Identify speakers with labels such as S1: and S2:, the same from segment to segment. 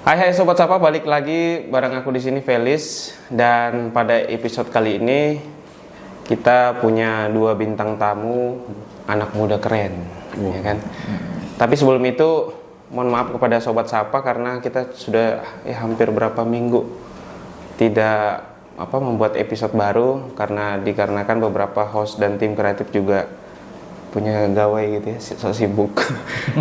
S1: Hai Sobat Sapa, balik lagi bareng aku di sini Felis, dan pada episode kali ini kita punya dua bintang tamu anak muda keren, ya kan? Tapi sebelum itu mohon maaf kepada Sobat Sapa karena kita sudah hampir berapa minggu tidak membuat episode baru dikarenakan beberapa host dan tim kreatif juga punya gawai gitu ya, so sibuk.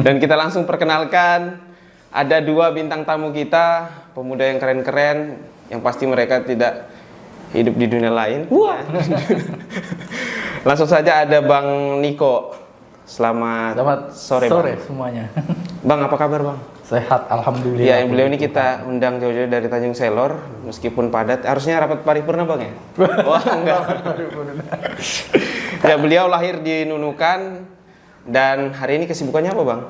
S1: Dan kita langsung perkenalkan. Ada dua bintang tamu kita, pemuda yang keren-keren, yang pasti mereka tidak hidup di dunia lain. Wah. Langsung saja ada Bang Niko. Selamat sore Bang.
S2: Semuanya.
S1: Bang, apa kabar Bang?
S2: Sehat, alhamdulillah.
S1: Ya, beliau ini kita undang jauh-jauh dari Tanjung Selor, meskipun padat. Harusnya rapat paripurna Bang ya? Wah, enggak. Ya, beliau lahir di Nunukan. Dan hari ini kesibukannya apa Bang?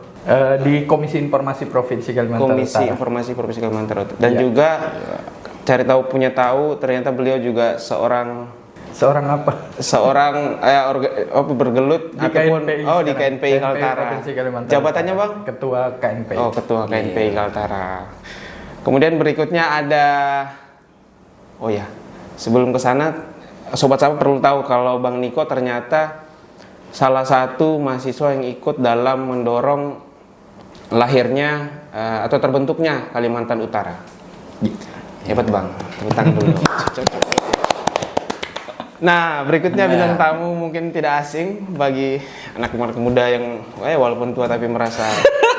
S2: Di Komisi Informasi Provinsi Kalimantan Utara.
S1: Komisi Informasi Provinsi Kalimantan Utara. Dan juga cari tahu punya tahu, ternyata beliau juga seorang
S2: apa?
S1: Seorang bergelut
S2: di ataupun KNPI
S1: di KNPI Kaltara. Jabatannya Bang?
S2: Ketua KNPI.
S1: Oh, Ketua KNPI Kaltara. Kemudian berikutnya ada sebelum ke sana Sobat Sapa perlu tahu kalau Bang Niko ternyata salah satu mahasiswa yang ikut dalam mendorong lahirnya atau terbentuknya Kalimantan Utara. Hebat Bang, tepuk tangan dulu. Nah, berikutnya bintang tamu mungkin tidak asing bagi anak-anak muda yang walaupun tua tapi merasa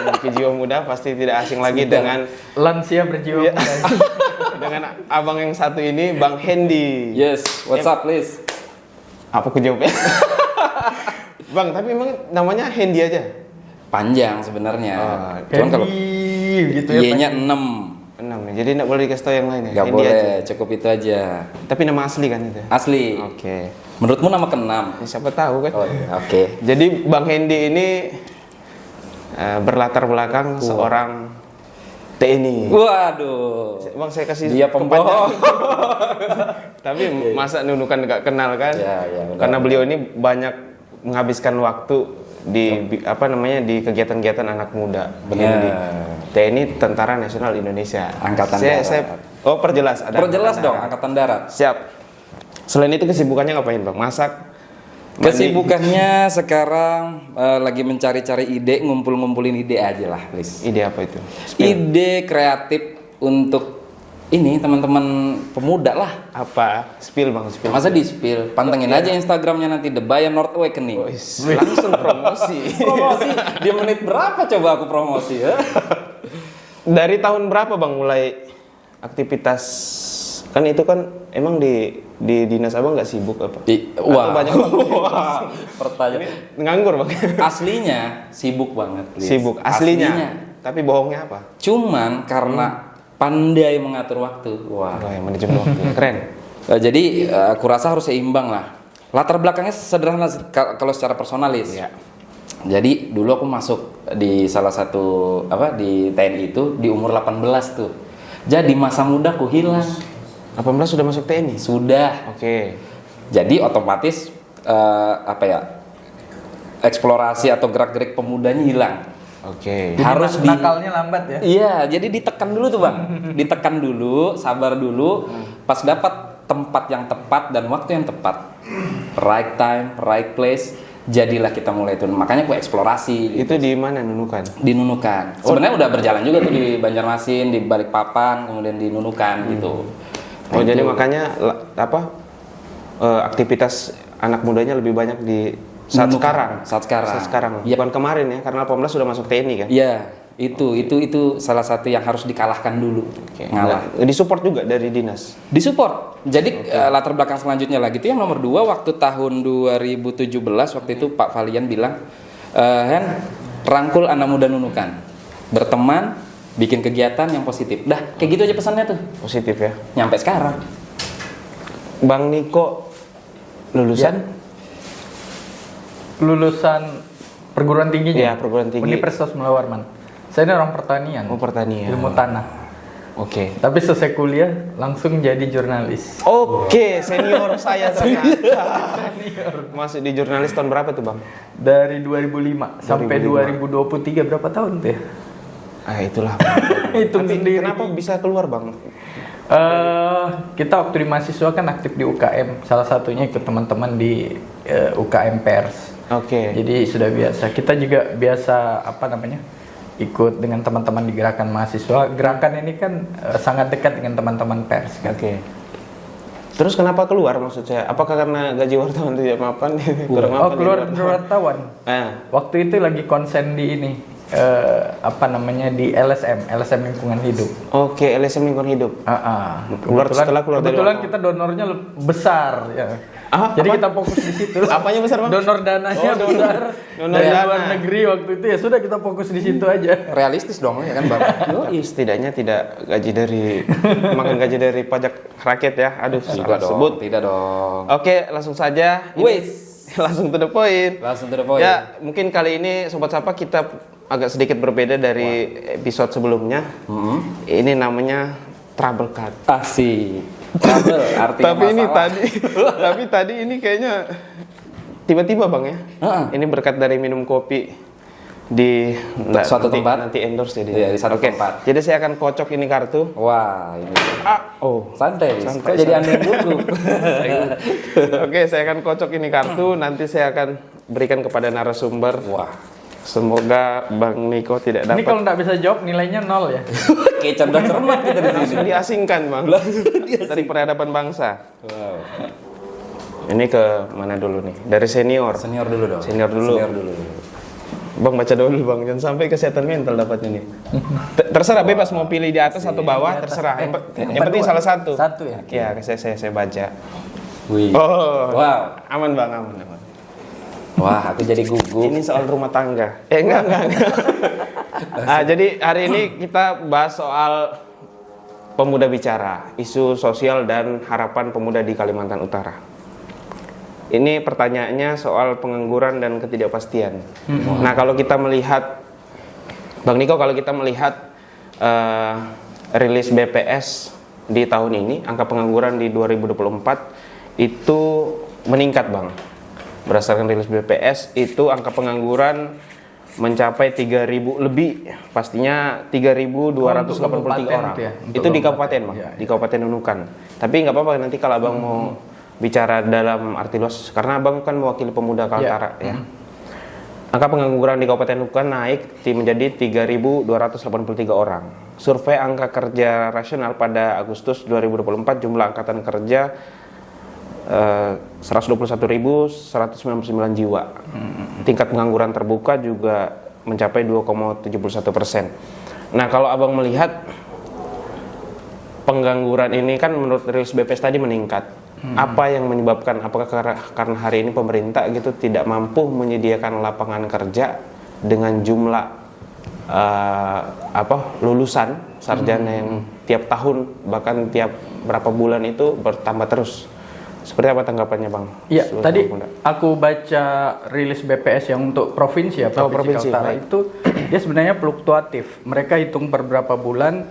S1: memiliki jiwa muda, pasti tidak asing lagi dengan
S2: lansia berjiwa muda.
S1: Dengan abang yang satu ini, Bang Hendy.
S3: Yes, what's up please?
S1: Apa aku jawabnya? Bang, tapi emang namanya Hendy aja?
S3: Panjang sebenarnya.
S2: Cuman kalau gitu ya.
S3: Y-nya 6.
S1: 6 ya. Jadi enggak boleh dikasih tahu yang lain ya?
S3: Enggak
S1: Hendy
S3: boleh,
S1: aja.
S3: cukup itu aja.
S1: Tapi nama asli kan itu?
S3: Asli.
S1: Oke.
S3: Menurutmu nama ke-6?
S1: Ya, siapa tahu kan?
S3: Oh iya, oke.
S1: Jadi Bang Hendy ini berlatar belakang seorang TNI.
S3: Waduh.
S1: Bang, saya kasih
S3: dia pembohong.
S1: Tapi masa Nunukan nggak kenal kan?
S3: Ya,
S1: karena beliau ini banyak menghabiskan waktu di di kegiatan-kegiatan anak muda. Beliau di TNI Tentara Nasional Indonesia.
S3: Angkatan Darat.
S1: Perjelas ada.
S3: Perjelas dong, Angkatan Darat.
S1: Siap. Selain itu kesibukannya ngapain Bang? Masak? Mandi?
S3: Kesibukannya sekarang lagi mencari-cari ide, ngumpulin ide aja lah, please.
S1: Ide apa itu?
S3: Ide kreatif untuk ini teman-teman pemuda lah.
S1: Apa? Spill Bang, spill.
S3: Masa di spill? Pantengin aja Instagramnya nanti The Bayan North Awakening.
S1: Langsung promosi.
S3: Promosi. Di menit berapa coba aku promosi ya?
S1: Dari tahun berapa Bang mulai aktivitas? Kan itu kan emang di dinas Abang nggak sibuk apa?
S3: Wah.
S1: Banyak
S3: Wah. Pertanyaan.
S1: Nganggur Bang.
S3: Aslinya sibuk banget. Please.
S1: Sibuk aslinya. Tapi bohongnya apa?
S3: Cuman karena pandai mengatur waktu. Wah,
S1: manajemen waktu. Keren.
S3: Jadi aku rasa harus seimbang lah. Latar belakangnya sederhana kalau secara personalis.
S1: Ya.
S3: Jadi dulu aku masuk di salah satu di TNI itu di umur 18 tuh. Jadi masa mudaku hilang.
S1: 18 sudah masuk TNI?
S3: Sudah.
S1: Oke.
S3: Jadi otomatis eksplorasi atau gerak-gerik pemudanya hilang.
S1: Oke.
S2: Harus nakalnya lambat ya?
S3: Iya, jadi ditekan dulu tuh Bang. Ditekan dulu, sabar dulu. Pas dapat tempat yang tepat dan waktu yang tepat, right time, right place, jadilah kita mulai itu. Makanya aku eksplorasi.
S1: Itu di mana Nunukan?
S3: Di Nunukan. Sebenarnya udah berjalan juga tuh di Banjarmasin, di Balikpapan, kemudian di Nunukan gitu.
S1: Oh, jadi makanya aktivitas anak mudanya lebih banyak di saat sekarang.
S3: Yep.
S1: Bukan kemarin ya, karena 18 sudah masuk TNI kan?
S3: Iya, itu salah satu yang harus dikalahkan dulu. Ngalah.
S1: Disupport juga dari dinas.
S3: Disupport. Jadi latar belakang selanjutnya lagi itu yang nomor 2 waktu tahun 2017 waktu itu Pak Valian bilang, rangkul anak muda Nunukan, berteman, bikin kegiatan yang positif. Dah, kayak gitu aja pesannya tuh.
S1: Positif ya.
S3: Nyampe sekarang.
S1: Bang Niko lulusan?
S2: Lulusan perguruan tingginya?
S1: Iya, perguruan tinggi.
S2: Universitas Mula Warman. Saya ini orang pertanian.
S1: Oh, pertanian.
S2: Ilmu tanah.
S1: Oke.
S2: Tapi selesai kuliah langsung jadi jurnalis.
S1: Oke, senior saya ternyata. Senior. Masuk di jurnalis tahun berapa tuh Bang?
S2: Dari 2005 sampai 2023 berapa tahun tuh ya?
S1: Itulah
S2: Hitung
S1: Tapi
S2: sendiri.
S1: kenapa bisa keluar bang?
S2: Kita waktu di mahasiswa kan aktif di UKM, salah satunya ikut teman-teman di UKM Pers.
S1: Oke.
S2: Jadi sudah biasa. Kita juga biasa ikut dengan teman-teman di gerakan mahasiswa. Gerakan ini kan sangat dekat dengan teman-teman pers. Kan?
S1: Oke. Terus kenapa keluar maksud saya? Apakah karena gaji wartawan tidak mapan? Kurang
S2: Oh
S1: mapan
S2: keluar
S1: jadi
S2: wartawan. Waktu itu lagi konsen di ini di LSM lingkungan hidup.
S1: Oke, LSM lingkungan hidup. Setelah keluar dari
S2: kebetulan
S1: wartawan.
S2: kita donornya besar ya. Jadi
S1: apa?
S2: kita fokus di situ.
S1: Apanya besar bang?
S2: Donor dananya besar.
S1: donor
S2: Dari
S1: dana.
S2: luar negeri waktu itu ya sudah kita fokus di situ aja.
S3: Realistis dong ya kan Bang?
S1: Setidaknya tidak makan gaji dari pajak rakyat ya. Aduh,
S3: Tidak
S1: salah
S3: dong,
S1: sebut.
S3: tidak dong.
S1: Oke, langsung saja. Langsung to the point.
S3: Langsung to the point.
S1: Ya, mungkin kali ini Sobat Sapa kita agak sedikit berbeda dari episode sebelumnya. Ini namanya trouble card.
S3: Asik. Trouble artinya masalah.
S1: Tapi tadi ini kayaknya tiba-tiba bang ya. Ini berkat dari minum kopi di
S3: suatu tempat.
S1: Nanti endorse jadi.
S3: Iya, di satu
S1: Oke.
S3: tempat.
S1: Jadi saya akan kocok ini kartu.
S3: Wah, ini.
S1: Santai,
S3: Santai. Kok jadi aneh dulu?
S1: Oke, saya akan kocok ini kartu. Nanti saya akan berikan kepada narasumber.
S3: Wah.
S1: Semoga Bang Niko tidak
S2: Ini
S1: dapat.
S2: kalau nggak bisa jawab nilainya 0 ya.
S3: Kayak cerdas cermat kita di sini.
S1: Langsung diasingkan bang. Dari peradaban bangsa.
S3: Wow.
S1: Ini ke mana dulu nih? Dari senior.
S3: Senior dulu dong.
S1: Senior dulu. Bang baca dulu bang, jangan sampai kesehatan mental dapatnya nih. Terserah bebas mau pilih di atas atau bawah, terserah. Yang penting salah satu.
S2: Satu ya.
S1: Ya, saya baca.
S3: Wih.
S1: Oh,
S3: Wow.
S1: aman bang, aman.
S3: Wah, aku jadi gugup.
S1: Ini soal rumah tangga. Enggak. Jadi hari ini kita bahas soal pemuda bicara, isu sosial dan harapan pemuda di Kalimantan Utara. Ini pertanyaannya soal pengangguran dan ketidakpastian. Nah, kalau kita melihat, Bang Niko, kalau kita melihat rilis BPS di tahun ini, angka pengangguran di 2024 itu meningkat, Bang. Berdasarkan rilis BPS itu angka pengangguran mencapai 3.000 lebih, pastinya 3.283 orang.
S2: Ya,
S1: itu di kabupaten, Bang,
S2: ya.
S1: di Kabupaten Nunukan. Tapi nggak apa-apa nanti kalau Abang mau bicara dalam arti luas, karena Abang kan mewakili pemuda Kaltara ya. Angka pengangguran di Kabupaten Nunukan naik menjadi 3.283 orang. Survei angka kerja rasional pada Agustus 2024 jumlah angkatan kerja 121.199 jiwa. Tingkat pengangguran terbuka juga mencapai 2,71%. Nah, kalau Abang melihat pengangguran ini kan menurut rilis BPS tadi meningkat. Apa yang menyebabkan? Apakah karena hari ini pemerintah gitu tidak mampu menyediakan lapangan kerja dengan jumlah lulusan sarjana yang tiap tahun bahkan tiap berapa bulan itu bertambah terus? Seperti apa tanggapannya, Bang?
S2: Iya, tadi aku baca rilis BPS yang untuk provinsi ya, Provinsi Kaltara itu dia sebenarnya fluktuatif. Mereka hitung per berapa bulan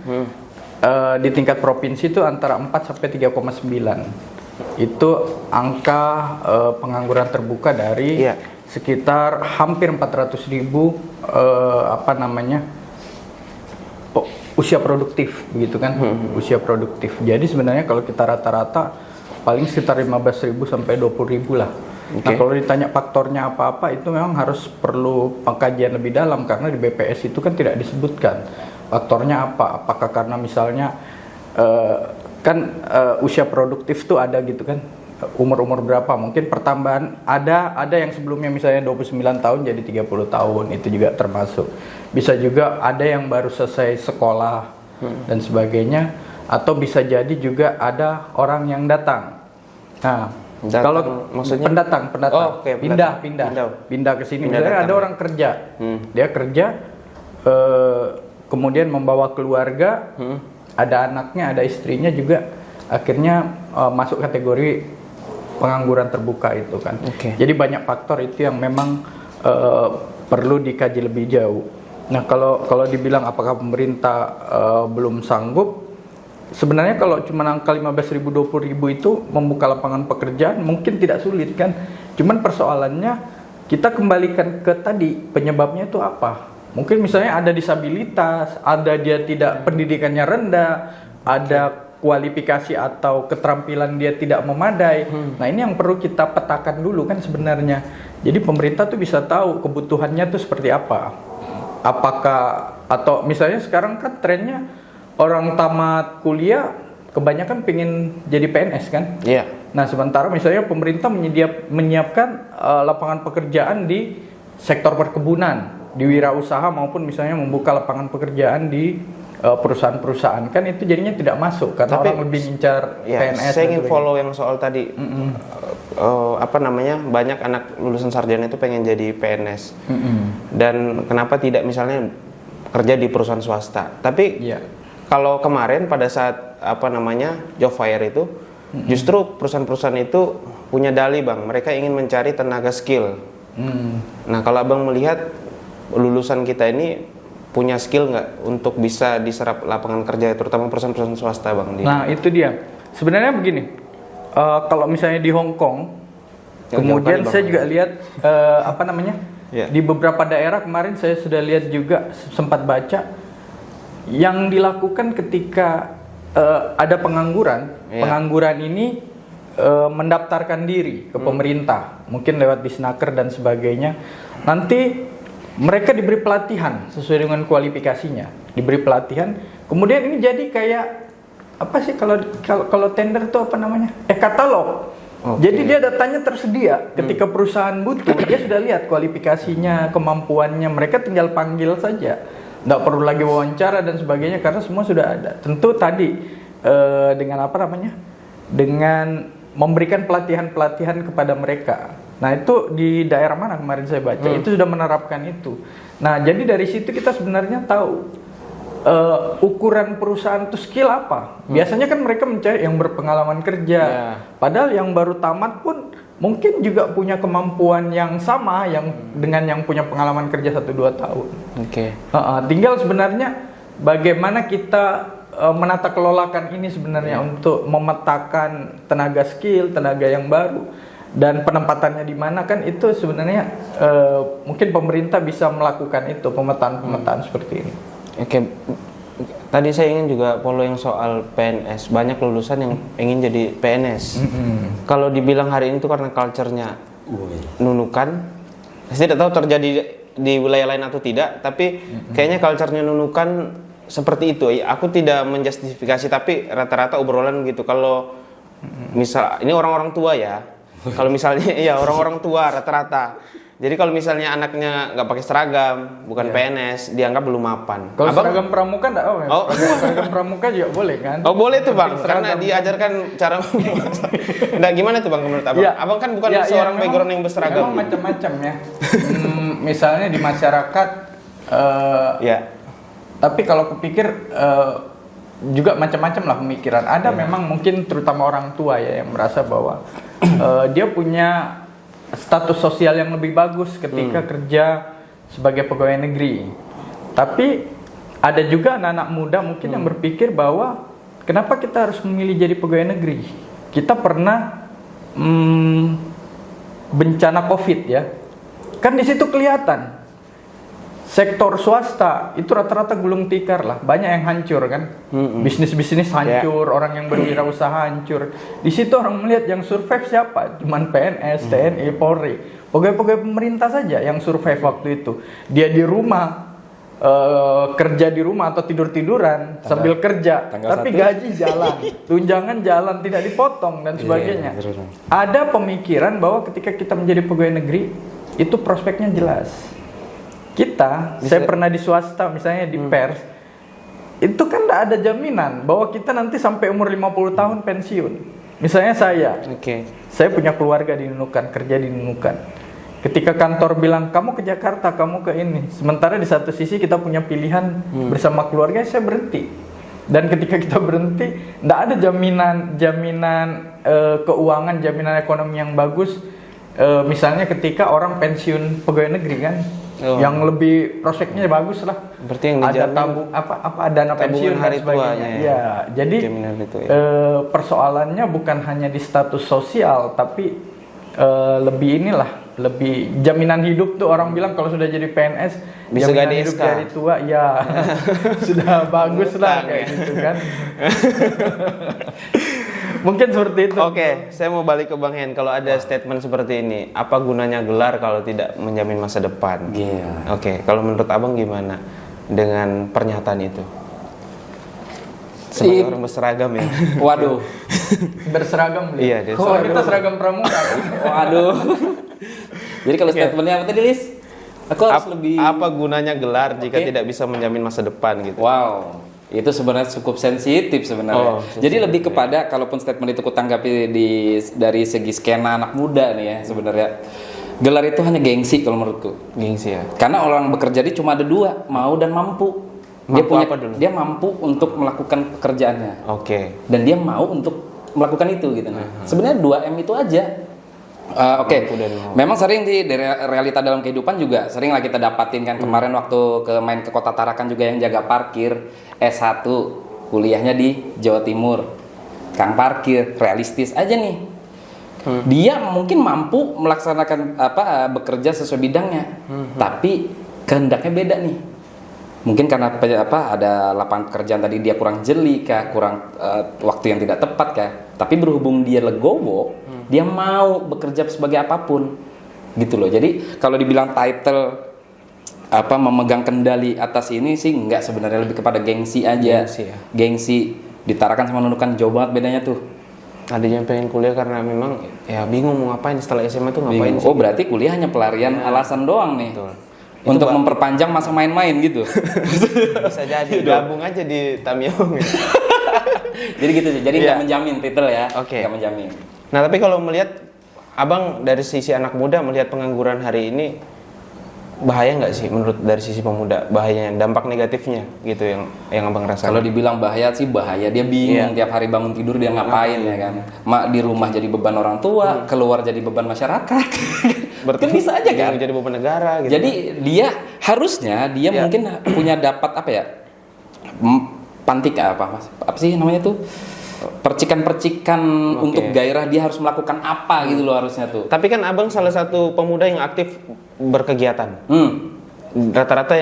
S2: di tingkat provinsi itu antara 4 sampai 3,9. Itu angka pengangguran terbuka dari sekitar hampir 400.000 usia produktif begitu kan, usia produktif. Jadi sebenarnya kalau kita rata-rata paling sekitar 15.000 sampai 20.000 lah. Nah, kalau ditanya faktornya apa-apa itu memang harus perlu pengkajian lebih dalam karena di BPS itu kan tidak disebutkan faktornya apa. Apakah karena misalnya usia produktif tuh ada gitu kan, umur berapa, mungkin pertambahan ada yang sebelumnya misalnya 29 tahun jadi 30 tahun, itu juga termasuk. Bisa juga ada yang baru selesai sekolah dan sebagainya, atau bisa jadi juga ada orang yang datang. Nah, kalau maksudnya pendatang, pindah ke sini. Misalnya ada orang kerja, dia kerja, kemudian membawa keluarga, ada anaknya, ada istrinya juga, akhirnya masuk kategori pengangguran terbuka itu kan. Jadi banyak faktor itu yang memang perlu dikaji lebih jauh. Nah, kalau dibilang apakah pemerintah belum sanggup, sebenarnya kalau cuma angka 15.000 20.000 itu membuka lapangan pekerjaan mungkin tidak sulit kan. Cuman persoalannya kita kembalikan ke tadi, penyebabnya itu apa? Mungkin misalnya ada disabilitas, ada dia tidak pendidikannya rendah, ada kualifikasi atau keterampilan dia tidak memadai. Nah, ini yang perlu kita petakan dulu kan sebenarnya. Jadi pemerintah tuh bisa tahu kebutuhannya tuh seperti apa. Apakah, atau misalnya sekarang kan trennya orang tamat kuliah kebanyakan pengen jadi PNS kan?
S1: Iya.
S2: Nah, sementara misalnya pemerintah menyiapkan lapangan pekerjaan di sektor perkebunan, di wirausaha, maupun misalnya membuka lapangan pekerjaan di perusahaan-perusahaan, kan itu jadinya tidak masuk karena
S1: Tapi,
S2: orang lebih ngincar
S1: Ya,
S2: PNS.
S1: saya ingin follow yang soal tadi. Banyak anak lulusan sarjana itu pengen jadi PNS. Dan kenapa tidak misalnya kerja di perusahaan swasta? Tapi
S2: Iya.
S1: kalau kemarin pada saat job fair itu, justru perusahaan-perusahaan itu punya dalih, Bang. Mereka ingin mencari tenaga skill. Nah, kalau Abang melihat lulusan kita ini punya skill nggak untuk bisa diserap lapangan kerja, terutama perusahaan-perusahaan swasta, Bang?
S2: Nah, itu dia. Sebenarnya begini, kalau misalnya di Hong Kong, kemudian saya juga lihat di beberapa daerah kemarin saya sudah lihat juga, sempat baca yang dilakukan ketika ada pengangguran. Pengangguran ini mendaftarkan diri ke pemerintah, mungkin lewat Disnaker dan sebagainya. Nanti mereka diberi pelatihan sesuai dengan kualifikasinya, diberi pelatihan. Kemudian ini jadi kayak apa sih kalau tender itu apa namanya? Katalog. Jadi dia datanya tersedia. Ketika perusahaan butuh, dia sudah lihat kualifikasinya, kemampuannya. Mereka tinggal panggil saja, nggak perlu lagi wawancara dan sebagainya karena semua sudah ada. Tentu tadi dengan memberikan pelatihan-pelatihan kepada mereka. Nah, itu di daerah mana kemarin saya baca, itu sudah menerapkan itu. Nah, jadi dari situ kita sebenarnya tahu ukuran perusahaan itu skill apa. Biasanya kan mereka mencari yang berpengalaman kerja. Padahal yang baru tamat pun mungkin juga punya kemampuan yang sama dengan yang punya pengalaman kerja 1-2 tahun. Tinggal sebenarnya bagaimana kita menata kelolakan ini sebenarnya untuk memetakan tenaga skill, tenaga yang baru. Dan penempatannya di mana kan itu sebenarnya mungkin pemerintah bisa melakukan itu, pemetaan seperti ini.
S1: Tadi saya ingin juga follow yang soal PNS. Banyak lulusan yang ingin jadi PNS. Kalau dibilang hari ini itu karena culture-nya nunukan, saya tidak tahu terjadi di wilayah lain atau tidak, tapi kayaknya culture-nya nunukan seperti itu. Aku tidak menjustifikasi, tapi rata-rata obrolan gitu. Kalau misal ini orang-orang tua ya. Kalau misalnya orang-orang tua rata-rata. Jadi kalau misalnya anaknya nggak pakai seragam, bukan PNS, dianggap belum mapan.
S2: Kalau seragam pramuka nggak? Seragam pramuka juga boleh kan?
S1: Oh, boleh tuh, Bang, karena diajarkan cara. Nah, gimana tuh, Bang, menurut Abang? Abang kan bukan seorang background yang berseragam.
S2: Memang macam-macam ya. Misalnya di masyarakat. Tapi kalau kupikir juga macam-macam lah pemikiran. Ada memang mungkin terutama orang tua ya yang merasa bahwa dia punya status sosial yang lebih bagus ketika kerja sebagai pegawai negeri. Tapi ada juga anak-anak muda mungkin yang berpikir bahwa kenapa kita harus memilih jadi pegawai negeri? Kita pernah bencana COVID ya. Kan di situ kelihatan sektor swasta itu rata-rata gulung tikar lah, banyak yang hancur kan, bisnis-bisnis hancur, orang yang berwirausaha hancur. Di situ orang melihat yang survive siapa? Cuman PNS, TNI, Polri, pegawai-pegawai pemerintah saja yang survive waktu itu. Dia di rumah, kerja di rumah atau tidur-tiduran sambil kerja, tapi gaji jalan, tunjangan jalan, tidak dipotong dan sebagainya. Ada pemikiran bahwa ketika kita menjadi pegawai negeri itu prospeknya jelas. Saya pernah di swasta misalnya di pers, itu kan tidak ada jaminan bahwa kita nanti sampai umur 50 tahun pensiun. Misalnya saya punya keluarga di Nunukan, kerja di Nunukan. Ketika kantor bilang kamu ke Jakarta, kamu ke ini, sementara di satu sisi kita punya pilihan bersama keluarga, saya berhenti. Dan ketika kita berhenti, tidak ada jaminan keuangan, jaminan ekonomi yang bagus. Misalnya ketika orang pensiun pegawai negeri kan, yang lebih prospeknya bagus lah.
S1: Berarti yang
S2: ada dana pensiun
S1: hari
S2: dan sebagainya. Ya, jadi persoalannya bukan hanya di status sosial, tapi lebih lebih jaminan hidup tuh orang bilang kalau sudah jadi PNS
S1: Bisa
S2: jaminan
S1: ganti
S2: hidup
S1: SK.
S2: dari tua ya sudah bagus lah kayak gitu kan. Mungkin seperti itu.
S1: Oke, saya mau balik ke Bang Hen. Kalau ada statement seperti ini, apa gunanya gelar kalau tidak menjamin masa depan?
S3: Gila.
S1: Oke, kalau menurut Abang gimana dengan pernyataan itu? Sebagai orang berseragam ya.
S3: Waduh.
S2: Berseragam beli.
S1: Iya, dia
S2: Oh, kita seragam pramuka.
S3: Waduh. Jadi kalau statementnya apa tadi, Lis? Aku harus lebih.
S1: Apa gunanya gelar jika
S3: Oke.
S1: tidak bisa menjamin masa depan gitu?
S3: Wow, itu sebenarnya cukup sensitif sebenarnya.
S1: Oh,
S3: Jadi lebih kepada kalaupun statement itu kutanggapi dari segi skena anak muda nih ya sebenarnya. Gelar itu hanya gengsi kalau menurutku.
S1: Gengsi ya.
S3: Karena orang bekerja ini cuma ada dua, mau dan mampu.
S1: Mampu apa dulu?
S3: Dia mampu untuk melakukan pekerjaannya.
S1: Oke.
S3: Dan dia mau untuk melakukan itu gitu. Sebenarnya 2M itu aja. Oke,
S1: Mampu dan mau.
S3: memang sering dari realita dalam kehidupan juga sering lah kita dapatin kan. Kemarin waktu main ke Kota Tarakan juga yang jaga parkir S1 kuliahnya di Jawa Timur, kang parkir, realistis aja nih. Dia mungkin mampu melaksanakan bekerja sesuai bidangnya, tapi kehendaknya beda nih. Mungkin karena ada lapangan pekerjaan tadi dia kurang jeli kah, kurang waktu yang tidak tepat kah. Tapi berhubung dia legowo, dia mau bekerja sebagai apapun, gitu loh. Jadi kalau dibilang title memegang kendali atas ini sih enggak, sebenarnya lebih kepada gengsi aja.
S1: Gengsi ya.
S3: Gengsi ditarakan sama nunukan jauh banget bedanya tuh.
S1: Ada yang pengen kuliah karena memang ya bingung mau ngapain setelah SMA tuh ngapain
S3: Bingung.
S1: sih?
S3: Oh berarti kuliah hanya pelarian alasan doang nih.
S1: Betul.
S3: Untuk memperpanjang masa main-main gitu.
S1: Bisa jadi gabung aja di Tamyong.
S3: Jadi gitu sih. Jadi
S1: Iya.
S3: nggak menjamin title ya.
S1: Oke.
S3: Nggak menjamin.
S1: Nah, tapi kalau melihat Abang dari sisi anak muda melihat pengangguran hari ini bahaya nggak sih menurut dari sisi pemuda? Bahayanya, dampak negatifnya gitu yang Abang rasakan.
S3: Kalau dibilang bahaya sih bahaya. Dia bingung tiap hari bangun tidur dia ngapain ya kan. Mak di rumah jadi beban orang tua, keluar jadi beban masyarakat. Kan bisa aja kan.
S1: Jadi beban negara gitu.
S3: Jadi dia harusnya dia mungkin punya dapat pantik apa sih namanya tuh, percikan-percikan untuk gairah dia harus melakukan apa gitu loh harusnya tuh.
S1: Tapi kan Abang salah satu pemuda yang aktif berkegiatan. Rata-rata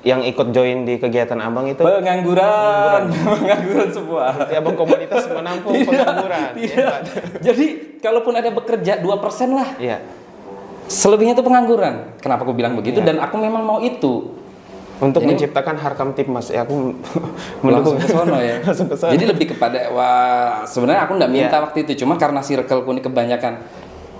S1: yang ikut join di kegiatan Abang itu
S3: Pengangguran semua.
S1: berarti Abang komunitas menampung pengangguran.
S3: Iya. Jadi kalaupun ada bekerja 2% lah.
S1: Iya.
S3: Selebihnya itu pengangguran. Kenapa aku bilang begitu? Dan aku memang mau itu.
S1: Untuk menciptakan Harkam Tipmas, ya aku
S3: Langsung ke sono ya.
S1: Langsung ke sono.
S3: Jadi lebih kepada sebenarnya aku nggak minta waktu itu, cuma karena circleku ini kebanyakan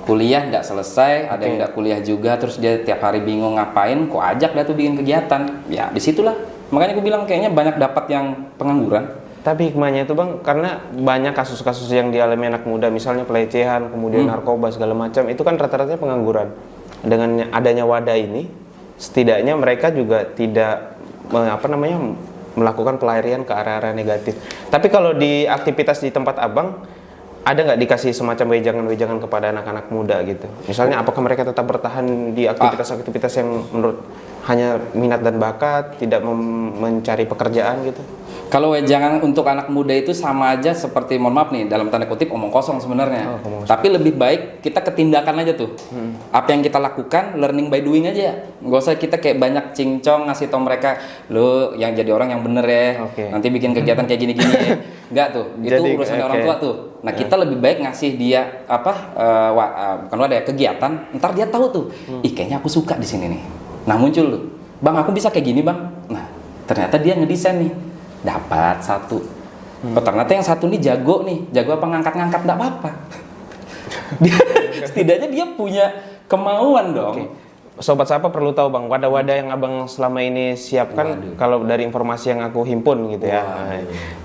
S3: kuliah nggak selesai, ada yang nggak kuliah juga, terus dia tiap hari bingung ngapain, kok ajak dia tuh bikin kegiatan. Ya disitulah. Makanya aku bilang kayaknya banyak dapat yang pengangguran.
S1: Tapi hikmahnya itu Bang, karena banyak kasus-kasus yang dialami anak muda, misalnya pelecehan, kemudian narkoba segala macam, itu kan rata-rata pengangguran. Dengan adanya wadah ini, setidaknya mereka juga tidak melakukan pelarian ke arah-arah negatif. Tapi kalau di aktivitas di tempat Abang, ada nggak dikasih semacam wejangan-wejangan kepada anak-anak muda gitu? Misalnya apakah mereka tetap bertahan di aktivitas-aktivitas yang menurut hanya minat dan bakat, tidak mencari pekerjaan gitu?
S3: Kalau wejangan untuk anak muda itu sama aja seperti, mohon maaf nih, dalam tanda kutip omong kosong sebenarnya. Tapi lebih baik kita ketindakan aja tuh. Apa yang kita lakukan, learning by doing aja. Gak usah kita kayak banyak cincong ngasih tau mereka, lo yang jadi orang yang bener ya.
S1: Oke.
S3: Nanti bikin kegiatan kayak gini-gini ya. Enggak tuh, itu
S1: Jadi,
S3: urusan
S1: oke.
S3: orang tua tuh. Nah kita lebih baik ngasih dia bukan ada ya, kegiatan. Ntar dia tahu tuh, ih kayaknya aku suka di sini nih. Nah muncul tuh, bang aku bisa kayak gini bang. Nah ternyata dia ngedesain nih. Dapat satu. Oh, ternyata yang satu nih jago apa ngangkat-ngangkat, enggak apa-apa. Setidaknya dia punya kemauan dong.
S1: Oke. Sobat Sapa perlu tahu Bang, wadah-wadah yang Abang selama ini siapkan, kalau dari informasi yang aku himpun gitu ya.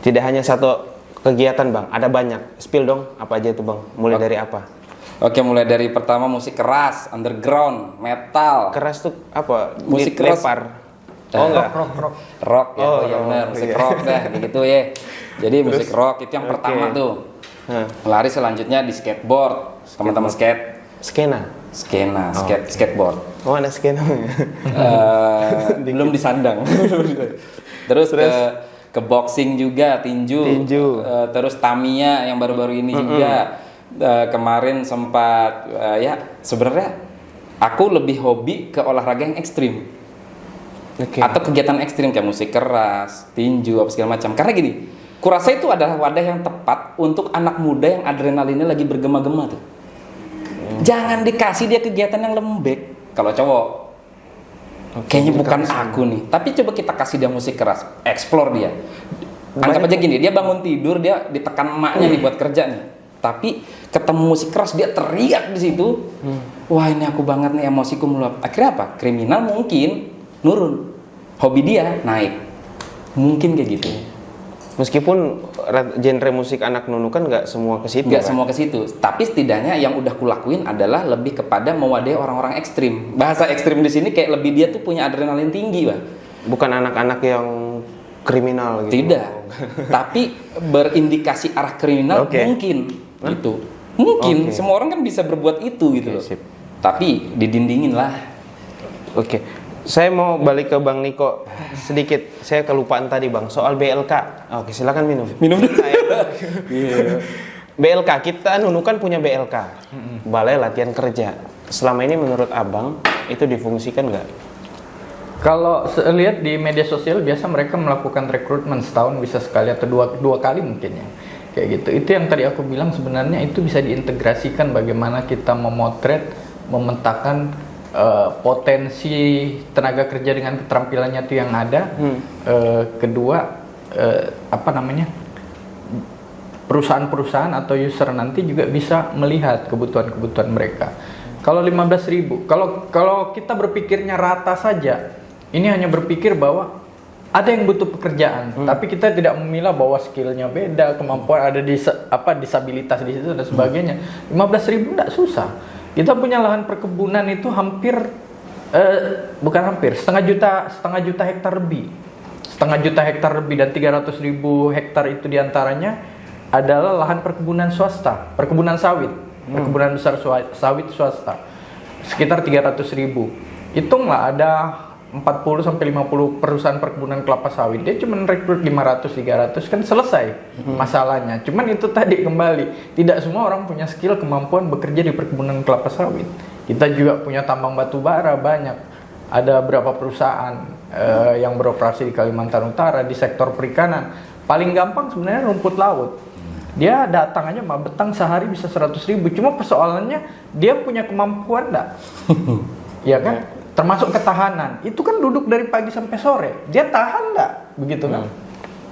S1: Tidak hanya satu kegiatan Bang, ada banyak. Spill dong, apa aja itu Bang? Mulai dari apa?
S3: Oke, mulai dari pertama musik keras, underground, metal.
S1: Keras tuh apa?
S3: Musik keras.
S1: Lepar. Oh enggak.
S3: Rock ya,
S1: Oh,
S3: ya benar, musik
S1: iya.
S3: rock dah gitu ya. Jadi musik rock itu yang pertama tuh. Lari selanjutnya di skateboard, teman-teman
S1: Skena.
S3: skateboard.
S1: Oh, ada skena.
S3: Belum disandang. Terus ke boxing juga, tinju. Terus Tamiya yang baru-baru ini juga. Kemarin sempat ya sebenarnya Aku lebih hobi ke olahraga yang ekstrim.
S1: Oke.
S3: Atau kegiatan ekstrim kayak musik keras, tinju, apa segala macam. Karena gini, kurasa itu adalah wadah yang tepat untuk anak muda yang adrenalinnya lagi bergema-gema tuh. Jangan dikasih dia kegiatan yang lembek. Kalau cowok, kayaknya bukan aku nih. Tapi coba kita kasih dia musik keras, explore dia. Anggap aja gini, dia bangun tidur, dia ditekan emaknya nih buat kerja nih. Tapi ketemu musik keras, dia teriak di situ. Wah, ini aku banget nih, emosiku meluap. Akhirnya apa? Kriminal mungkin nurun, hobi dia naik. Mungkin kayak gitu.
S1: Meskipun genre musik anak nunu kan nggak semua ke situ.
S3: Nggak
S1: kan?
S3: semua ke situ. Tapi setidaknya yang udah kulakuin adalah lebih kepada mewadahi orang-orang ekstrim. Bahasa ekstrim di sini kayak lebih dia tuh punya adrenalin tinggi, Bang.
S1: Bukan anak-anak yang kriminal gitu.
S3: Tidak. Tapi berindikasi arah kriminal
S1: Oke.
S3: mungkin gitu. Mungkin
S1: Oke.
S3: semua orang kan bisa berbuat itu gitu
S1: Oke,
S3: loh.
S1: sip.
S3: Tapi didindingin lah.
S1: Oke. Saya mau balik ke Bang Niko sedikit. Saya kelupaan tadi Bang soal BLK. Oke, silakan minum.
S3: Minum dulu.
S1: BLK kita nunukan punya BLK. Balai Latihan Kerja. Selama ini menurut Abang itu difungsikan nggak?
S2: Kalau lihat di media sosial biasa mereka melakukan rekrutmen setahun bisa sekali atau dua kali mungkin ya. Kayak gitu. Itu yang tadi aku bilang sebenarnya itu bisa diintegrasikan bagaimana kita memotret, memetakan potensi tenaga kerja dengan keterampilannya itu yang ada. Kedua apa namanya? Perusahaan-perusahaan atau user nanti juga bisa melihat kebutuhan-kebutuhan mereka. Kalau 15.000, kalau kita berpikirnya rata saja, ini hanya berpikir bahwa ada yang butuh pekerjaan, tapi kita tidak memilah bahwa skillnya beda, kemampuan ada disabilitas di situ dan sebagainya. 15.000 tidak susah. Kita punya lahan perkebunan itu hampir bukan hampir setengah juta hektar lebih. Setengah juta hektar lebih dan 300.000 hektar itu diantaranya adalah lahan perkebunan swasta, perkebunan sawit, perkebunan besar sawit swasta. Sekitar 300.000. Hitunglah ada 40 sampai 50 perusahaan perkebunan kelapa sawit. Dia cuma rekrut 500 300 kan selesai masalahnya. Cuman itu tadi kembali, tidak semua orang punya skill kemampuan bekerja di perkebunan kelapa sawit. Kita juga punya tambang batu bara banyak. Ada berapa perusahaan yang beroperasi di Kalimantan Utara di sektor perikanan. Paling gampang sebenarnya rumput laut. Dia datang aja betang sehari bisa 100.000. Cuma persoalannya dia punya kemampuan enggak? Ya kan? Termasuk ketahanan. Itu kan duduk dari pagi sampai sore. Dia tahan enggak? Begitu kan?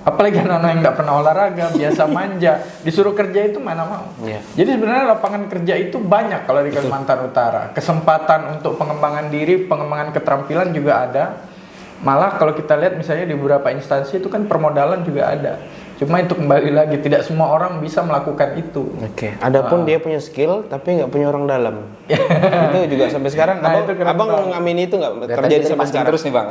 S2: Apalagi anak-anak yang nggak pernah olahraga, biasa manja, disuruh kerja itu mana mau.
S1: Iya.
S2: Jadi sebenarnya lapangan kerja itu banyak kalau di Kalimantan Utara. Kesempatan untuk pengembangan diri, pengembangan keterampilan juga ada. Malah kalau kita lihat misalnya di beberapa instansi itu kan permodalan juga ada. Cuma itu kembali lagi, tidak semua orang bisa melakukan itu.
S1: Oke. Adapun dia punya skill tapi nggak punya orang dalam. Itu juga sampai sekarang.
S2: Nah,
S1: abang
S2: itu keren
S1: abang
S2: banget.
S1: mengamini itu nggak
S3: Terjadi
S1: terjadi sampai sekarang?
S3: terus nih, Bang.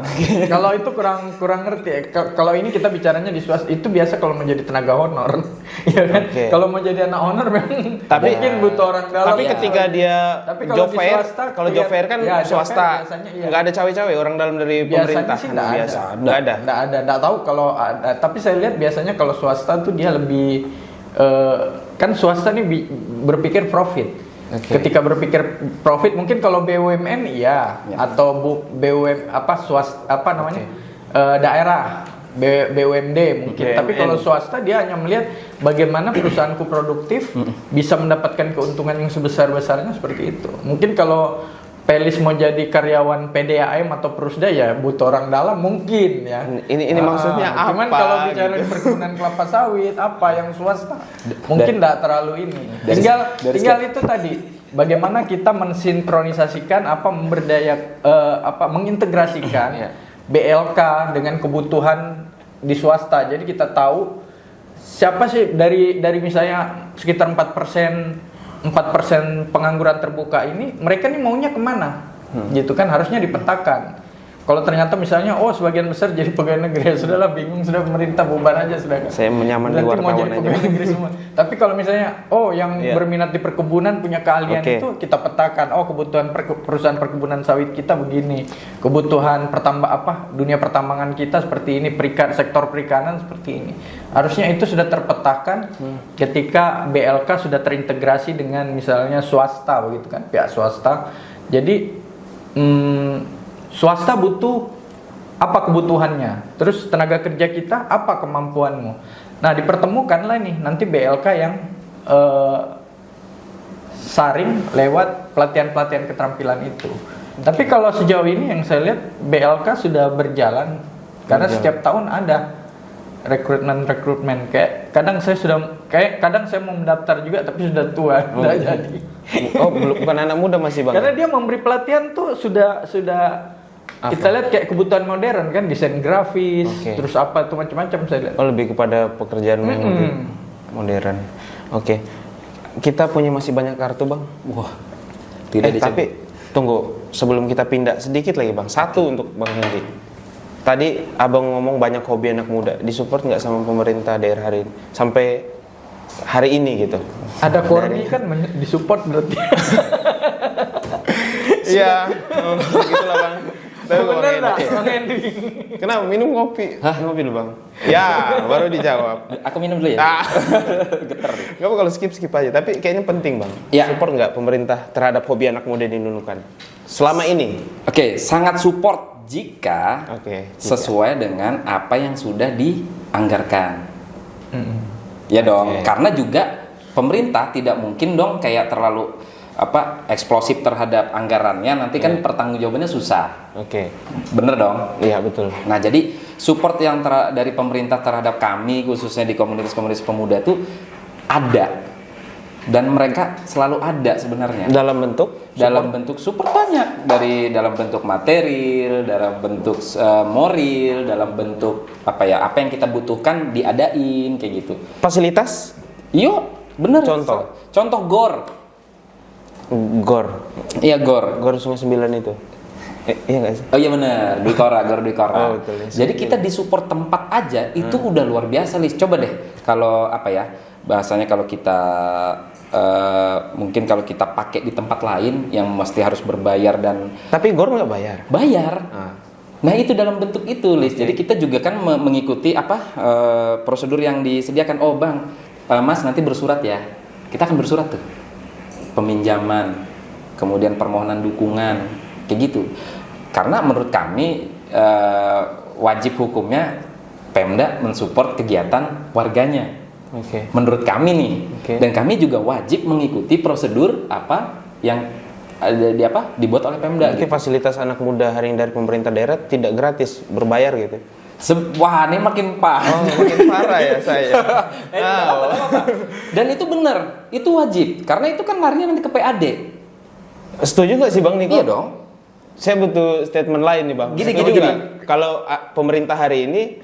S2: Kalau itu kurang ngerti ya. Kalau ini kita bicaranya di swasta, itu biasa kalau mau jadi tenaga honor, ya kan?
S1: Oke.
S2: Kalau mau jadi anak honor memang
S1: Tapi-
S2: mungkin butuh orang dalam.
S1: Tapi
S2: ya.
S1: ketika dia
S2: Tapi kalau
S1: job
S2: di
S1: fair,
S2: swasta,
S1: kalau job fair kan
S2: ya, job fair
S1: swasta,
S2: biasanya iya.
S1: nggak ada cawe-cawe orang dalam dari pemerintah.
S2: Biasanya sih nggak
S1: biasa.
S2: ada.
S1: Nggak ada.
S2: Nggak tahu kalau ada. Tapi saya lihat biasanya kalau swasta tuh dia lebih kan swasta nih berpikir profit.
S1: Oke.
S2: Ketika berpikir profit mungkin kalau BUMN iya atau BUM daerah BUMD mungkin.
S1: BUMN.
S2: Tapi kalau swasta dia hanya melihat bagaimana perusahaanku produktif bisa mendapatkan keuntungan yang sebesar-besarnya seperti itu. Mungkin kalau Pelis mau jadi karyawan PDAM atau Perusda ya butuh orang dalam mungkin ya.
S1: Ini maksudnya apa?
S2: Cuman kalau bicara
S1: gitu?
S2: di perkebunan kelapa sawit apa yang swasta mungkin tidak terlalu ini. Tinggal itu tadi bagaimana kita mensinkronisasikan memberdaya mengintegrasikan BLK dengan kebutuhan di swasta. Jadi kita tahu siapa sih dari misalnya sekitar 4% pengangguran terbuka ini, mereka nih maunya kemana? Gitu kan harusnya dipetakan. Kalau ternyata misalnya, sebagian besar jadi pegawai negeri, ya sudahlah bingung, sudah pemerintah bubar aja sudah.
S1: Saya menyaman di
S2: Berarti mau
S1: wartawan
S2: jadi
S1: aja.
S2: pegawai negeri semua. Tapi kalau misalnya, yang
S1: Iya.
S2: berminat di perkebunan punya keahlian
S1: Oke.
S2: itu kita petakan. Kebutuhan perusahaan perkebunan sawit kita begini, kebutuhan dunia pertambangan kita seperti ini, sektor perikanan seperti ini. Harusnya itu sudah terpetakan ketika BLK sudah terintegrasi dengan misalnya swasta begitu kan, pihak swasta. Jadi swasta butuh apa kebutuhannya, terus tenaga kerja kita apa kemampuanmu. Nah, dipertemukanlah nih nanti BLK yang saring lewat pelatihan-pelatihan keterampilan itu. Tapi kalau sejauh ini yang saya lihat BLK sudah berjalan karena setiap tahun ada rekrutmen kayak kadang saya mau mendaftar juga tapi sudah tua sudah jadi.
S1: Oh, bukan anak muda masih Bang.
S2: Karena dia memberi pelatihan tuh sudah kita lihat kayak kebutuhan modern kan, desain grafis, terus apa tuh macam-macam saya lihat.
S1: Oh, lebih kepada pekerjaan yang lebih modern. Oke. Kita punya masih banyak kartu Bang.
S3: Wah, tidak dicabut.
S1: Tapi tunggu, sebelum kita pindah sedikit lagi Bang. Satu untuk Bang Hendy. Tadi Abang ngomong banyak hobi anak muda. Disupport nggak sama pemerintah daerah hari ini? Sampai hari ini gitu.
S2: Ada Korni kan disupport berarti.
S1: Iya, begitulah Bang. Tapi
S2: Bener nggak, Bang Hendy?
S1: Kenapa minum kopi? Ngopi dulu Bang. Ya, baru dijawab.
S3: Aku minum dulu ya. Getar deh.
S1: Gak apa kalau skip aja. Tapi kayaknya penting Bang.
S3: Ya.
S1: Support nggak pemerintah terhadap hobi anak muda di Nunukan selama ini?
S3: Oke, sangat support jika sesuai dengan apa yang sudah dianggarkan. Ya dong, karena juga pemerintah tidak mungkin dong kayak terlalu eksplosif terhadap anggarannya, nanti kan pertanggungjawabannya susah. Bener dong?
S1: Iya betul.
S3: Nah, jadi support yang dari pemerintah terhadap kami khususnya di komunitas-komunitas pemuda itu ada, dan mereka selalu ada sebenarnya.
S1: Dalam bentuk
S3: Support banyak, dari dalam bentuk material, dalam bentuk moral, dalam bentuk apa yang kita butuhkan diadain kayak gitu.
S1: Fasilitas?
S3: Iya, bener. Contoh GOR. Iya, GOR.
S1: GOR Sungai 9 itu. Iya nggak sih?
S3: Oh iya benar, GOR Dwi Kora.
S1: Oh, betul, ya.
S3: Jadi kita disupport tempat aja itu udah luar biasa, Lis. Coba deh kalau bahasanya kalau kita mungkin kalau kita pakai di tempat lain yang mesti harus berbayar dan
S1: tapi GOR nggak bayar.
S3: Bayar. Nah, itu dalam bentuk itu, Lis. Jadi kita juga kan mengikuti prosedur yang disediakan. Oh, Bang, Mas nanti bersurat ya. Kita akan bersurat tuh. Peminjaman, kemudian permohonan dukungan, kayak gitu. Karena menurut kami wajib hukumnya Pemda mensupport kegiatan warganya. Menurut kami nih. Dan kami juga wajib mengikuti prosedur yang dibuat oleh Pemda.
S1: Jadi fasilitas anak muda hari ini dari pemerintah daerah tidak gratis, berbayar gitu.
S3: Wah, ini makin
S1: makin parah ya saya.
S3: Dan itu benar, itu wajib. Karena itu kan larinya nanti ke PAD.
S1: Setuju nggak sih Bang Niko?
S3: Iya dong.
S1: Saya butuh statement lain nih Bang. Gini. Kalau pemerintah hari ini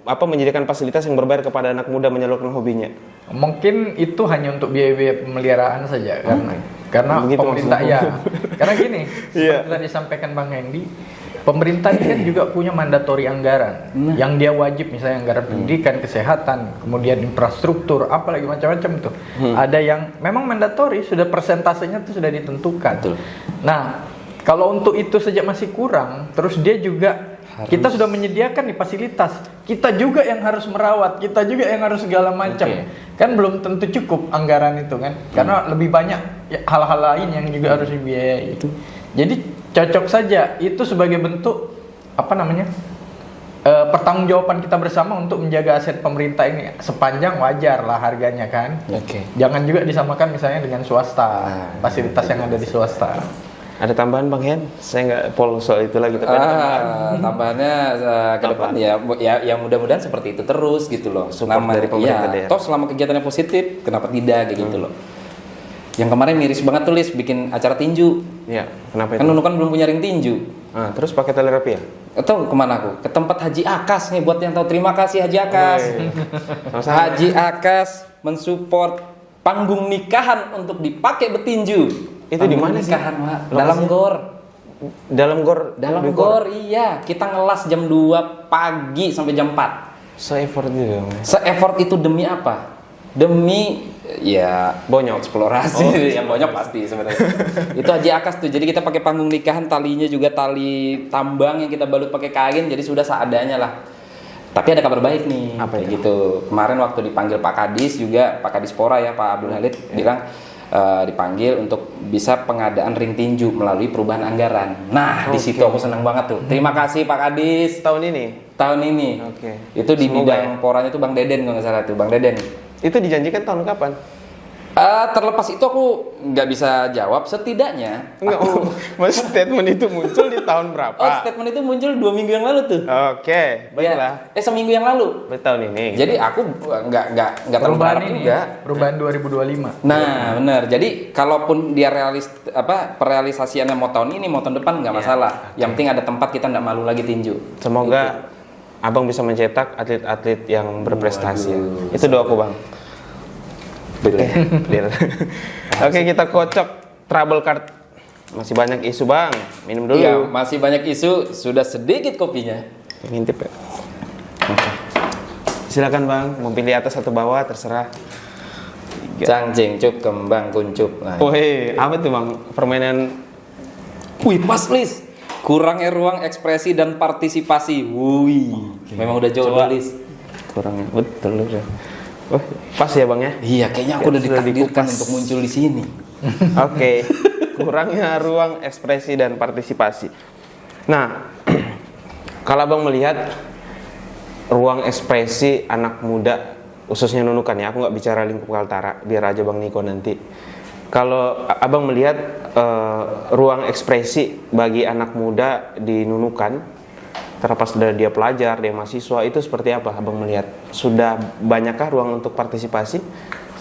S1: menyediakan fasilitas yang berbayar kepada anak muda menyalurkan hobinya.
S2: Mungkin itu hanya untuk biaya-biaya pemeliharaan saja karena
S1: begitu
S2: pemerintah
S1: maksudnya.
S2: Karena gini, seperti tadi disampaikan Bang Hendy, pemerintah ini kan juga punya mandatori anggaran yang dia wajib, misalnya anggaran pendidikan, kesehatan, kemudian infrastruktur, apalagi macam-macam tuh. Ada yang memang mandatori, sudah persentasenya tuh sudah ditentukan.
S3: Betul.
S2: Nah, kalau untuk itu saja masih kurang, terus dia juga kita sudah menyediakan di fasilitas, kita juga yang harus merawat, kita juga yang harus segala macam. Kan belum tentu cukup anggaran itu kan, karena lebih banyak hal-hal lain yang juga harus dibiayai. Jadi cocok saja itu sebagai bentuk pertanggungjawaban kita bersama untuk menjaga aset pemerintah ini, sepanjang wajar lah harganya kan. Jangan juga disamakan misalnya dengan swasta, fasilitas yang ada di swasta.
S1: Ada tambahan Bang Hen? Saya nggak polos soal itu lagi. Tapi
S3: tambahannya ke depan ya mudah-mudahan seperti itu terus gitu loh.
S1: Dari pemerintah daerah.
S3: Toh selama kegiatannya positif, kenapa tidak kayak gitu loh. Yang kemarin miris banget tuh, Lis, bikin acara tinju.
S1: Iya, kenapa itu?
S3: Kan Nunukan belum punya ring tinju.
S1: Terus pakai tali rapia?
S3: Atau kemana aku? Ke tempat Haji Akas nih, buat yang tahu. Terima kasih Haji Akas. Haji Akas mensupport panggung nikahan untuk dipakai bertinju.
S1: Itu di mana sih?
S3: Dalam GOR.
S1: Dalam GOR,
S3: iya. Kita ngelas jam 2 pagi sampai jam 4.
S1: Se-effort itu dong.
S3: Se-effort itu demi apa? Demi bonyok eksplorasi. Yang bonyok pasti sebenarnya. Itu Haji Akas tuh. Jadi kita pakai panggung nikahan, talinya juga tali tambang yang kita balut pakai kain, jadi sudah seadanya lah. Tapi ada kabar baik nih.
S1: Apa
S3: itu? Gitu. Kemarin waktu dipanggil Pak Kadis juga, Pak Kadis Pora ya, Pak Abdul Halid bilang dipanggil untuk bisa pengadaan ring tinju melalui perubahan anggaran. Nah, di situ aku senang banget tuh. Terima kasih Pak Kadis.
S1: Tahun ini.
S3: Tahun ini.
S1: Oke.
S3: Itu di
S1: Semoga
S3: bidang poranya tuh Bang Deden kalau nggak salah tuh, Bang Deden.
S1: Itu dijanjikan tahun kapan?
S3: Terlepas itu aku nggak bisa jawab. Setidaknya
S1: Enggak, mas statement itu muncul di tahun berapa?
S3: statement itu muncul 2 minggu yang lalu tuh.
S1: Oke, baiklah.
S3: Ya, seminggu yang lalu.
S1: Berarti tahun ini.
S3: Jadi aku nggak terlalu
S2: Perubahan
S3: berharap
S2: ini
S3: juga.
S2: perubahan 2025.
S3: Nah, benar. Jadi kalaupun dia perealisasiannya mau tahun ini, mau tahun depan nggak masalah. Yang penting ada tempat kita nggak malu lagi tinju.
S1: Semoga abang bisa mencetak atlet-atlet yang berprestasi. Itu doaku bang. Deal. Oke, kita kocok trouble card. Masih banyak isu bang. Minum dulu.
S3: Iya, masih banyak isu. Sudah sedikit kopinya.
S1: Ngintip ya. Oke. Silakan bang. Mau pilih atas atau bawah terserah.
S3: Cangcing, cup, kembang, kuncup. Nah,
S1: Woi, apa tuh bang? Permainan.
S3: wih, pas Lis. Kurangnya ruang ekspresi dan partisipasi. Wih, memang udah jauh
S1: Coba.
S3: Lis.
S1: Kurangnya betul loh. Oh, pas ya bang ya.
S3: Iya, kayaknya aku
S1: Ya,
S3: udah
S1: sudah
S3: ditakdirkan
S1: dikupas.
S3: untuk muncul di sini.
S1: Oke, kurangnya ruang ekspresi dan partisipasi. Nah, kalau abang melihat ruang ekspresi anak muda, khususnya nunukan ya, aku nggak bicara lingkup Kaltara, biar aja bang Niko nanti. Kalau abang melihat ruang ekspresi bagi anak muda di nunukan, terlepas dari dia pelajar, dia mahasiswa, itu seperti apa abang melihat? Sudah banyakkah ruang untuk partisipasi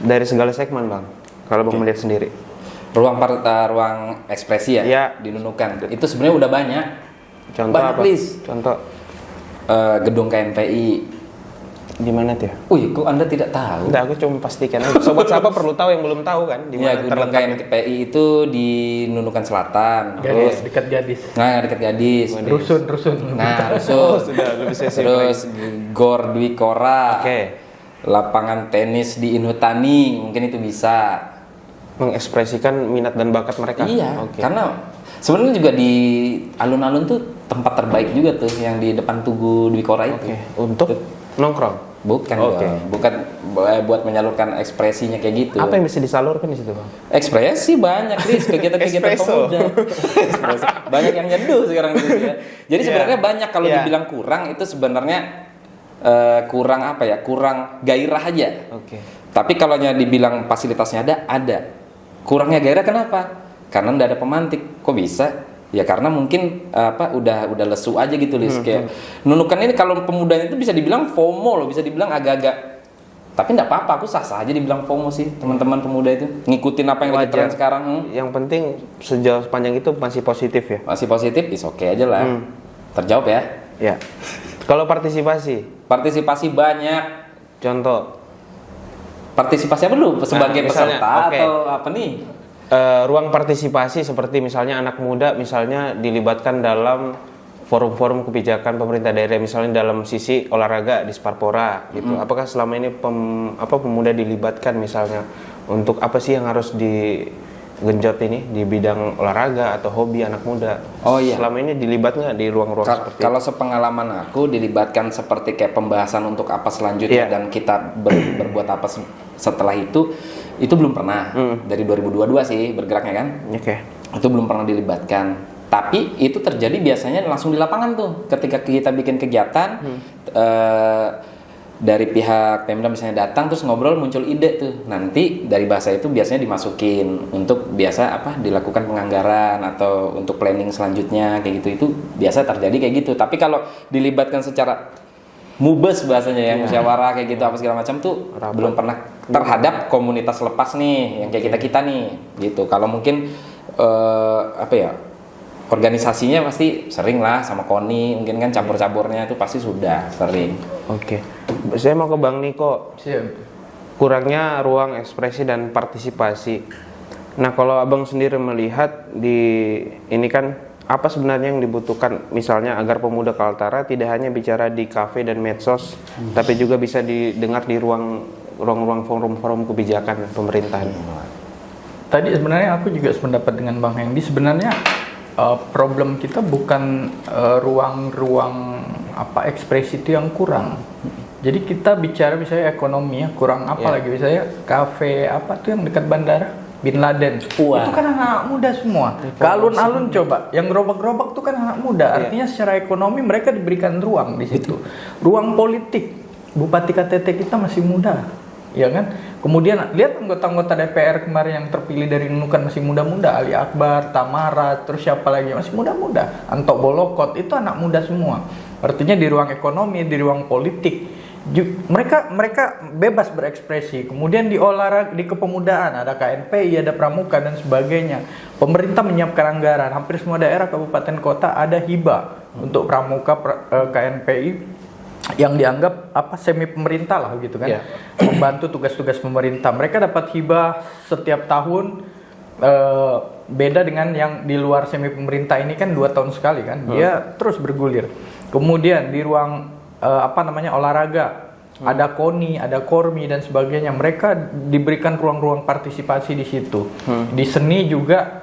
S1: dari segala segmen bang? Kalau abang melihat sendiri.
S3: Ruang ekspresi ya,
S1: Ya.
S3: dinunukan. Itu sebenarnya udah banyak.
S1: Contoh
S3: Banyak,
S1: apa?
S3: Lis.
S1: Contoh
S3: Gedung KNPI.
S1: di mana tuh?
S3: Wih, kok Anda tidak tahu?
S1: Enggak, aku cuma pastikan aja. Sobat siapa perlu tahu yang belum tahu kan? Di
S3: Ya,
S1: mana
S3: gedung
S1: terletaknya?
S3: KNPI itu di Nunukan Selatan.
S2: Gadis, dekat Gadis.
S3: Nah, dekat Gadis.
S2: Rusun.
S3: Nah,
S1: Oh,
S3: Rusun.
S1: sudah lebih spesifik.
S3: Terus Gor Dwi Kora.
S1: Oke.
S3: Lapangan tenis di Inhutani, mungkin itu bisa.
S1: Mengekspresikan minat dan bakat mereka.
S3: Iya,
S1: Oke.
S3: karena sebenarnya juga di alun-alun tuh tempat terbaik juga tuh yang di depan Tugu Dwi Kora itu.
S1: Oke. Untuk nongkrong.
S3: Bukan
S1: Oke.
S3: dong. Bukan buat menyalurkan ekspresinya kayak gitu.
S1: Apa yang bisa disalurkan di situ, Bang?
S3: Ekspresi banyak, Chris, kegiatan-kegiatan
S1: Espresso.
S3: pemuda. Espresso. Banyak yang nyeduh sekarang gitu ya. Jadi
S1: Iya.
S3: sebenarnya banyak kalau
S1: Iya.
S3: dibilang kurang itu sebenarnya kurang apa ya? Kurang gairah aja.
S1: Oke.
S3: Tapi kalau dibilang fasilitasnya ada. Kurangnya gairah kenapa? Karena nggak ada pemantik. Kok bisa? Ya karena mungkin udah lesu aja gitu Lis. Kayak nunukan ini kalau pemudanya itu bisa dibilang FOMO loh, bisa dibilang agak-agak. Tapi nggak apa-apa, aku sah-sah aja dibilang FOMO sih teman-teman pemuda itu. Ngikutin apa yang lagi
S1: Wajar.
S3: tren sekarang.
S1: Yang penting sejauh sepanjang itu masih positif ya.
S3: Masih positif, is oke aja lah. Terjawab ya.
S1: Ya. Kalau partisipasi,
S3: Partisipasi banyak.
S1: contoh
S3: Partisipasi apa dulu? Sebagai
S1: misalnya,
S3: peserta
S1: oke.
S3: atau apa nih?
S1: ruang partisipasi seperti misalnya anak muda misalnya dilibatkan dalam forum-forum kebijakan pemerintah daerah misalnya dalam sisi olahraga di Sparpora gitu. Apakah selama ini pemuda dilibatkan misalnya untuk apa sih yang harus digenjot ini di bidang olahraga atau hobi anak muda?
S3: Oh, iya.
S1: Selama ini dilibat nggak di ruang-ruang seperti itu?
S3: Kalau sepengalaman aku dilibatkan seperti kayak pembahasan untuk apa selanjutnya
S1: Iya.
S3: dan kita berbuat apa setelah itu belum pernah. Dari 2022 sih bergeraknya kan.
S1: Oke.
S3: Itu belum pernah dilibatkan. Tapi itu terjadi biasanya langsung di lapangan tuh. Ketika kita bikin kegiatan dari pihak Pemda misalnya datang terus ngobrol muncul ide tuh. Nanti dari bahasa itu biasanya dimasukin untuk biasa dilakukan penganggaran atau untuk planning selanjutnya kayak gitu. Itu biasa terjadi kayak gitu. Tapi kalau dilibatkan secara mubes bahasanya ya, musyawarah kayak gitu apa segala macam tuh
S1: Rapat.
S3: belum pernah terhadap komunitas lepas nih yang kayak kita nih gitu. Kalau mungkin organisasinya pasti sering lah sama KONI, mungkin kan campur-campurnya itu pasti sudah sering.
S1: Oke. Saya mau ke Bang Niko.
S2: Siap.
S1: Kurangnya ruang ekspresi dan partisipasi. Nah, kalau Abang sendiri melihat di ini kan apa sebenarnya yang dibutuhkan misalnya agar pemuda Kaltara tidak hanya bicara di kafe dan medsos, tapi juga bisa didengar di ruang-ruang forum-forum kebijakan pemerintahan.
S2: Tadi sebenarnya aku juga sependapat dengan Bang Hendy. Sebenarnya problem kita bukan ruang-ruang ekspresi itu yang kurang. Jadi kita bicara misalnya ekonomi ya, kurang apa
S1: Iya.
S2: lagi misalnya kafe apa tuh yang dekat bandara? Bin Laden.
S3: Wah.
S2: Itu kan anak muda semua. Ke alun-alun coba, yang gerobak-gerobak itu kan anak muda. Artinya secara ekonomi mereka diberikan ruang di situ. Ruang politik. Bupati KTT kita masih muda, ya kan? Kemudian lihat anggota-anggota DPR kemarin yang terpilih dari Nunukan masih muda-muda, Ali Akbar, Tamara, terus siapa lagi masih muda-muda. Antok Bolokot itu anak muda semua. Artinya di ruang ekonomi, di ruang politik mereka bebas berekspresi. Kemudian di olahraga, di kepemudaan ada KNPI, ada Pramuka dan sebagainya. Pemerintah menyiapkan anggaran, hampir semua daerah kabupaten kota ada hibah untuk Pramuka, KNPI yang dianggap semi pemerintah lah gitu kan. Membantu tugas-tugas pemerintah. Mereka dapat hibah setiap tahun. Beda dengan yang di luar semi pemerintah ini kan 2 tahun sekali kan. Dia terus bergulir. Kemudian di ruang olahraga, ada KONI, ada KORMI dan sebagainya. Mereka diberikan ruang-ruang partisipasi di situ. Di seni juga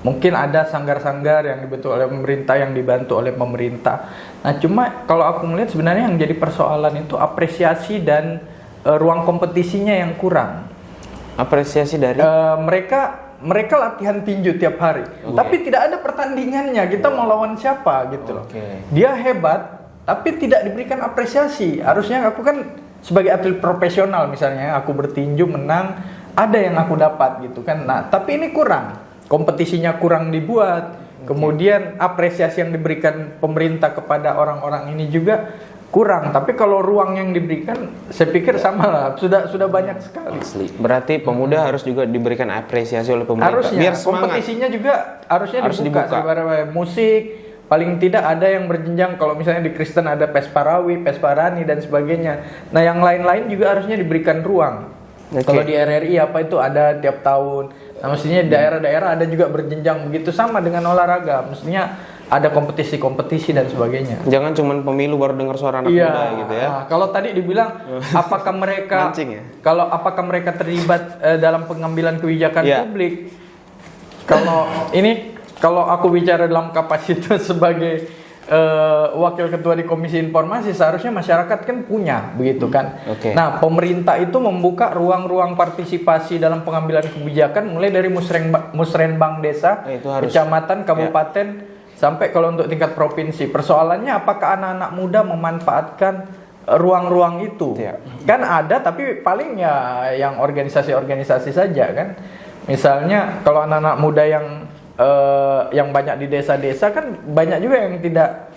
S2: mungkin ada sanggar-sanggar yang dibentuk oleh pemerintah, yang dibantu oleh pemerintah. Nah, cuma kalau aku melihat sebenarnya yang jadi persoalan itu apresiasi dan ruang kompetisinya yang kurang.
S1: Apresiasi dari
S2: mereka latihan tinju tiap hari, tapi tidak ada pertandingannya. Kita mau lawan siapa gitu loh. Dia hebat, tapi tidak diberikan apresiasi. Harusnya aku kan sebagai atlet profesional misalnya, aku bertinju menang, ada yang aku dapat gitu kan. Nah, tapi ini kurang. Kompetisinya kurang dibuat. Kemudian apresiasi yang diberikan pemerintah kepada orang-orang ini juga kurang. Tapi kalau ruang yang diberikan, saya pikir sama lah. Sudah banyak sekali.
S3: Asli.
S1: Berarti pemuda harus juga diberikan apresiasi oleh pemerintah.
S2: Harusnya.
S1: Biar semangat.
S2: Kompetisinya juga harusnya dibuka. Sebenarnya musik, paling tidak ada yang berjenjang. Kalau misalnya di Kristen ada Pesparawi, Pesparani dan sebagainya. Nah, yang lain-lain juga harusnya diberikan ruang. Kalau di RRI itu ada tiap tahun. Nah, mestinya daerah-daerah ada juga berjenjang begitu, sama dengan olahraga. Mestinya ada kompetisi-kompetisi dan sebagainya.
S1: Jangan cuma pemilu baru dengar suara anak muda gitu ya.
S2: Nah, kalau tadi dibilang apakah mereka apakah mereka terlibat dalam pengambilan kebijakan publik? Kalau aku bicara dalam kapasitas sebagai wakil ketua di Komisi Informasi, seharusnya masyarakat kan punya begitu kan. Nah, pemerintah itu membuka ruang-ruang partisipasi dalam pengambilan kebijakan mulai dari musrenbang desa, kecamatan, kabupaten, sampai kalau untuk tingkat provinsi. Persoalannya apakah anak-anak muda memanfaatkan ruang-ruang itu? Kan ada, tapi paling ya yang organisasi-organisasi saja kan. Misalnya kalau anak-anak muda yang banyak di desa-desa kan banyak juga yang tidak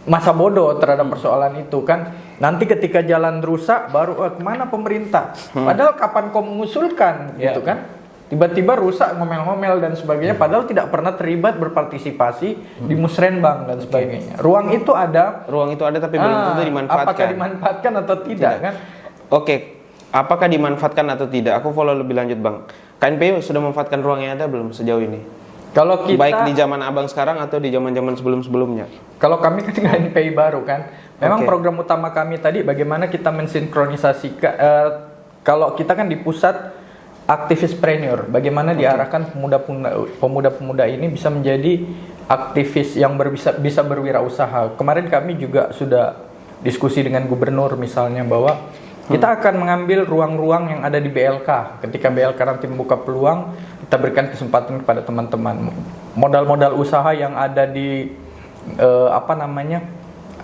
S2: masa bodoh terhadap persoalan itu kan. Nanti ketika jalan rusak baru kemana pemerintah? Padahal kapan kau mengusulkan gitu kan? Tiba-tiba rusak, ngomel-ngomel dan sebagainya, padahal tidak pernah terlibat berpartisipasi di musrenbang dan sebagainya. Ruang itu ada
S1: tapi belum tentu dimanfaatkan.
S2: Apakah dimanfaatkan atau tidak kan?
S1: Apakah dimanfaatkan atau tidak? Aku follow lebih lanjut, Bang. KNPI sudah memanfaatkan ruang yang ada belum sejauh ini?
S2: Kalau kita,
S1: baik di zaman Abang sekarang atau di zaman-zaman sebelum-sebelumnya.
S2: Kalau kami kan KNPI baru kan. Memang program utama kami tadi bagaimana kita mensinkronisasikan. Kalau kita kan di pusat aktivispreneur, bagaimana diarahkan pemuda-pemuda ini bisa menjadi aktivis yang bisa berwirausaha. Kemarin kami juga sudah diskusi dengan gubernur misalnya bahwa kita akan mengambil ruang-ruang yang ada di BLK. Ketika BLK nanti membuka peluang, kita berikan kesempatan kepada teman-teman. Modal-modal usaha yang ada di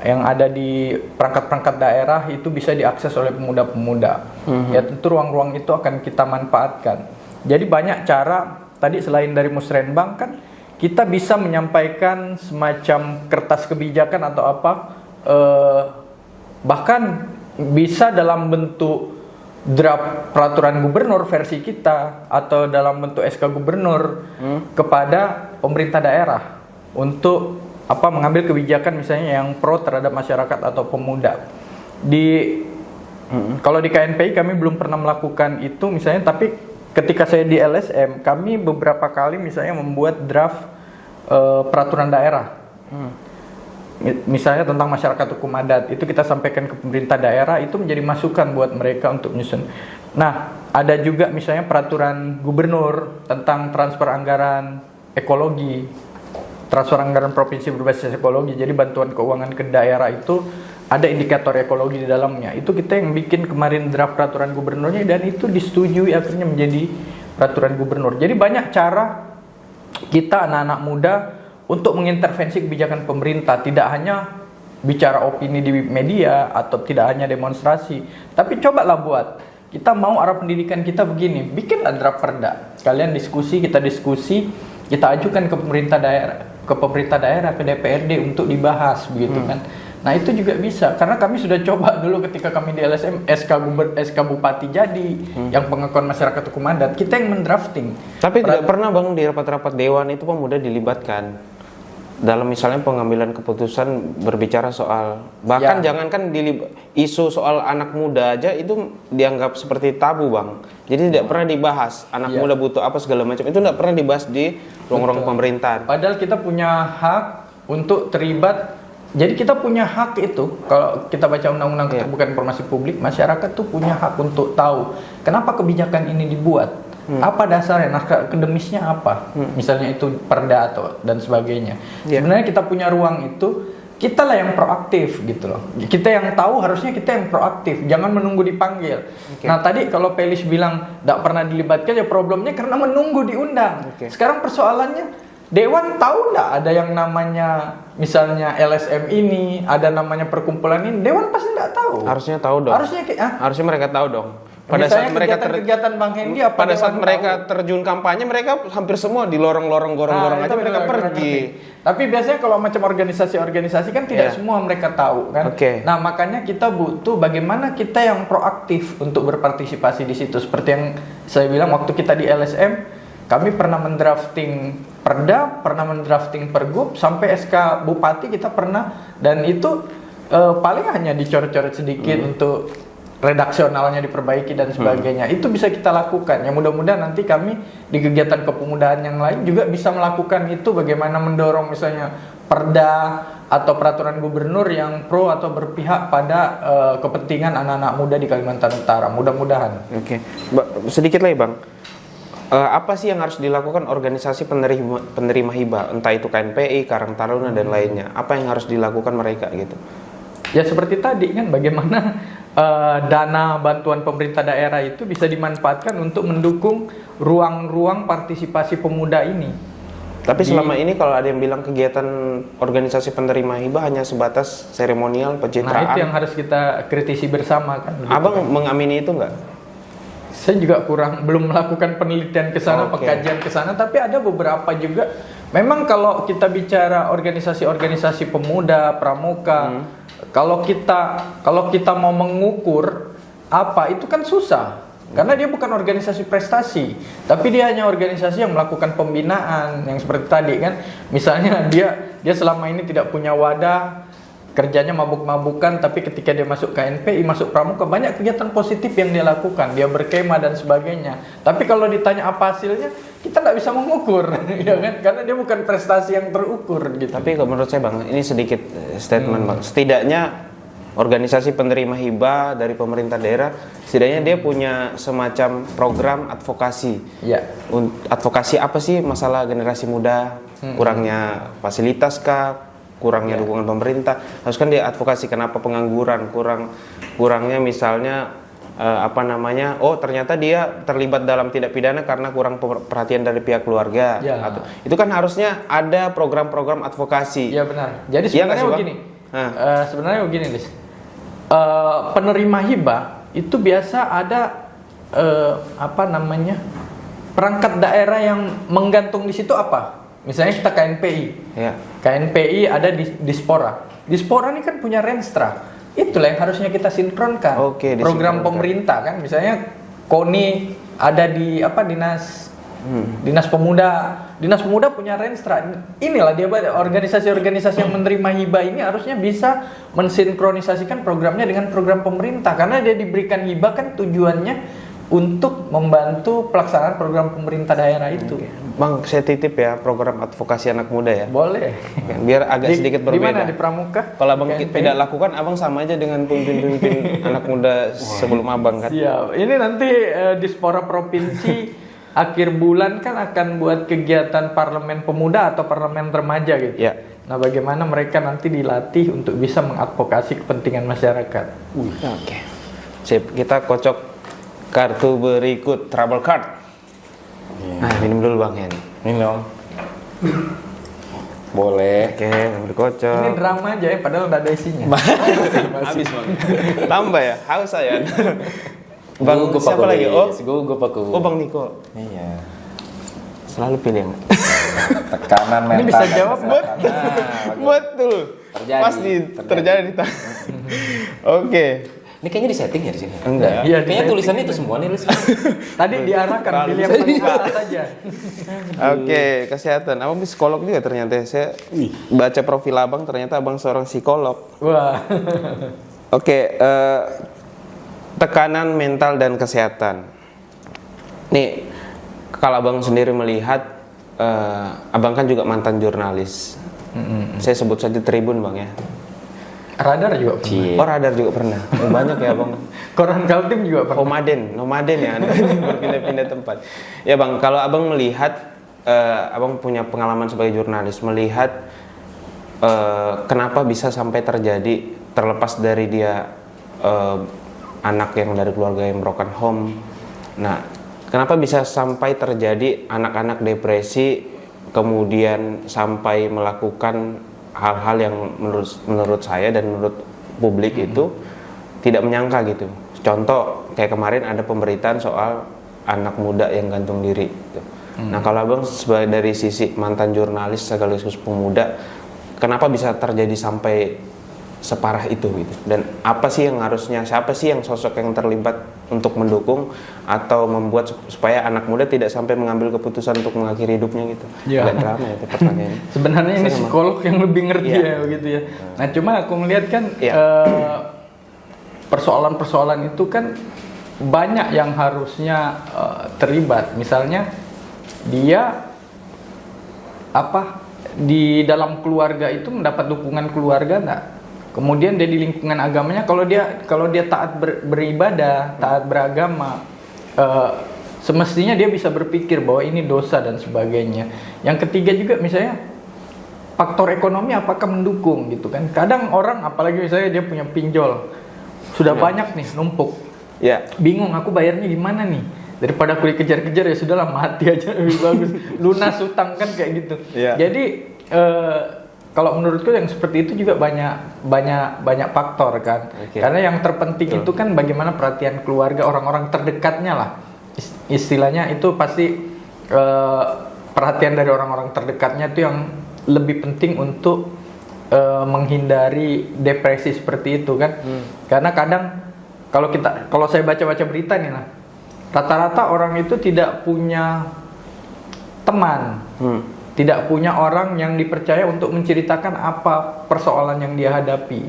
S2: yang ada di perangkat-perangkat daerah itu bisa diakses oleh pemuda-pemuda. Ya tentu ruang-ruang itu akan kita manfaatkan. Jadi banyak cara. Tadi selain dari musrenbang kan kita bisa menyampaikan semacam kertas kebijakan atau bahkan bisa dalam bentuk draft peraturan gubernur versi kita atau dalam bentuk SK gubernur kepada pemerintah daerah untuk mengambil kebijakan misalnya yang pro terhadap masyarakat atau pemuda. Kalau di KNPI kami belum pernah melakukan itu misalnya, tapi ketika saya di LSM kami beberapa kali misalnya membuat draft peraturan daerah. Misalnya tentang masyarakat hukum adat, itu kita sampaikan ke pemerintah daerah, itu menjadi masukan buat mereka untuk menyusun. Nah, ada juga misalnya peraturan gubernur tentang transfer anggaran ekologi, transfer anggaran provinsi berbasis ekologi. Jadi bantuan keuangan ke daerah itu ada indikator ekologi di dalamnya. Itu kita yang bikin kemarin draft peraturan gubernurnya dan itu disetujui akhirnya menjadi peraturan gubernur. Jadi banyak cara kita anak-anak muda untuk mengintervensi kebijakan pemerintah, tidak hanya bicara opini di media atau tidak hanya demonstrasi, tapi cobalah buat. Kita mau arah pendidikan kita begini, bikinlah draft perda. Kalian diskusi, kita ajukan ke pemerintah daerah, ke DPRD untuk dibahas begitu kan. Nah itu juga bisa, karena kami sudah coba dulu ketika kami di LSM, SK Bupati jadi, yang pengakuan masyarakat hukum adat, kita yang mendrafting.
S1: Tapi tidak pernah Bang di rapat-rapat dewan itu pemuda dilibatkan dalam misalnya pengambilan keputusan berbicara soal, bahkan jangankan isu soal anak muda aja itu dianggap seperti tabu Bang. Jadi tidak pernah dibahas anak muda butuh apa segala macam, itu tidak pernah dibahas di ruang-ruang pemerintahan.
S2: Padahal kita punya hak untuk terlibat. Jadi kita punya hak itu, kalau kita baca undang-undang keterbukaan informasi publik, masyarakat tuh punya hak untuk tahu kenapa kebijakan ini dibuat, apa dasarnya, naskah akademisnya apa, misalnya itu perda atau dan sebagainya. Sebenarnya kita punya ruang itu, kita lah yang proaktif gitu loh. Kita yang tahu, harusnya kita yang proaktif, jangan menunggu dipanggil. Nah tadi kalau Pelis bilang tidak pernah dilibatkan, ya problemnya karena menunggu diundang. Sekarang persoalannya, Dewan tahu nggak ada yang namanya misalnya LSM ini, ada namanya perkumpulan ini, Dewan pasti nggak tahu.
S1: Harusnya tahu dong. Harusnya mereka tahu dong. Pada saat mereka
S2: kegiatan Bang Hendi,
S1: pada saat mereka terjun kampanye, mereka hampir semua di lorong-lorong gorong-gorong aja mereka pergi.
S2: Tapi biasanya kalau macam organisasi-organisasi kan tidak semua mereka tahu kan. Nah makanya kita butuh bagaimana kita yang proaktif untuk berpartisipasi di situ. Seperti yang saya bilang waktu kita di LSM, kami pernah mendrafting perda, pernah mendrafting pergub, sampai SK Bupati kita pernah, dan itu paling hanya dicoret-coret sedikit untuk redaksionalnya diperbaiki dan sebagainya. Itu bisa kita lakukan. Ya mudah-mudahan nanti kami di kegiatan kepemudaan yang lain juga bisa melakukan itu, bagaimana mendorong misalnya perda atau peraturan gubernur yang pro atau berpihak pada kepentingan anak-anak muda di Kalimantan Utara. Mudah-mudahan.
S1: Sedikit lagi Bang. Apa sih yang harus dilakukan organisasi penerima hibah, entah itu KNPI, Karang Taruna dan lainnya? Apa yang harus dilakukan mereka gitu?
S2: Ya seperti tadi kan, bagaimana dana bantuan pemerintah daerah itu bisa dimanfaatkan untuk mendukung ruang-ruang partisipasi pemuda ini.
S1: Tapi selama ini kalau ada yang bilang kegiatan organisasi penerima hibah hanya sebatas seremonial, pencitraan.
S2: Nah itu yang harus kita kritisi bersama kan.
S1: Abang mengamini itu nggak?
S2: Saya juga belum melakukan penelitian ke sana, pengkajian ke sana, tapi ada beberapa juga. Memang kalau kita bicara organisasi-organisasi pemuda, pramuka, kalau kita mau mengukur apa itu kan susah. Karena dia bukan organisasi prestasi, tapi dia hanya organisasi yang melakukan pembinaan yang seperti tadi kan. Misalnya dia selama ini tidak punya wadah, kerjanya mabuk-mabukan, tapi ketika dia masuk KNPI, masuk pramuka, banyak kegiatan positif yang dia lakukan, dia berkemah dan sebagainya. Tapi kalau ditanya apa hasilnya, kita nggak bisa mengukur, ya kan? Karena dia bukan prestasi yang terukur gitu.
S1: Tapi kalau menurut saya Bang, ini sedikit statement Bang. Setidaknya organisasi penerima hibah dari pemerintah daerah, setidaknya dia punya semacam program advokasi. Advokasi apa sih masalah generasi muda, kurangnya fasilitas kah? Kurangnya dukungan pemerintah, harus kan dia advokasi kenapa pengangguran, kurangnya misalnya ternyata dia terlibat dalam tindak pidana karena kurang perhatian dari pihak keluarga. Itu kan harusnya ada program-program advokasi.
S2: Iya benar. Jadi sebenarnya begini. Sebenarnya begini, Lis. Penerima hibah itu biasa ada perangkat daerah yang menggantung di situ apa? Misalnya kita KNPI, KNPI ada di Dispora. Dispora ini kan punya Renstra. Itulah yang harusnya kita sinkronkan. Program pemerintah kan, misalnya KONI ada di Dinas Pemuda. Dinas Pemuda punya Renstra. Inilah dia organisasi-organisasi yang menerima hibah ini harusnya bisa mensinkronisasikan programnya dengan program pemerintah, karena dia diberikan hibah kan tujuannya untuk membantu pelaksanaan program pemerintah daerah itu.
S1: Bang, saya titip ya program advokasi anak muda ya.
S2: Boleh.
S1: Biar agak sedikit berbeda.
S2: Di mana? Di Pramuka?
S1: Kalau Abang tidak lakukan, Abang sama aja dengan pemimpin-pemimpin anak muda sebelum Abang kan.
S2: Siap. Ini nanti Dispora Provinsi akhir bulan kan akan buat kegiatan parlemen pemuda atau parlemen remaja gitu. Nah, bagaimana mereka nanti dilatih untuk bisa mengadvokasi kepentingan masyarakat.
S1: Oke. Sip, kita kocok kartu berikut, trouble card. Nah, minum dulu Bang Hen.
S3: Minum. Boleh.
S1: Oke, berkocok.
S2: Ini drama aja ya, padahal nggak ada isinya.
S1: Habis Bang. Tambah ya, haus saya. Bang,
S3: Gugup
S1: siapa
S3: aku,
S1: lagi?
S3: Lis. Gugup aku.
S1: Oh Bang Niko.
S3: Iya.
S1: Selalu pilih yang
S3: Tekanan mental.
S2: Ini bisa
S3: dan
S2: jawab,
S3: kesehatan. Nah,
S1: betul.
S3: Terjadi,
S1: Pasti terjadi di tangan. Oke.
S3: Ini kayaknya di setting ya di sini.
S1: Enggak.
S2: Iya,
S3: Kayaknya tulisannya itu semua nih, Lis.
S2: Tadi diarahkan pilih yang paling atas aja.
S1: Oke, kesehatan. Abang psikolog juga ternyata. Saya baca profil Abang, ternyata Abang seorang psikolog.
S2: Wah.
S1: Oke, tekanan mental dan kesehatan. Nih, kalau Abang sendiri melihat, Abang kan juga mantan jurnalis. Saya sebut saja Tribun Bang ya.
S2: Radar juga pernah.
S3: Cie.
S1: Oh Radar juga pernah. Oh, banyak ya Bang.
S2: Koran Kaltim juga pernah.
S1: Nomaden ya, Anda berpindah-pindah tempat. Ya Bang, kalau Abang melihat, Abang punya pengalaman sebagai jurnalis, melihat kenapa bisa sampai terjadi, terlepas dari dia anak yang dari keluarga yang broken home. Nah, kenapa bisa sampai terjadi anak-anak depresi, kemudian sampai melakukan hal-hal yang menurut saya dan menurut publik itu tidak menyangka gitu. Contoh kayak kemarin ada pemberitaan soal anak muda yang gantung diri gitu. Nah, kalau Abang sebagai dari sisi mantan jurnalis sekaligus pemuda, kenapa bisa terjadi sampai separah itu gitu? Dan apa sih yang harusnya, siapa sih yang sosok yang terlibat untuk mendukung atau membuat supaya anak muda tidak sampai mengambil keputusan untuk mengakhiri hidupnya gitu?
S2: Ya.
S1: Agak drama ya pertanyaannya.
S2: Sebenarnya ini
S1: Sama.
S2: psikolog yang lebih ngerti
S1: Iya.
S2: ya begitu ya. Nah, cuma aku melihat kan
S1: Iya.
S2: persoalan-persoalan itu kan banyak yang harusnya terlibat. Misalnya dia di dalam keluarga itu mendapat dukungan keluarga enggak? Kemudian dia di lingkungan agamanya, kalau dia taat beribadah, taat beragama, semestinya dia bisa berpikir bahwa ini dosa dan sebagainya. Yang ketiga juga misalnya faktor ekonomi apakah mendukung gitu kan? Kadang orang, apalagi misalnya dia punya pinjol, sudah banyak nih numpuk,
S1: Ya.
S2: bingung aku bayarnya gimana nih? Daripada aku dikejar-kejar ya sudahlah mati aja lebih bagus, lunas utang kan kayak gitu.
S1: Iya.
S2: Jadi kalau menurutku yang seperti itu juga banyak faktor kan.
S1: Oke.
S2: Karena yang terpenting itu kan bagaimana perhatian keluarga, orang-orang terdekatnya lah. Istilahnya itu pasti perhatian dari orang-orang terdekatnya itu yang lebih penting untuk menghindari depresi seperti itu kan. Karena kadang kalau saya baca-baca berita nih lah, rata-rata orang itu tidak punya teman. Tidak punya orang yang dipercaya untuk menceritakan apa persoalan yang dia hadapi.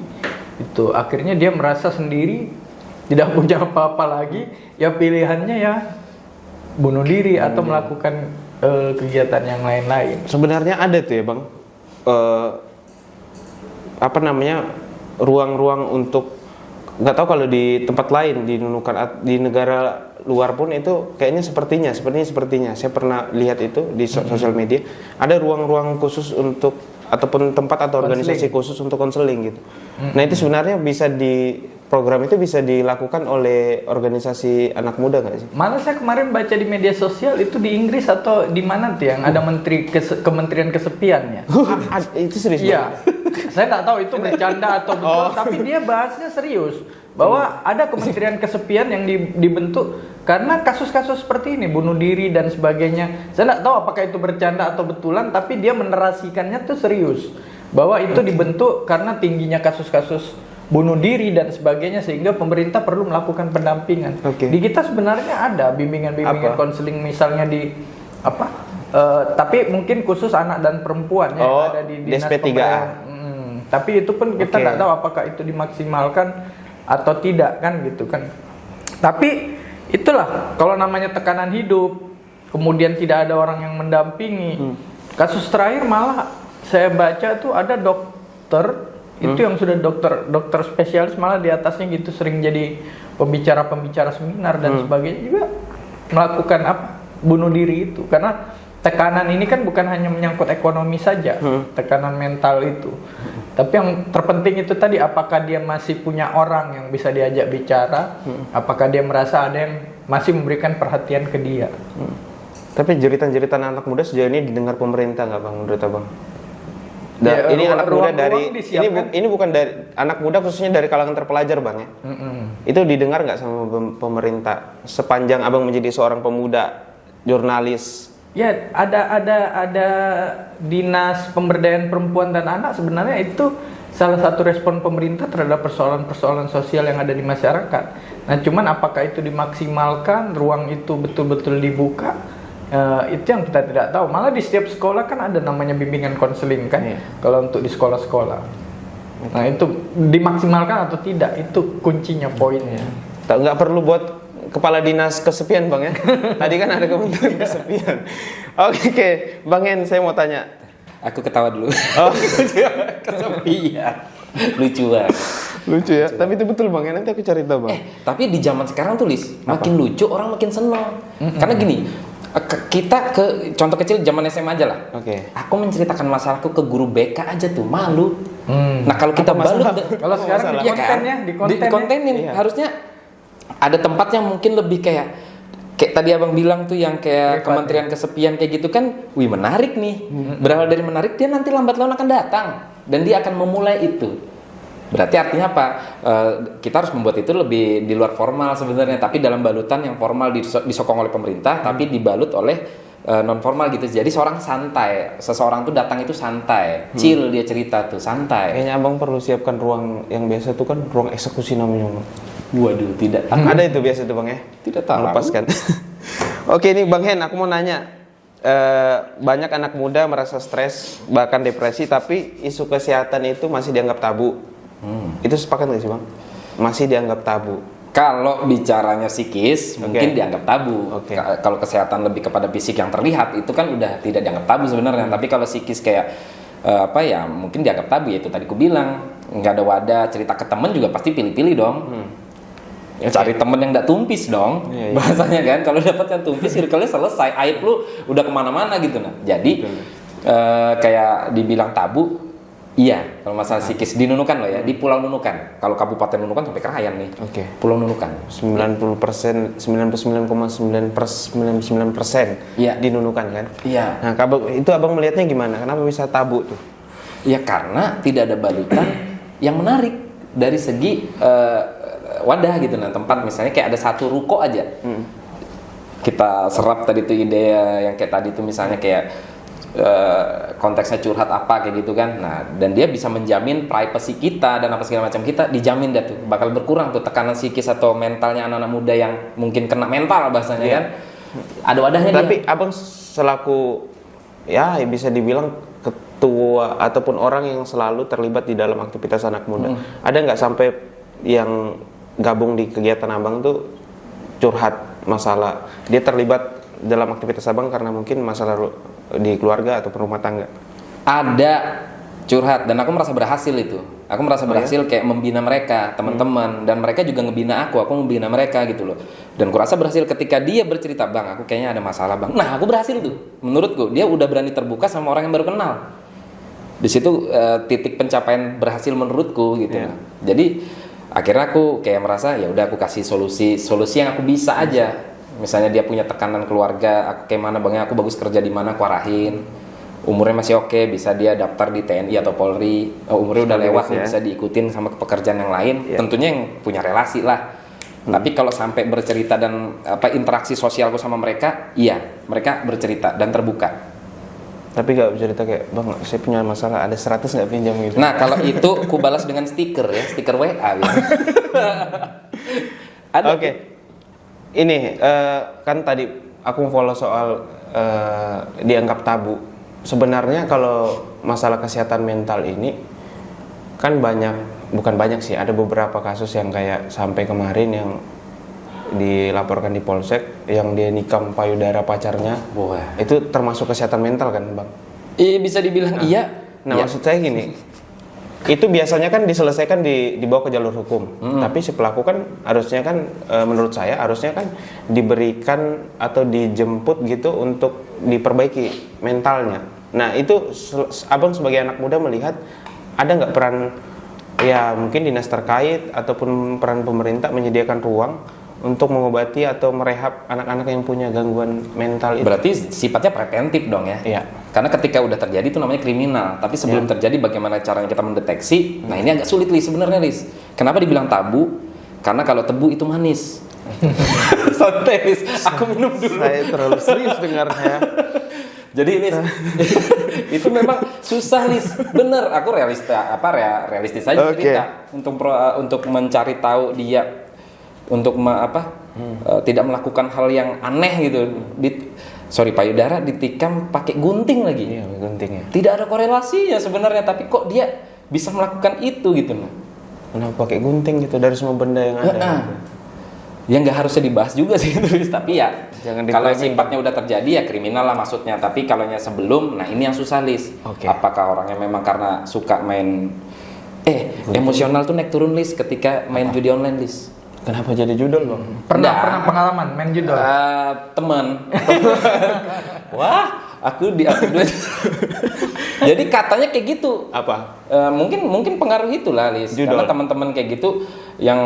S2: Itu akhirnya dia merasa sendiri, tidak punya apa-apa lagi, ya pilihannya ya bunuh diri atau melakukan kegiatan yang lain-lain.
S1: Sebenarnya ada tuh ya Bang, ruang-ruang untuk, nggak tahu kalau di tempat lain di Nunukan, di negara luar pun itu kayaknya sepertinya saya pernah lihat itu di sosial media, ada ruang-ruang khusus untuk ataupun tempat atau organisasi khusus untuk konseling gitu. Nah, itu sebenarnya program itu bisa dilakukan oleh organisasi anak muda nggak sih?
S2: Malah saya kemarin baca di media sosial itu di Inggris atau di mana tuh yang ada Kementerian Kesepian ya.
S1: Itu serius
S2: Iya.
S1: banget.
S2: Saya nggak tahu itu bercanda atau betul, tapi dia bahasnya serius bahwa ada Kementerian Kesepian yang dibentuk karena kasus-kasus seperti ini, bunuh diri dan sebagainya. Saya nggak tahu apakah itu bercanda atau betulan, tapi dia menerasikannya tuh serius bahwa itu dibentuk karena tingginya kasus-kasus bunuh diri dan sebagainya, sehingga pemerintah perlu melakukan pendampingan. Di kita sebenarnya ada bimbingan-bimbingan konseling misalnya di tapi mungkin khusus anak dan perempuan yang ada di dinas
S1: DSP 3A.
S2: pemberdayaan. Tapi itu pun kita nggak tahu apakah itu dimaksimalkan atau tidak kan gitu kan. Tapi itulah kalau namanya tekanan hidup, kemudian tidak ada orang yang mendampingi. Kasus terakhir malah saya baca tuh ada dokter itu yang sudah dokter spesialis, malah di atasnya gitu sering jadi pembicara seminar dan sebagainya juga melakukan bunuh diri itu karena tekanan ini kan bukan hanya menyangkut ekonomi saja, tekanan mental itu. Tapi yang terpenting itu tadi, apakah dia masih punya orang yang bisa diajak bicara, apakah dia merasa ada yang masih memberikan perhatian ke dia.
S1: Tapi jeritan-jeritan anak muda sejauh ini didengar pemerintah nggak bang, menurut abang?
S2: Ya,
S1: Ini anak muda dari
S2: disiapkan.
S1: ini bukan dari anak muda, khususnya dari kalangan terpelajar bang ya. Itu didengar nggak sama pemerintah sepanjang abang menjadi seorang pemuda jurnalis?
S2: Ya, ada dinas pemberdayaan perempuan dan anak, sebenarnya itu salah satu respon pemerintah terhadap persoalan-persoalan sosial yang ada di masyarakat. Nah, cuman apakah itu dimaksimalkan, ruang itu betul-betul dibuka, itu yang kita tidak tahu. Malah di setiap sekolah kan ada namanya bimbingan konseling kan, kalau untuk di sekolah-sekolah. Nah, itu dimaksimalkan atau tidak, itu kuncinya, poinnya.
S1: Nggak perlu buat kepala dinas kesepian bang ya. Tadi kan ada kementerian kesepian. Oke, Bang Hen, saya mau tanya.
S3: Aku ketawa dulu.
S1: Oh,
S3: Kesepian. Lucu banget.
S1: lucu ya. Tapi itu betul bang ya. Nanti aku cari tahu bang.
S3: Tapi di zaman sekarang tuh Lis, makin lucu orang makin seneng. Karena gini, kita ke contoh kecil zaman SMA aja lah.
S1: Oke.
S3: Aku menceritakan masalahku ke guru BK aja tuh malu. Nah kalau kita balut,
S2: Kalau sekarang di kontennya,
S3: dikontenin.
S1: Iya.
S3: Harusnya ada tempat yang mungkin lebih kayak tadi abang bilang tuh yang kayak Kementerian Kesepian kayak gitu kan, wih menarik nih. Berawal dari menarik, dia nanti lambat laun akan datang dan dia akan memulai itu. Berarti artinya apa? Kita harus membuat itu lebih di luar formal sebenarnya, tapi dalam balutan yang formal disokong oleh pemerintah, tapi dibalut oleh non formal gitu. Jadi seseorang tuh datang itu santai, chill, dia cerita tuh santai.
S1: Kayaknya abang perlu siapkan ruang yang biasa tuh kan ruang eksekusi namanya bang.
S3: Waduh, tidak.
S1: Ada itu biasa tuh bang ya.
S3: Tidak tahu.
S1: Melepaskan. Oke, ini Bang Hen, aku mau nanya. Banyak anak muda merasa stres bahkan depresi, tapi isu kesehatan itu masih dianggap tabu. Itu sepakat nggak sih bang? Masih dianggap tabu.
S3: Kalau bicaranya psikis mungkin dianggap tabu. Kalau kesehatan lebih kepada fisik yang terlihat itu kan udah tidak dianggap tabu sebenarnya. Tapi kalau psikis kayak mungkin dianggap tabu. Ya itu tadi ku bilang, nggak ada wadah, cerita ke temen juga pasti pilih-pilih dong. Ya, cari temen yang nggak tumpis dong, bahasanya kan. Kalau dapat yang tumpis, circle-nya selesai, aib lu udah kemana-mana gitu. Nah, jadi kayak dibilang tabu, iya. Kalau masalah psikis di Nunukan loh ya, di Pulau Nunukan. Kalau Kabupaten Nunukan sampai Krayan nih. Pulau Nunukan.
S1: 90%, 99,9% di Nunukan kan?
S3: Iya.
S1: Nah, itu abang melihatnya gimana? Kenapa bisa tabu tuh?
S3: Ya karena tidak ada balutan yang menarik dari segi wadah gitu. Nah, tempat misalnya kayak ada satu ruko aja. Kita serap tadi tuh ide yang kayak tadi tuh misalnya kayak konteksnya curhat apa kayak gitu kan. Nah, dan dia bisa menjamin privacy kita dan apa segala macam kita dijamin dah tuh. Bakal berkurang tuh tekanan psikis atau mentalnya anak-anak muda yang mungkin kena mental bahasanya kan. Ada wadahnya.
S1: Tapi abang selaku ya bisa dibilang ketua ataupun orang yang selalu terlibat di dalam aktivitas anak muda. Ada nggak sampai yang gabung di kegiatan abang tuh curhat masalah dia terlibat dalam aktivitas abang karena mungkin masalah di keluarga atau rumah tangga?
S3: Ada curhat dan aku merasa berhasil itu. Aku merasa berhasil kayak membina mereka, teman-teman, dan mereka juga ngebina aku membina mereka gitu loh. Dan aku rasa berhasil ketika dia bercerita, "Bang, aku kayaknya ada masalah, Bang." Nah, aku berhasil tuh. Menurutku, dia udah berani terbuka sama orang yang baru kenal. Di situ titik pencapaian berhasil menurutku gitu. Jadi akhirnya aku kayak merasa ya udah aku kasih solusi yang aku bisa aja. Misalnya dia punya tekanan keluarga, aku kayak mana Bang, aku bagus kerja di mana, aku arahin. Umurnya masih oke, bisa dia daftar di TNI atau Polri. Umurnya udah lewat nih, bisa diikutin sama pekerjaan yang lain. Tentunya yang punya relasi lah. Tapi kalau sampai bercerita dan interaksi sosialku sama mereka, iya, mereka bercerita dan terbuka.
S1: Tapi gak cerita kayak, "Bang, saya punya masalah, ada 100 gak pinjam?" gitu.
S3: Nah, kalau itu ku balas dengan stiker ya, stiker WA gitu.
S1: Oke. Ini kan tadi aku follow soal dianggap tabu. Sebenarnya kalau masalah kesehatan mental ini kan bukan banyak sih, ada beberapa kasus yang kayak sampai kemarin yang dilaporkan di Polsek yang dia nikam payudara pacarnya. Itu termasuk kesehatan mental kan, Bang?
S3: Iya, bisa dibilang iya.
S1: Nah, maksud saya gini, itu biasanya kan diselesaikan dibawa ke jalur hukum. Tapi si pelaku kan harusnya kan menurut saya harusnya kan diberikan atau dijemput gitu untuk diperbaiki mentalnya. Nah itu abang sebagai anak muda melihat ada nggak peran ya mungkin dinas terkait ataupun peran pemerintah menyediakan ruang untuk mengobati atau merehab anak-anak yang punya gangguan mental itu?
S3: Berarti sifatnya preventif dong ya?
S1: Iya.
S3: Karena ketika udah terjadi itu namanya kriminal. Tapi sebelum terjadi bagaimana caranya kita mendeteksi? Nah ini agak sulit Lis sebenarnya Lis. Kenapa dibilang tabu? Karena kalau tebu itu manis. Santai Lis, aku minum dulu.
S1: Saya terlalu serius dengarnya.
S3: Jadi Lis, itu memang susah Lis. Bener, aku realistis aja cerita untuk mencari tahu dia untuk tidak melakukan hal yang aneh gitu. Payudara ditikam pakai gunting lagi.
S1: Iya, gunting ya.
S3: Tidak ada korelasinya sebenarnya, tapi kok dia bisa melakukan itu gitu loh.
S1: Kenapa pakai gunting gitu dari semua benda yang ada?
S3: Ya nggak harusnya dibahas juga sih itu, tapi ya
S1: Jangan
S3: kalau
S1: dipelajari.
S3: sifatnya udah terjadi ya kriminal lah maksudnya. Tapi kalau yang sebelum, nah ini yang susah Lis.
S1: Oke.
S3: Apakah orangnya memang karena suka main emosional tuh naik turun Lis ketika main judi online Lis.
S1: Kenapa jadi judul bang?
S2: Pernah pengalaman main judul?
S3: Teman. Wah, aku diambil duit. Jadi katanya kayak gitu.
S1: Apa?
S3: Mungkin pengaruh itulah Lis.
S1: Judul.
S3: Karena teman-teman kayak gitu yang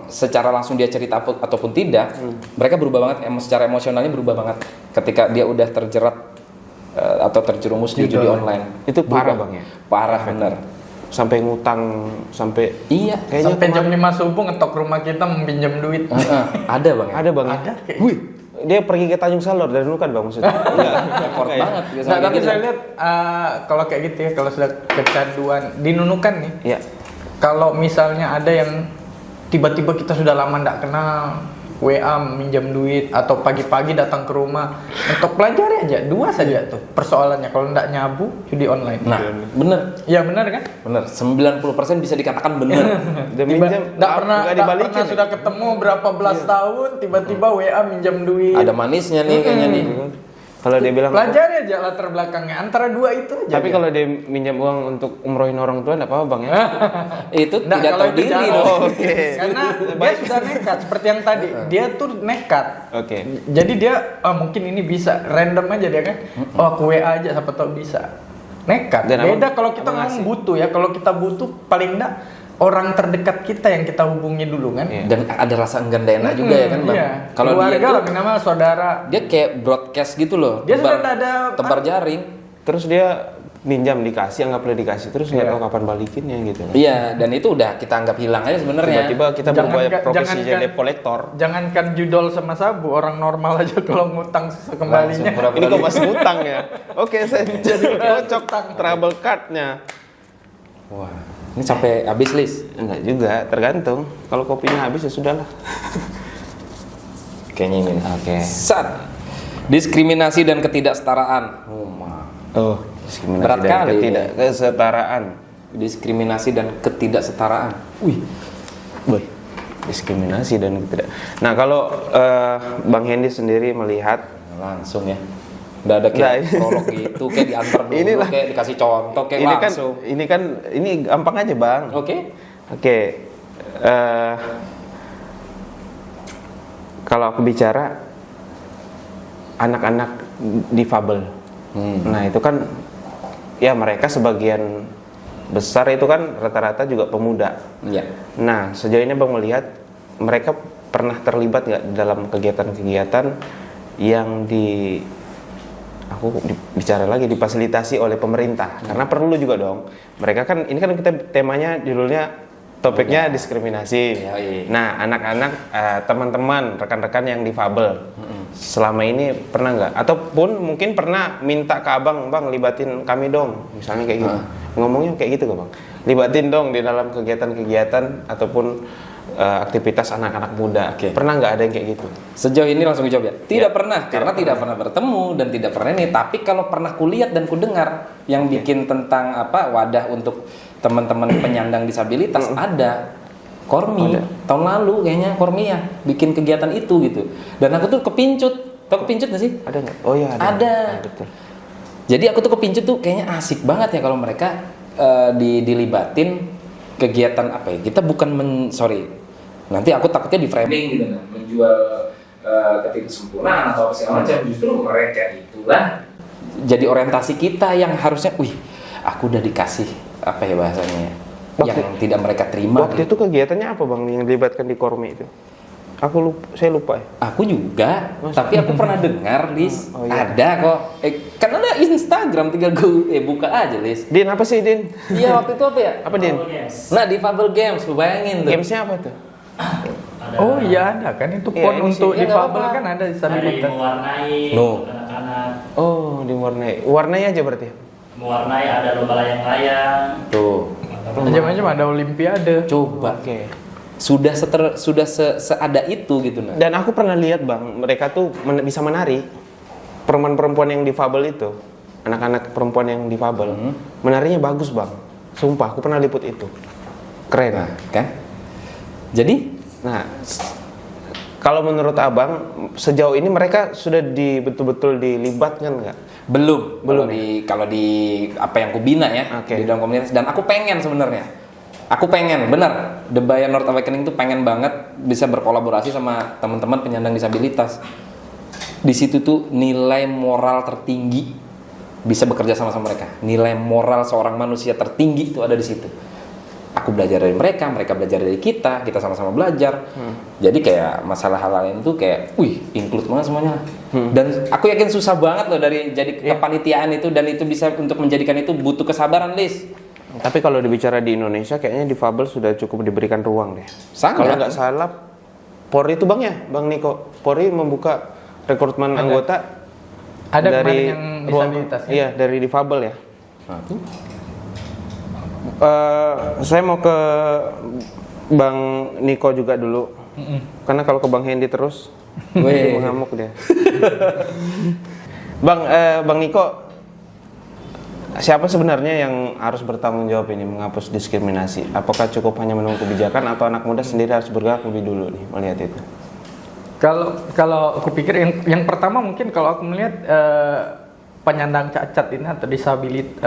S3: secara langsung dia cerita ataupun tidak, mereka berubah banget, secara emosionalnya berubah banget ketika dia udah terjerat atau terjerumus di judi online.
S1: Itu parah
S3: Berubah.
S1: bang ya?
S3: Parah bener.
S1: Sampai ngutang, sampai
S3: Iya.
S1: kayaknya
S2: Sampai jam 5 subuh ngetok rumah kita meminjam duit.
S3: Ada bang.
S1: ada bang.
S2: Ada kayak
S1: Wih, dia pergi ke Tanjung Salor dari Nukan bang maksudnya? Enggak.
S3: Effort
S1: Enggak ya?
S3: banget. biasanya
S2: Nah,
S3: kayak
S2: tapi
S3: gitu.
S2: saya lihat kalau kayak gitu ya, kalau sudah kecanduan di Nunukan nih,
S1: Iya.
S2: kalau misalnya ada yang tiba-tiba kita sudah lama nggak kenal, WA minjam duit atau pagi-pagi datang ke rumah untuk pelajari aja, 2 saja tuh persoalannya. Kalau nggak nyabu judi online.
S3: Nah, bener.
S2: Ya benar kan?
S3: Bener. 90% bisa dikatakan bener.
S1: Dia minjam,
S2: Nggak pernah
S1: dibalikin.
S2: sudah ketemu berapa belas tahun, tiba-tiba WA minjam duit.
S3: Ada manisnya nih kayaknya nih.
S1: Kalau dia bilang,
S2: Pelajari aja latar belakangnya antara 2 itu aja.
S1: tapi kalau dia minjam uang untuk umrohin orang tua, enggak apa-apa bang ya?
S3: Itu
S2: Nggak,
S3: tidak
S2: kalau
S3: tahu
S2: itu
S3: diri
S2: jangan.
S3: dong.
S1: Oke.
S2: Karena dia sudah nekat seperti yang tadi. Dia tuh nekat.
S1: Oke.
S2: Jadi dia mungkin ini bisa random aja dia kan. Oh aku WA aja siapa tahu bisa. Nekat.
S1: Dan
S2: Beda
S1: abang-
S2: kalau kita
S1: abang
S2: ngomong
S1: ngasih.
S2: butuh ya. Kalau kita butuh paling enggak orang terdekat kita yang kita hubungi dulu kan.
S1: Iya.
S3: Dan ada rasa enggan dan enak juga ya kan bang.
S2: Iya.
S3: Kalau dia
S2: keluarga
S3: tuh
S2: lah minimal saudara.
S3: dia kayak broadcast gitu loh.
S2: Dia sudah ada
S3: tebar jaring.
S1: Terus dia minjam dikasih, anggaplah dikasih, terus nggak
S2: Iya.
S1: tahu kapan balikinnya gitu.
S3: Iya, dan itu udah kita anggap hilang aja sebenarnya.
S1: Tiba-tiba kita berubah profesi
S2: jangankan-
S1: jadi debt collector.
S2: Jangankan judol sama sabu, orang normal aja kalau ngutang sekembalinya.
S3: Langsung pura-pura
S1: Ini kok masih utang ya? Oke, saya jadi cocok trouble card-nya.
S3: Wah, ini sampai habis list.
S1: Enggak juga, tergantung. Kalau kopinya habis ya sudahlah.
S3: Kayaknya ini.
S1: Oke.
S3: Sat. Diskriminasi dan ketidaksetaraan.
S1: Oh, diskriminasi
S3: Berat
S1: dan
S3: kali
S1: ketidaksetaraan.
S3: Diskriminasi dan ketidaksetaraan. Wih.
S1: Boy, diskriminasi dan ketidak. Nah, kalau Bang Hendy sendiri melihat
S3: Langsung ya. Udah ada kayak
S1: Nah,
S3: prolog gitu, kayak diantar dulu,
S1: Inilah.
S3: kayak dikasih contoh, kayak
S1: ini
S3: langsung.
S1: ini gampang aja, Bang.
S3: Oke.
S1: Oke. Kalau aku bicara anak-anak difabel. Nah, itu kan ya mereka sebagian besar itu kan rata-rata juga pemuda.
S3: Iya.
S1: Nah, sejauh ini Bang melihat mereka pernah terlibat nggak dalam kegiatan-kegiatan yang bicara lagi difasilitasi oleh pemerintah? Karena perlu juga dong. Mereka kan ini kan kita temanya judulnya topiknya diskriminasi.
S3: Yoi.
S1: Nah, anak-anak teman-teman rekan-rekan yang difabel selama ini pernah nggak? Ataupun mungkin pernah minta ke abang, bang libatin kami dong, misalnya kayak gitu. Ngomongnya kayak gitu kok bang, libatin dong di dalam kegiatan-kegiatan ataupun aktivitas anak-anak muda.
S3: Oke.
S1: Pernah nggak ada yang kayak gitu?
S3: Sejauh ini langsung dijawab ya. Tidak
S1: Ya,
S3: pernah, karena tidak pernah bertemu dan tidak pernah ini. Tapi kalau pernah kulihat dan kudengar yang bikin tentang apa wadah untuk teman-teman penyandang disabilitas ada. Kormi
S1: Ada.
S3: tahun lalu kayaknya Kormi ya bikin kegiatan itu gitu. Dan aku tuh kepincut. Tau kepincut gak sih?
S1: Ada nggak? Oh iya ada.
S3: Ada.
S1: Betul.
S3: Jadi aku tuh kepincut tuh kayaknya asik banget ya kalau mereka dilibatin kegiatan apa ya? Kita bukan nanti aku takutnya di framing gitu kan, menjual ketidaksempurnaan atau segala macam. Justru mereka itulah jadi orientasi kita yang harusnya, aku udah dikasih apa ya bahasanya, yang tidak mereka terima.
S1: Waktu itu kegiatannya apa bang yang dilibatkan di Kormi itu? Saya lupa ya.
S3: Aku juga, tapi aku pernah dengar, Lis.
S1: Oh, iya.
S3: Ada kok. Kan ada Instagram, tinggal gue buka aja, Lis.
S1: Din, apa sih Din?
S3: Iya, waktu itu apa ya?
S1: Apa Din?
S3: Nah, di Fable Games, lu bayangin tuh.
S1: Gamesnya apa tuh?
S2: Oh iya ada kan itu
S1: Iya,
S2: pon
S1: ini
S2: untuk
S3: sih. Ya, nggak
S2: difabel
S3: apa-apa.
S2: kan ada
S4: Ada
S2: disabilitas.
S4: mewarnai
S3: No.
S4: anak-anak,
S1: Oh, diwarnai. Warnai aja berarti.
S4: mewarnai, ada lomba layang-layang.
S3: Tuh,
S2: Macam-macam ada olimpiade.
S3: coba.
S1: Oke.
S3: Sudah seada itu gitu nah.
S1: Dan aku pernah lihat bang, mereka tuh bisa menari. Perempuan-perempuan yang difabel itu, anak-anak perempuan yang difabel, menarinya bagus bang. Sumpah, aku pernah liput itu. Keren.
S3: Nah, kan? Jadi,
S1: Nah, kalau menurut abang, sejauh ini mereka sudah betul-betul dilibatkan nggak?
S3: belum
S1: Belum
S3: kalau di apa yang kubina ya,
S1: Oke.
S3: di dalam komunitas, dan aku pengen sebenarnya. Aku pengen, bener, The Bayan North Awakening tuh pengen banget bisa berkolaborasi sama teman-teman penyandang disabilitas. Di situ tuh nilai moral tertinggi bisa bekerja sama mereka. Nilai moral seorang manusia tertinggi itu ada di situ. Aku belajar dari mereka belajar dari kita sama-sama belajar. Jadi kayak masalah hal lain tuh kayak, include banget semuanya. Dan aku yakin susah banget loh dari jadi kepanitiaan itu, dan itu bisa untuk menjadikan itu butuh kesabaran, Lis.
S1: Tapi kalau dibicara di Indonesia, kayaknya difabel sudah cukup diberikan ruang deh.
S3: Sangat.
S1: Kalau nggak salah, Polri itu bang ya, Bang Niko. Polri membuka rekrutmen anggota
S2: Ada kemarin
S1: dari
S2: yang
S1: ruang,
S2: disabilitas ya?
S1: iya dari difabel ya.
S3: Nah, tuh.
S1: Saya mau ke Bang Niko juga dulu, karena kalau ke Bang Hendy terus,
S3: Weh.
S1: mengamuk dia. Bang Niko, siapa sebenarnya yang harus bertanggung jawab ini menghapus diskriminasi? Apakah cukup hanya menunggu kebijakan atau anak muda sendiri harus bergerak lebih dulu nih melihat itu?
S2: Kalau aku pikir yang pertama mungkin kalau aku melihat penyandang cacat ini atau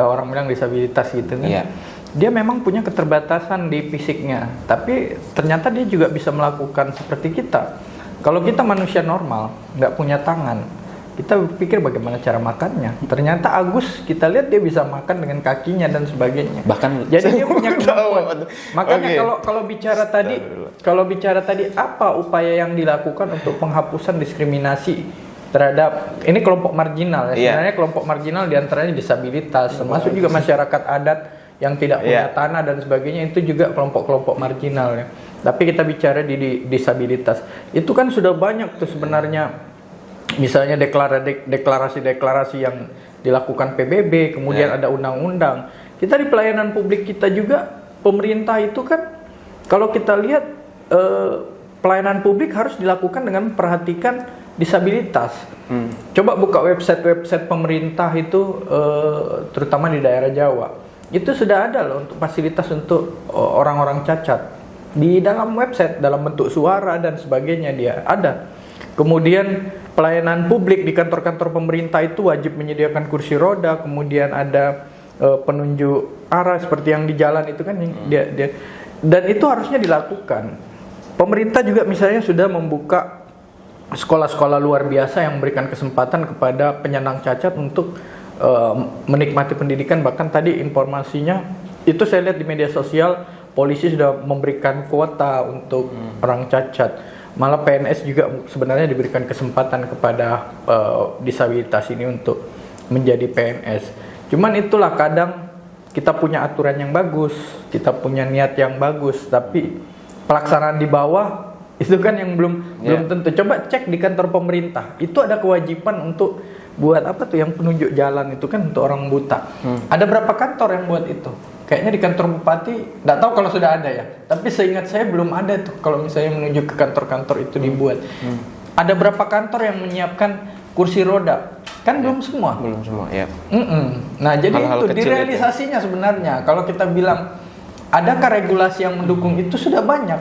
S2: orang bilang disabilitas gitu kan.
S1: Iya.
S2: Dia memang punya keterbatasan di fisiknya, tapi ternyata dia juga bisa melakukan seperti kita. Kalau kita manusia normal, nggak punya tangan, kita berpikir bagaimana cara makannya. Ternyata Agus kita lihat dia bisa makan dengan kakinya dan sebagainya.
S3: Bahkan
S2: Jadi dia punya kemampuan. Makanya
S1: Oke.
S2: kalau bicara tadi apa upaya yang dilakukan untuk penghapusan diskriminasi terhadap ini kelompok marginal ya.
S1: Iya.
S2: Sebenarnya kelompok marginal diantaranya disabilitas, termasuk juga masyarakat adat yang tidak punya
S1: Iya.
S2: tanah dan sebagainya, itu juga kelompok-kelompok marginal ya. Tapi kita bicara di disabilitas, itu kan sudah banyak tuh sebenarnya. Misalnya deklarasi-deklarasi yang dilakukan PBB, kemudian ada undang-undang. Kita di pelayanan publik kita juga, pemerintah itu kan kalau kita lihat pelayanan publik harus dilakukan dengan memperhatikan disabilitas. Coba buka website pemerintah itu terutama di daerah Jawa. Itu sudah ada loh untuk fasilitas untuk orang-orang cacat. Di dalam website, dalam bentuk suara dan sebagainya dia ada. Kemudian pelayanan publik di kantor-kantor pemerintah itu wajib menyediakan kursi roda, kemudian ada penunjuk arah seperti yang di jalan itu kan dia dan itu harusnya dilakukan. Pemerintah juga misalnya sudah membuka sekolah-sekolah luar biasa yang memberikan kesempatan kepada penyandang cacat untuk menikmati pendidikan. Bahkan tadi informasinya itu saya lihat di media sosial, polisi sudah memberikan kuota untuk orang cacat. Malah PNS juga sebenarnya diberikan kesempatan kepada disabilitas ini untuk menjadi PNS. Cuman itulah kadang kita punya aturan yang bagus, kita punya niat yang bagus, tapi pelaksanaan di bawah itu kan yang belum tentu. Coba cek di kantor pemerintah, itu ada kewajiban untuk buat apa tuh yang penunjuk jalan itu kan untuk orang buta. Ada berapa kantor yang buat itu? Kayaknya di kantor bupati, nggak tahu kalau sudah ada ya. Tapi seingat saya belum ada tuh kalau misalnya menuju ke kantor-kantor itu dibuat. Ada berapa kantor yang menyiapkan kursi roda? Kan belum semua.
S1: Belum semua, ya.
S2: Nah jadi
S1: Hal-hal
S2: itu
S1: kecil
S2: di realisasinya sebenarnya. Kalau kita bilang adakah regulasi yang mendukung itu, sudah banyak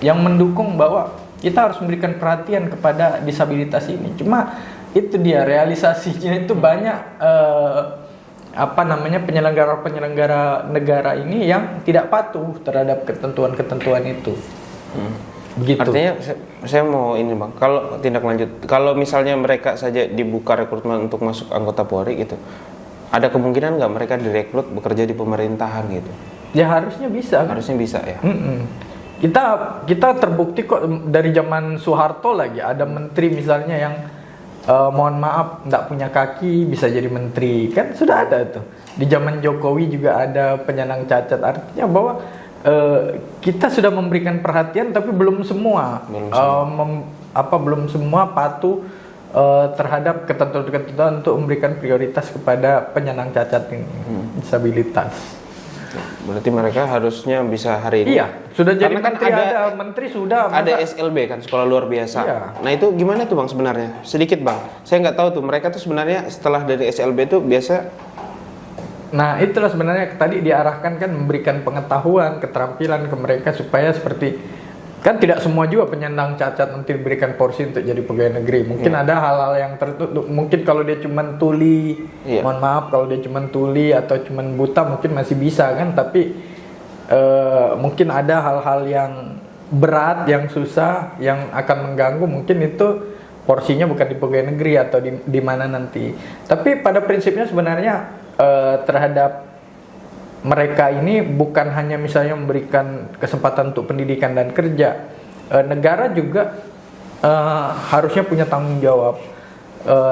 S2: yang mendukung bahwa kita harus memberikan perhatian kepada disabilitas ini. Cuma itu dia realisasinya itu banyak penyelenggara negara ini yang tidak patuh terhadap ketentuan-ketentuan itu. Begitu.
S1: Artinya saya mau ini Bang, kalau tindak lanjut, kalau misalnya mereka saja dibuka rekrutmen untuk masuk anggota Polri gitu, ada kemungkinan nggak mereka direkrut bekerja di pemerintahan gitu?
S2: Ya harusnya bisa. Kan?
S1: Harusnya bisa ya.
S2: Kita terbukti kok dari zaman Soeharto lagi ada menteri misalnya yang mohon maaf nggak punya kaki bisa jadi menteri, kan sudah ada tuh. Di zaman Jokowi juga ada penyandang cacat, artinya bahwa kita sudah memberikan perhatian tapi belum semua belum semua patuh terhadap ketentuan-ketentuan untuk memberikan prioritas kepada penyandang cacat ini, disabilitas.
S1: Berarti mereka harusnya bisa hari ini.
S2: Iya, sudah jadi
S1: karena
S2: menteri,
S1: kan
S2: ada menteri sudah.
S1: Ada SLB kan, sekolah luar biasa.
S2: Iya.
S1: Nah itu gimana tuh Bang sebenarnya? Sedikit Bang, saya nggak tahu tuh mereka tuh sebenarnya setelah dari SLB tuh biasa.
S2: Nah itulah sebenarnya tadi diarahkan kan memberikan pengetahuan, keterampilan ke mereka supaya seperti kan tidak semua juga penyandang cacat nanti diberikan porsi untuk jadi pegawai negeri. Mungkin ada hal-hal yang tertutup. Mungkin kalau dia cuma tuli, mohon maaf kalau dia cuma tuli atau cuma buta mungkin masih bisa kan. Tapi mungkin ada hal-hal yang berat, yang susah, yang akan mengganggu. Mungkin itu porsinya bukan di pegawai negeri atau di mana nanti. Tapi pada prinsipnya sebenarnya terhadap mereka ini bukan hanya misalnya memberikan kesempatan untuk pendidikan dan kerja, negara juga harusnya punya tanggung jawab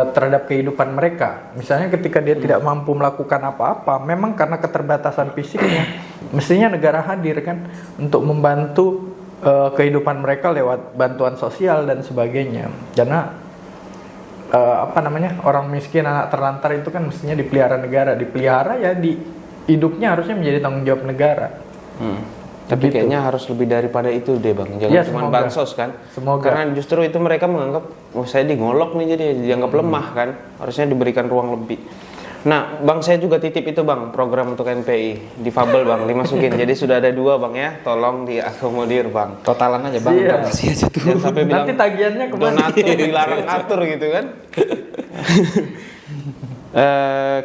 S2: terhadap kehidupan mereka. Misalnya ketika dia tidak mampu melakukan apa-apa, memang karena keterbatasan fisiknya, mestinya negara hadir kan untuk membantu kehidupan mereka lewat bantuan sosial dan sebagainya. Karena orang miskin, anak terlantar itu kan mestinya dipelihara negara, dipelihara ya hidupnya harusnya menjadi tanggung jawab negara.
S1: Tapi
S2: Begitu.
S1: kayaknya harus lebih daripada itu deh Bang. Jangan
S2: Ya,
S1: cuma
S2: semoga.
S1: bansos kan.
S2: Semoga.
S1: Karena justru itu mereka menganggap saya digolok nih jadi dianggap lemah kan. Harusnya diberikan ruang lebih. Nah, Bang saya juga titip itu Bang, program untuk NPI difabel Bang, dimasukin. Jadi sudah ada 2 Bang ya, tolong diakomodir Bang.
S3: Totalan aja Bang,
S2: Iya.
S3: kasih aja tuh.
S1: Jangan sampai bilang
S2: Nanti tagihannya kemana?
S1: donatur dilarang atur gitu kan.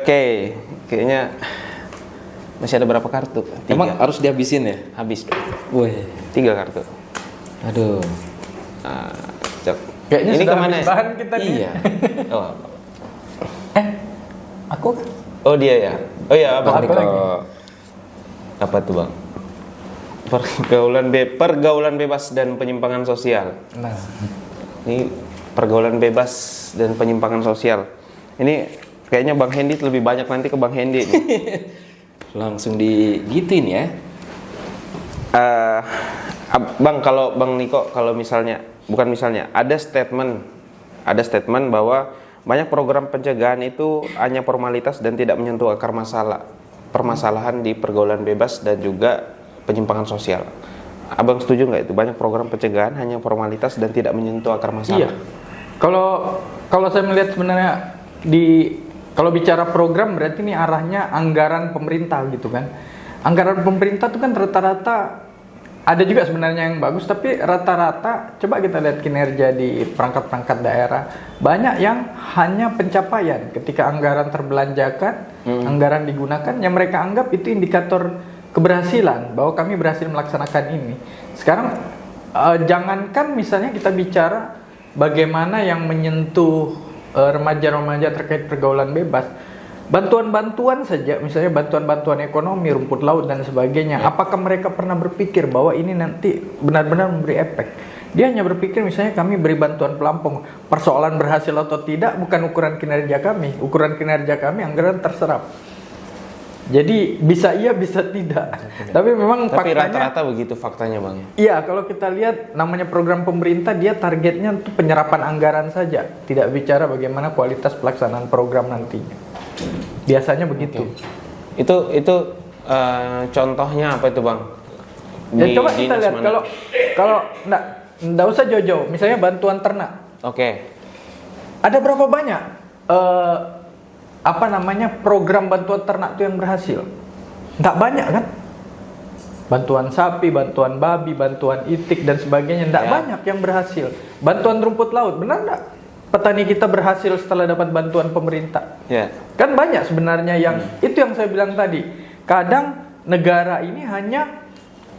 S1: Oke, kayaknya masih ada berapa kartu? 3.
S3: Emang harus dihabisin ya?
S1: Habis.
S3: Wih,
S1: 3 kartu.
S3: aduh.
S1: Nah, cok.
S2: Kayaknya
S1: Ini
S2: sudah
S1: kemana
S2: habis
S1: ya?
S2: bahan kita nih.
S3: Iya.
S1: Oh,
S2: Aku kan?
S1: oh dia ya. Oh iya apa?
S2: Apa lagi?
S1: Apa tuh Bang? Pergaulan bebas dan penyimpangan sosial.
S2: Nah,
S1: Ini pergaulan bebas dan penyimpangan sosial. Ini kayaknya Bang Hendi lebih banyak nanti ke Bang Hendi nih.
S3: Langsung digituin ya.
S1: Bang, kalau Bang Niko, kalau misalnya, bukan misalnya, ada statement bahwa banyak program pencegahan itu hanya formalitas dan tidak menyentuh akar permasalahan di pergaulan bebas dan juga penyimpangan sosial. Abang setuju nggak itu? Banyak program pencegahan hanya formalitas dan tidak menyentuh akar masalah.
S2: iya. Kalau saya melihat sebenarnya kalau bicara program berarti ini arahnya anggaran pemerintah gitu kan. Anggaran pemerintah itu kan rata-rata ada juga sebenarnya yang bagus, tapi rata-rata coba kita lihat kinerja di perangkat-perangkat daerah, banyak yang hanya pencapaian ketika anggaran terbelanjakan, anggaran digunakan, yang mereka anggap itu indikator keberhasilan bahwa kami berhasil melaksanakan ini. Sekarang jangankan misalnya kita bicara bagaimana yang menyentuh remaja-remaja terkait pergaulan bebas, bantuan-bantuan saja, misalnya bantuan-bantuan ekonomi, rumput laut dan sebagainya. Apakah mereka pernah berpikir bahwa ini nanti benar-benar memberi efek? Dia hanya berpikir misalnya kami beri bantuan pelampung. Persoalan berhasil atau tidak bukan ukuran kinerja kami. Ukuran kinerja kami anggaran terserap. Jadi bisa iya bisa tidak. Tapi memang
S1: Tapi
S2: faktanya,
S1: rata-rata begitu faktanya Bang.
S2: iya, kalau kita lihat namanya program pemerintah, dia targetnya untuk penyerapan anggaran saja, tidak bicara bagaimana kualitas pelaksanaan program nantinya. Biasanya begitu.
S1: Itu contohnya apa itu Bang?
S2: Ya coba kita
S1: dinas
S2: lihat
S1: mana?
S2: kalau enggak usah jauh-jauh, misalnya bantuan ternak.
S1: Oke.
S2: Ada berapa banyak program bantuan ternak itu yang berhasil? Enggak banyak kan? Bantuan sapi, bantuan babi, bantuan itik dan sebagainya enggak
S1: Ya.
S2: banyak yang berhasil. Bantuan rumput laut, benar enggak? Petani kita berhasil setelah dapat bantuan pemerintah.
S1: Ya.
S2: Kan banyak sebenarnya yang itu yang saya bilang tadi. Kadang negara ini hanya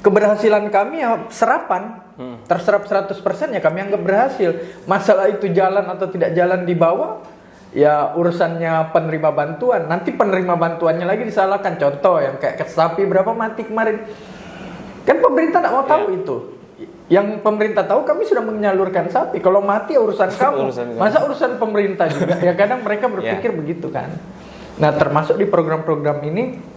S2: keberhasilan kami ya serapan. Terserap 100% ya kami anggap berhasil. Masalah itu jalan atau tidak jalan di bawah ya urusannya penerima bantuan. Nanti penerima bantuannya lagi disalahkan. Contoh yang kayak sapi berapa mati kemarin. Kan pemerintah tidak mau tahu itu. Yang pemerintah tahu kami sudah menyalurkan sapi. Kalau mati ya urusan kamu. Masa urusan pemerintah juga? Ya kadang mereka berpikir begitu kan. Nah termasuk di program-program ini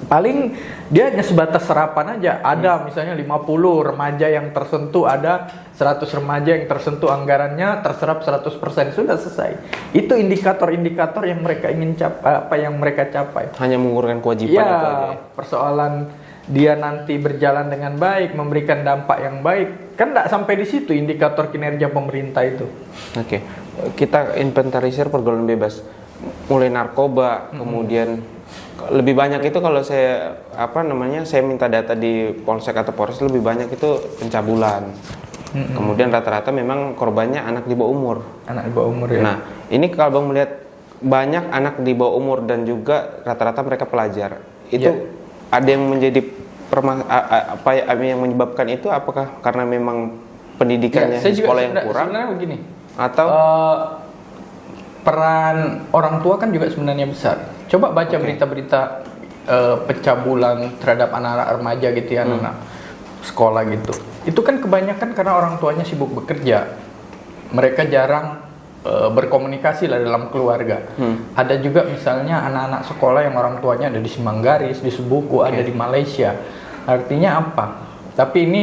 S2: paling dia hanya sebatas serapan aja. Ada misalnya 50 remaja yang tersentuh, ada 100 remaja yang tersentuh anggarannya terserap 100%, sudah selesai. Itu indikator-indikator yang mereka ingin apa yang mereka capai.
S1: Hanya mengurungkan kewajiban itu aja.
S2: Ya, persoalan dia nanti berjalan dengan baik, memberikan dampak yang baik, kan tidak sampai di situ indikator kinerja pemerintah itu.
S1: Oke. Kita inventarisir pergaulan bebas, mulai narkoba, kemudian lebih banyak itu kalau saya saya minta data di Polsek atau Polres, lebih banyak itu pencabulan. Kemudian rata-rata memang korbannya anak di bawah umur.
S2: Anak di bawah umur ya.
S1: Nah, ini kalau Bang melihat banyak anak di bawah umur dan juga rata-rata mereka pelajar. Itu ada yang menjadi apa yang menyebabkan itu, apakah karena memang pendidikannya di sekolah yang kurang?
S2: Sebenarnya begini.
S1: Atau
S2: peran orang tua kan juga sebenarnya besar. Coba baca berita-berita pencabulan terhadap anak-anak remaja gitu ya, anak-anak sekolah gitu. Itu kan kebanyakan karena orang tuanya sibuk bekerja. Mereka jarang berkomunikasi lah dalam keluarga. Ada juga misalnya anak-anak sekolah yang orang tuanya ada di Simanggaris, di Sebuku, ada di Malaysia. Artinya apa? Tapi ini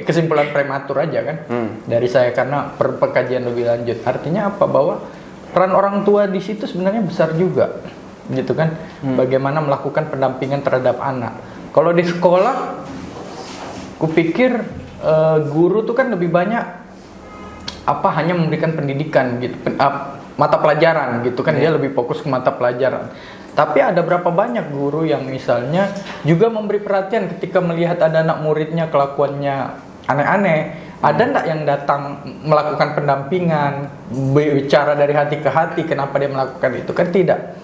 S2: kesimpulan prematur aja kan dari saya karena pengkajian lebih lanjut. Artinya apa? Bahwa peran orang tua di situ sebenarnya besar juga, gitu kan? Bagaimana melakukan pendampingan terhadap anak. Kalau di sekolah, kupikir guru tuh kan lebih banyak hanya memberikan pendidikan gitu, mata pelajaran gitu kan, dia lebih fokus ke mata pelajaran. Tapi ada berapa banyak guru yang misalnya juga memberi perhatian ketika melihat ada anak muridnya kelakuannya aneh-aneh. Ada enggak yang datang melakukan pendampingan, bicara dari hati ke hati kenapa dia melakukan itu? Kan tidak.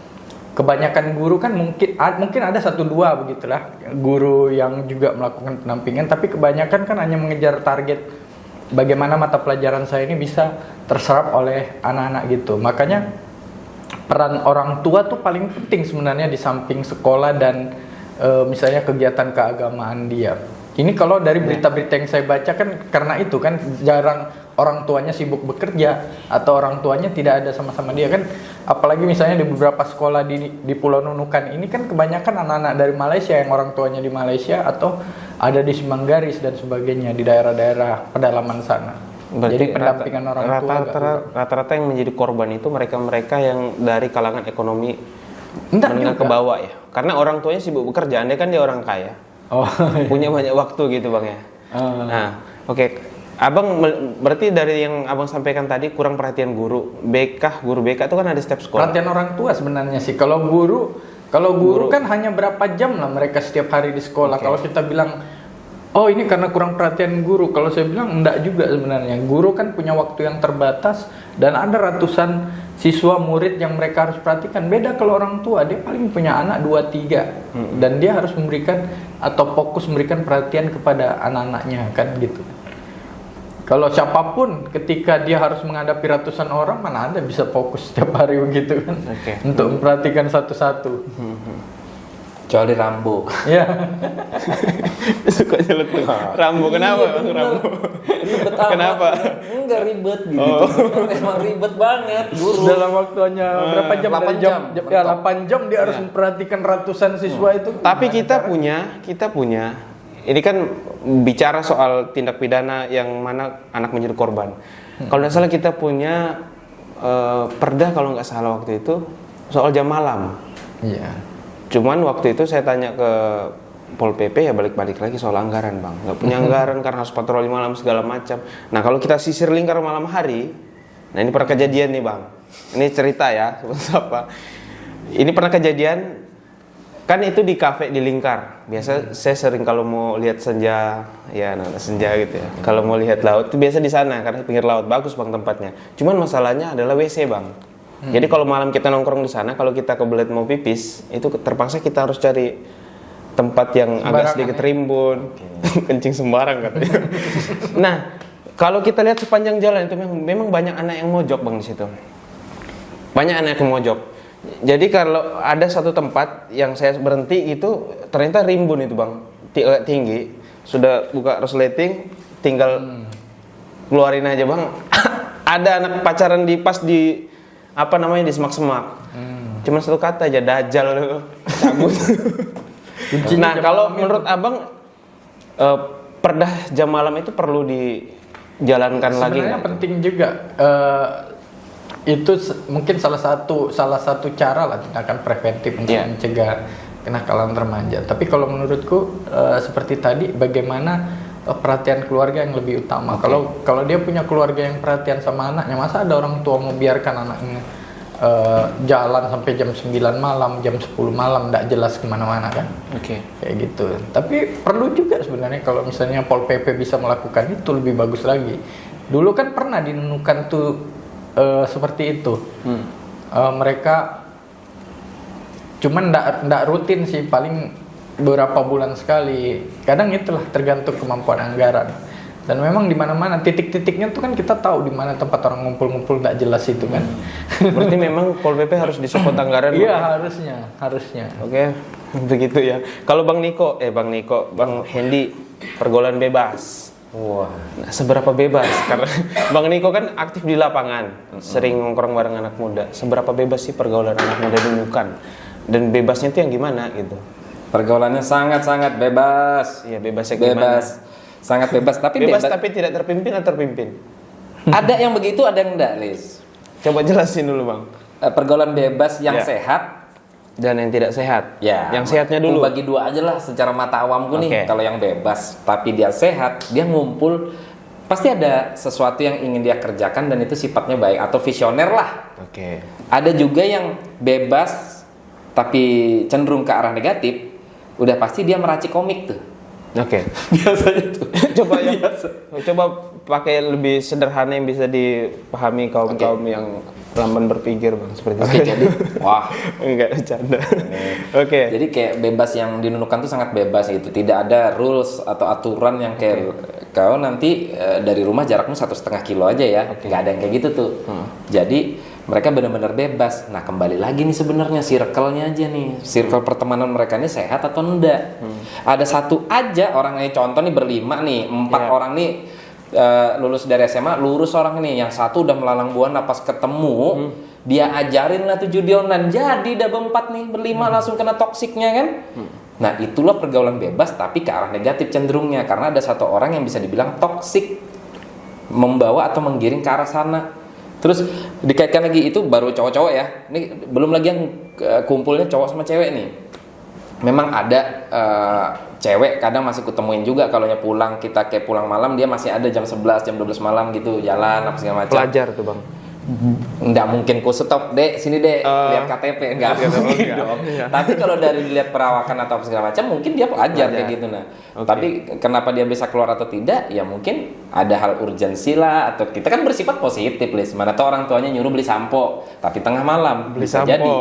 S2: Kebanyakan guru kan mungkin ada 1-2 begitulah guru yang juga melakukan pendampingan, tapi kebanyakan kan hanya mengejar target bagaimana mata pelajaran saya ini bisa terserap oleh anak-anak gitu. Makanya peran orang tua tuh paling penting sebenarnya di samping sekolah dan misalnya kegiatan keagamaan dia. Ini kalau dari berita-berita yang saya baca kan karena itu kan jarang orang tuanya sibuk bekerja atau orang tuanya tidak ada sama-sama dia kan. Apalagi misalnya di beberapa sekolah di Pulau Nunukan ini kan kebanyakan anak-anak dari Malaysia yang orang tuanya di Malaysia atau ada di Simanggaris dan sebagainya di daerah-daerah pedalaman sana.
S1: Berarti
S2: jadi pendampingan orang tua
S1: rata-rata yang menjadi korban itu mereka-mereka yang dari kalangan ekonomi menengah ke bawah ya. Karena orang tuanya sibuk bekerja, andai kan dia orang kaya. Punya banyak waktu gitu Bang ya. Nah, oke. Abang berarti dari yang Abang sampaikan tadi kurang perhatian guru BK itu kan ada setiap sekolah.
S2: Perhatian orang tua sebenarnya sih. Kalau guru kan hanya berapa jam lah mereka setiap hari di sekolah. Kalau kita bilang oh ini karena kurang perhatian guru, kalau saya bilang enggak juga sebenarnya. Guru kan punya waktu yang terbatas dan ada ratusan siswa murid yang mereka harus perhatikan. Beda kalau orang tua, dia paling punya anak 2-3 dan dia harus memberikan atau fokus memberikan perhatian kepada anak-anaknya kan gitu. Kalau siapapun ketika dia harus menghadapi ratusan orang, mana ada bisa fokus setiap hari begitu kan untuk memperhatikan satu-satu.
S3: Kecuali Rambo.
S2: Ya.
S1: Suka nyeletuk. Rambo kenapa Bang Rambo?
S3: Ribet amat.
S1: Kenapa?
S3: Enggak ribet gitu. Emang ribet banget guru.
S2: Dalam waktunya berapa jam?
S3: 8
S2: jam.
S3: jam.
S2: Ya 8 jam dia harus memperhatikan ratusan siswa itu.
S1: Tapi kita punya ini kan bicara soal tindak pidana yang mana anak menjadi korban. Kalau nggak salah kita punya perda kalau nggak salah waktu itu soal jam malam.
S2: Iya.
S1: Cuman waktu itu saya tanya ke Pol PP ya balik-balik lagi soal anggaran Bang. Nggak punya anggaran karena harus patroli malam segala macam. Nah kalau kita sisir lingkar malam hari, nah ini pernah kejadian nih Bang. Ini cerita ya, apa? Ini pernah kejadian. Kan itu di kafe di Lingkar. Biasa saya sering kalau mau lihat senja, ya senja gitu ya. Kalau mau lihat laut itu biasa di sana karena pinggir laut bagus Bang tempatnya. Cuman masalahnya adalah WC Bang. Jadi kalau malam kita nongkrong di sana, kalau kita kebelet mau pipis, itu terpaksa kita harus cari tempat yang agak sedikit rimbun, kencing sembarang katanya. Nah, kalau kita lihat sepanjang jalan itu memang banyak anak yang mojok bang di situ. Banyak anak yang mojok. Jadi kalau ada satu tempat yang saya berhenti itu ternyata rimbun itu bang, tinggi. Sudah buka resleting, tinggal keluarin aja bang. Ada anak pacaran pas di di semak-semak. Cuma satu kata aja, dajal, cabut. Nah kalau menurut abang perdah jam malam itu perlu dijalankan lagi
S2: Sebenarnya
S1: nggak?
S2: penting juga. Itu mungkin salah satu cara lah tindakan preventif untuk mencegah kenakalan remaja. Tapi kalau menurutku seperti tadi, bagaimana perhatian keluarga yang lebih utama. Kalau dia punya keluarga yang perhatian sama anaknya, masa ada orang tua membiarkan anaknya jalan sampai jam 9 malam, jam 10 malam, tidak jelas kemana-mana kan? Kayak gitu. Tapi perlu juga sebenarnya kalau misalnya Pol PP bisa melakukan itu lebih bagus lagi. Dulu kan pernah dinunukan tuh seperti itu. Mereka cuman ndak rutin sih, paling beberapa bulan sekali. Kadang itulah tergantung kemampuan anggaran. Dan memang di mana-mana titik-titiknya tuh kan kita tahu di mana tempat orang ngumpul-ngumpul nggak jelas itu kan.
S1: Berarti memang Pol PP harus disupport anggaran.
S2: Iya, harusnya.
S1: Oke, begitu ya. Kalau Bang Hendy, pergaulan bebas.
S3: Wah.
S1: Nah, seberapa bebas? Karena Bang Niko kan aktif di lapangan, sering nongkrong bareng anak muda. Seberapa bebas sih pergaulan anak muda dinukan? Dan bebasnya itu yang gimana gitu?
S3: Pergaulannya sangat-sangat bebas.
S1: Iya, bebasnya gimana?
S3: Sangat bebas, tapi
S1: bebas tapi tidak terpimpin atau terpimpin?
S3: Ada yang begitu, ada yang enggak, Lis.
S1: Coba jelasin dulu, Bang.
S3: Pergaulan bebas yang sehat
S1: dan yang tidak sehat.
S3: Ya.
S1: Yang sehatnya dulu.
S3: Bagi dua aja lah secara mata awamku nih. Kalau yang bebas tapi dia sehat, dia ngumpul, pasti ada sesuatu yang ingin dia kerjakan dan itu sifatnya baik atau visioner lah. Ada juga yang bebas tapi cenderung ke arah negatif, udah pasti dia meracik komik tuh. Biasanya tuh.
S1: Coba pakai lebih sederhana yang bisa dipahami kaum yang lamban berpikir bang seperti itu.
S3: Jadi, wah,
S1: enggak bercanda.
S3: Jadi kayak bebas yang dinunukan tuh sangat bebas gitu. Tidak ada rules atau aturan yang kayak kau nanti dari rumah jarakmu 1,5 kilo aja ya. Nggak ada yang kayak gitu tuh. Jadi mereka benar-benar bebas. Nah kembali lagi nih sebenarnya circle-nya aja nih, circle pertemanan mereka ini sehat atau enggak? Ada satu aja orang ini, contoh nih berlima nih, 4 orang nih lulus dari SMA, lurus orang ini, yang satu udah melalang buana pas ketemu, dia ajarin lah tuh judi online, jadi udah berempat nih, berlima langsung kena toksiknya kan? Nah itulah pergaulan bebas tapi ke arah negatif cenderungnya, karena ada satu orang yang bisa dibilang toksik, membawa atau menggiring ke arah sana. Terus dikaitkan lagi itu baru cowok-cowok ya. Ini belum lagi yang kumpulnya cowok sama cewek nih. Memang ada cewek kadang masih ketemuin juga kalau pulang, kita kayak pulang malam dia masih ada jam 11, jam 12 malam gitu jalan apa segala macam.
S1: Pelajar tuh bang.
S3: Nggak mungkin ku stop dek sini dek lihat KTP enggak mungkin dong. Tapi kalau dari dilihat perawakan atau segala macam mungkin dia pelajar kayak gitu nah. Tapi kenapa dia bisa keluar atau tidak ya mungkin ada hal urgensi lah, atau kita kan bersifat positif Lis. Mana tahu orang tuanya nyuruh beli sampo tapi tengah malam
S1: beli
S3: bisa
S1: sampo.
S3: Jadi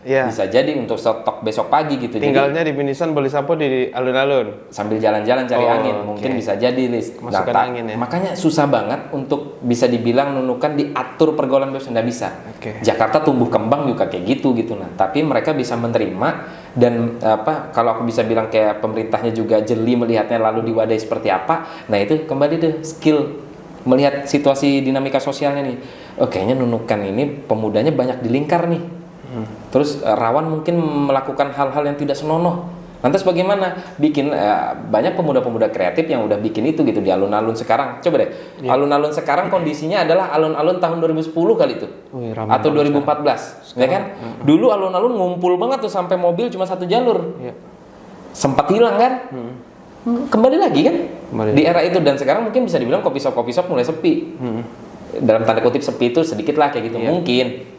S3: bisa jadi untuk stok besok pagi gitu.
S1: Tinggalnya di Pinisan beli sampo di alun-alun
S3: sambil jalan-jalan cari angin mungkin bisa jadi Lis.
S1: Angin ya.
S3: Makanya susah banget untuk bisa dibilang nunukan diatur pergaulan bebas, nggak bisa. Jakarta tumbuh kembang juga kayak gitu nah. Tapi mereka bisa menerima dan kalau aku bisa bilang kayak pemerintahnya juga jeli melihatnya lalu diwadahi seperti apa. Nah itu kembali deh skill melihat situasi dinamika sosialnya nih. Kayaknya nunukan ini pemudanya banyak di lingkar nih. Terus rawan mungkin melakukan hal-hal yang tidak senonoh. Lantas bagaimana? Bikin banyak pemuda-pemuda kreatif yang udah bikin itu gitu di alun-alun sekarang. Coba deh, alun-alun sekarang kondisinya adalah alun-alun tahun 2010 kali itu. Atau 2014, ya kan? Dulu alun-alun ngumpul banget tuh sampai mobil cuma satu jalur. Sempat hilang kan? Kembali lagi kan? Di era itu, dan sekarang mungkin bisa dibilang kopi shop mulai sepi. Dalam tanda kutip sepi itu sedikit lah kayak gitu mungkin.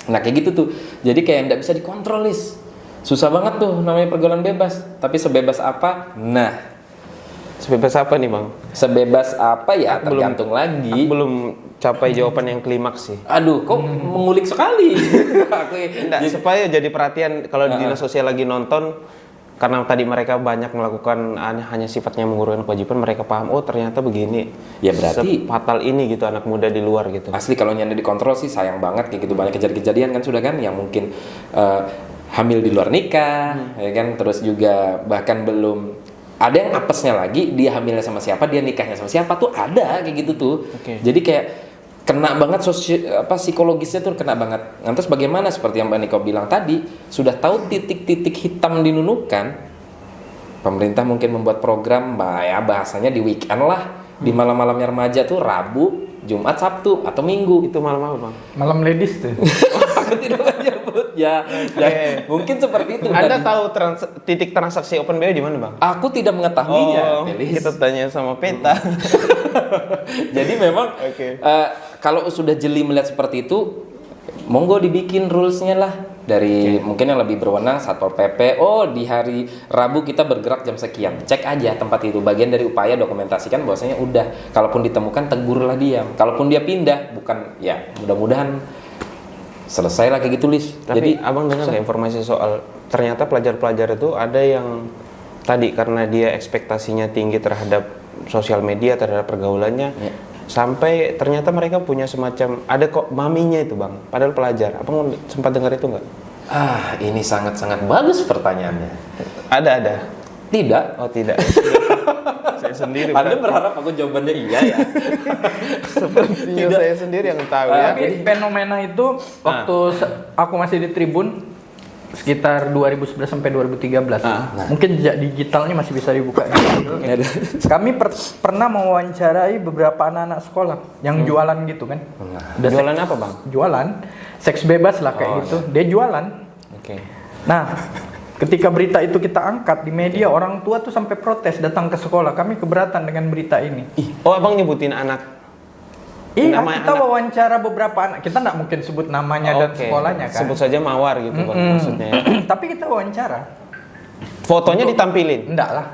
S3: Nah kayak gitu tuh, jadi kayak nggak bisa dikontrol Lis. Susah banget tuh namanya pergaulan bebas. Tapi sebebas apa? Nah
S1: Sebebas apa nih bang?
S3: Sebebas apa ya?
S1: Aku belum-
S3: Tergantung lagi.
S1: Aku belum capai jawaban yang klimaks sih.
S3: Aduh, kok mengulik sekali. Aku
S1: Enggak, supaya jadi perhatian kalau di dinas sosial lagi nonton, karena tadi mereka banyak melakukan hanya sifatnya mengguraukan kewajiban, mereka paham, oh ternyata begini.
S3: Ya, berarti-
S1: fatal ini gitu anak muda di luar gitu.
S3: Asli kalau nyanda dikontrol sih sayang banget kayak gitu, banyak kejadian-kejadian kan sudah kan yang mungkin hamil di luar nikah, ya kan, terus juga bahkan belum ada yang apesnya lagi, dia hamilnya sama siapa, dia nikahnya sama siapa tuh ada kayak gitu tuh.
S1: Oke.
S3: Jadi kayak kena banget psikologisnya tuh kena banget. Lantas bagaimana seperti yang Mbak Niko bilang tadi, sudah tahu titik-titik hitam di Nunukan, pemerintah mungkin membuat program ya bahasanya di weekend lah, di malam-malamnya remaja tuh Rabu, Jumat, Sabtu atau Minggu.
S1: Itu malam apa bang?
S2: Malam ladies tuh.
S3: Aku tidak menyebut ya, mungkin seperti itu.
S1: Anda
S3: tadi.
S1: tahu titik transaksi open BO di mana bang?
S3: Aku tidak mengetahuinya.
S1: Oh,
S3: Felis.
S1: kita tanya sama Peta.
S3: Jadi memang
S1: Oke.
S3: kalau sudah jeli melihat seperti itu, monggo dibikin rulesnya lah dari mungkin yang lebih berwenang Satpol PP. Oh, di hari Rabu kita bergerak jam sekian. Cek aja tempat itu. Bagian dari upaya dokumentasikan bahwasanya udah. Kalaupun ditemukan tegurlah dia. Kalaupun dia pindah, bukan ya mudah-mudahan selesai lah kayak gitu Lis.
S1: Tapi abang dengar nggak informasi soal ternyata pelajar-pelajar itu ada yang tadi karena dia ekspektasinya tinggi terhadap sosial media, terhadap pergaulannya, sampai ternyata mereka punya semacam ada kok maminya itu bang, padahal pelajar. Abang sempat dengar itu nggak?
S3: Ini sangat-sangat bagus pertanyaannya.
S1: Ada.
S3: Tidak.
S1: Oh tidak. Saya sendiri.
S3: Anda berharap aku jawabannya iya ya?
S1: Sepertinya saya sendiri yang tahu ya.
S2: Tapi fenomena itu waktu aku masih di Tribun sekitar 2011 sampai 2013. Mungkin jejak digitalnya masih bisa dibuka. Kami pernah mewawancarai beberapa anak-anak sekolah yang jualan gitu kan. Udah
S1: Jualan apa bang?
S2: Jualan, seks bebas lah kayak gitu. Dia jualan.
S1: Oke.
S2: Nah, ketika berita itu kita angkat di media, orang tua tuh sampai protes datang ke sekolah. Kami keberatan dengan berita ini.
S1: Oh abang nyebutin anak.
S2: Iya,
S1: Nama
S2: kita
S1: anak.
S2: wawancara beberapa anak. Kita nggak mungkin sebut namanya dan
S1: Oke.
S2: sekolahnya kan.
S1: Sebut saja Mawar gitu bang maksudnya. Ya.
S2: Tapi kita wawancara.
S1: Fotonya ditampilin.
S2: Enggak lah.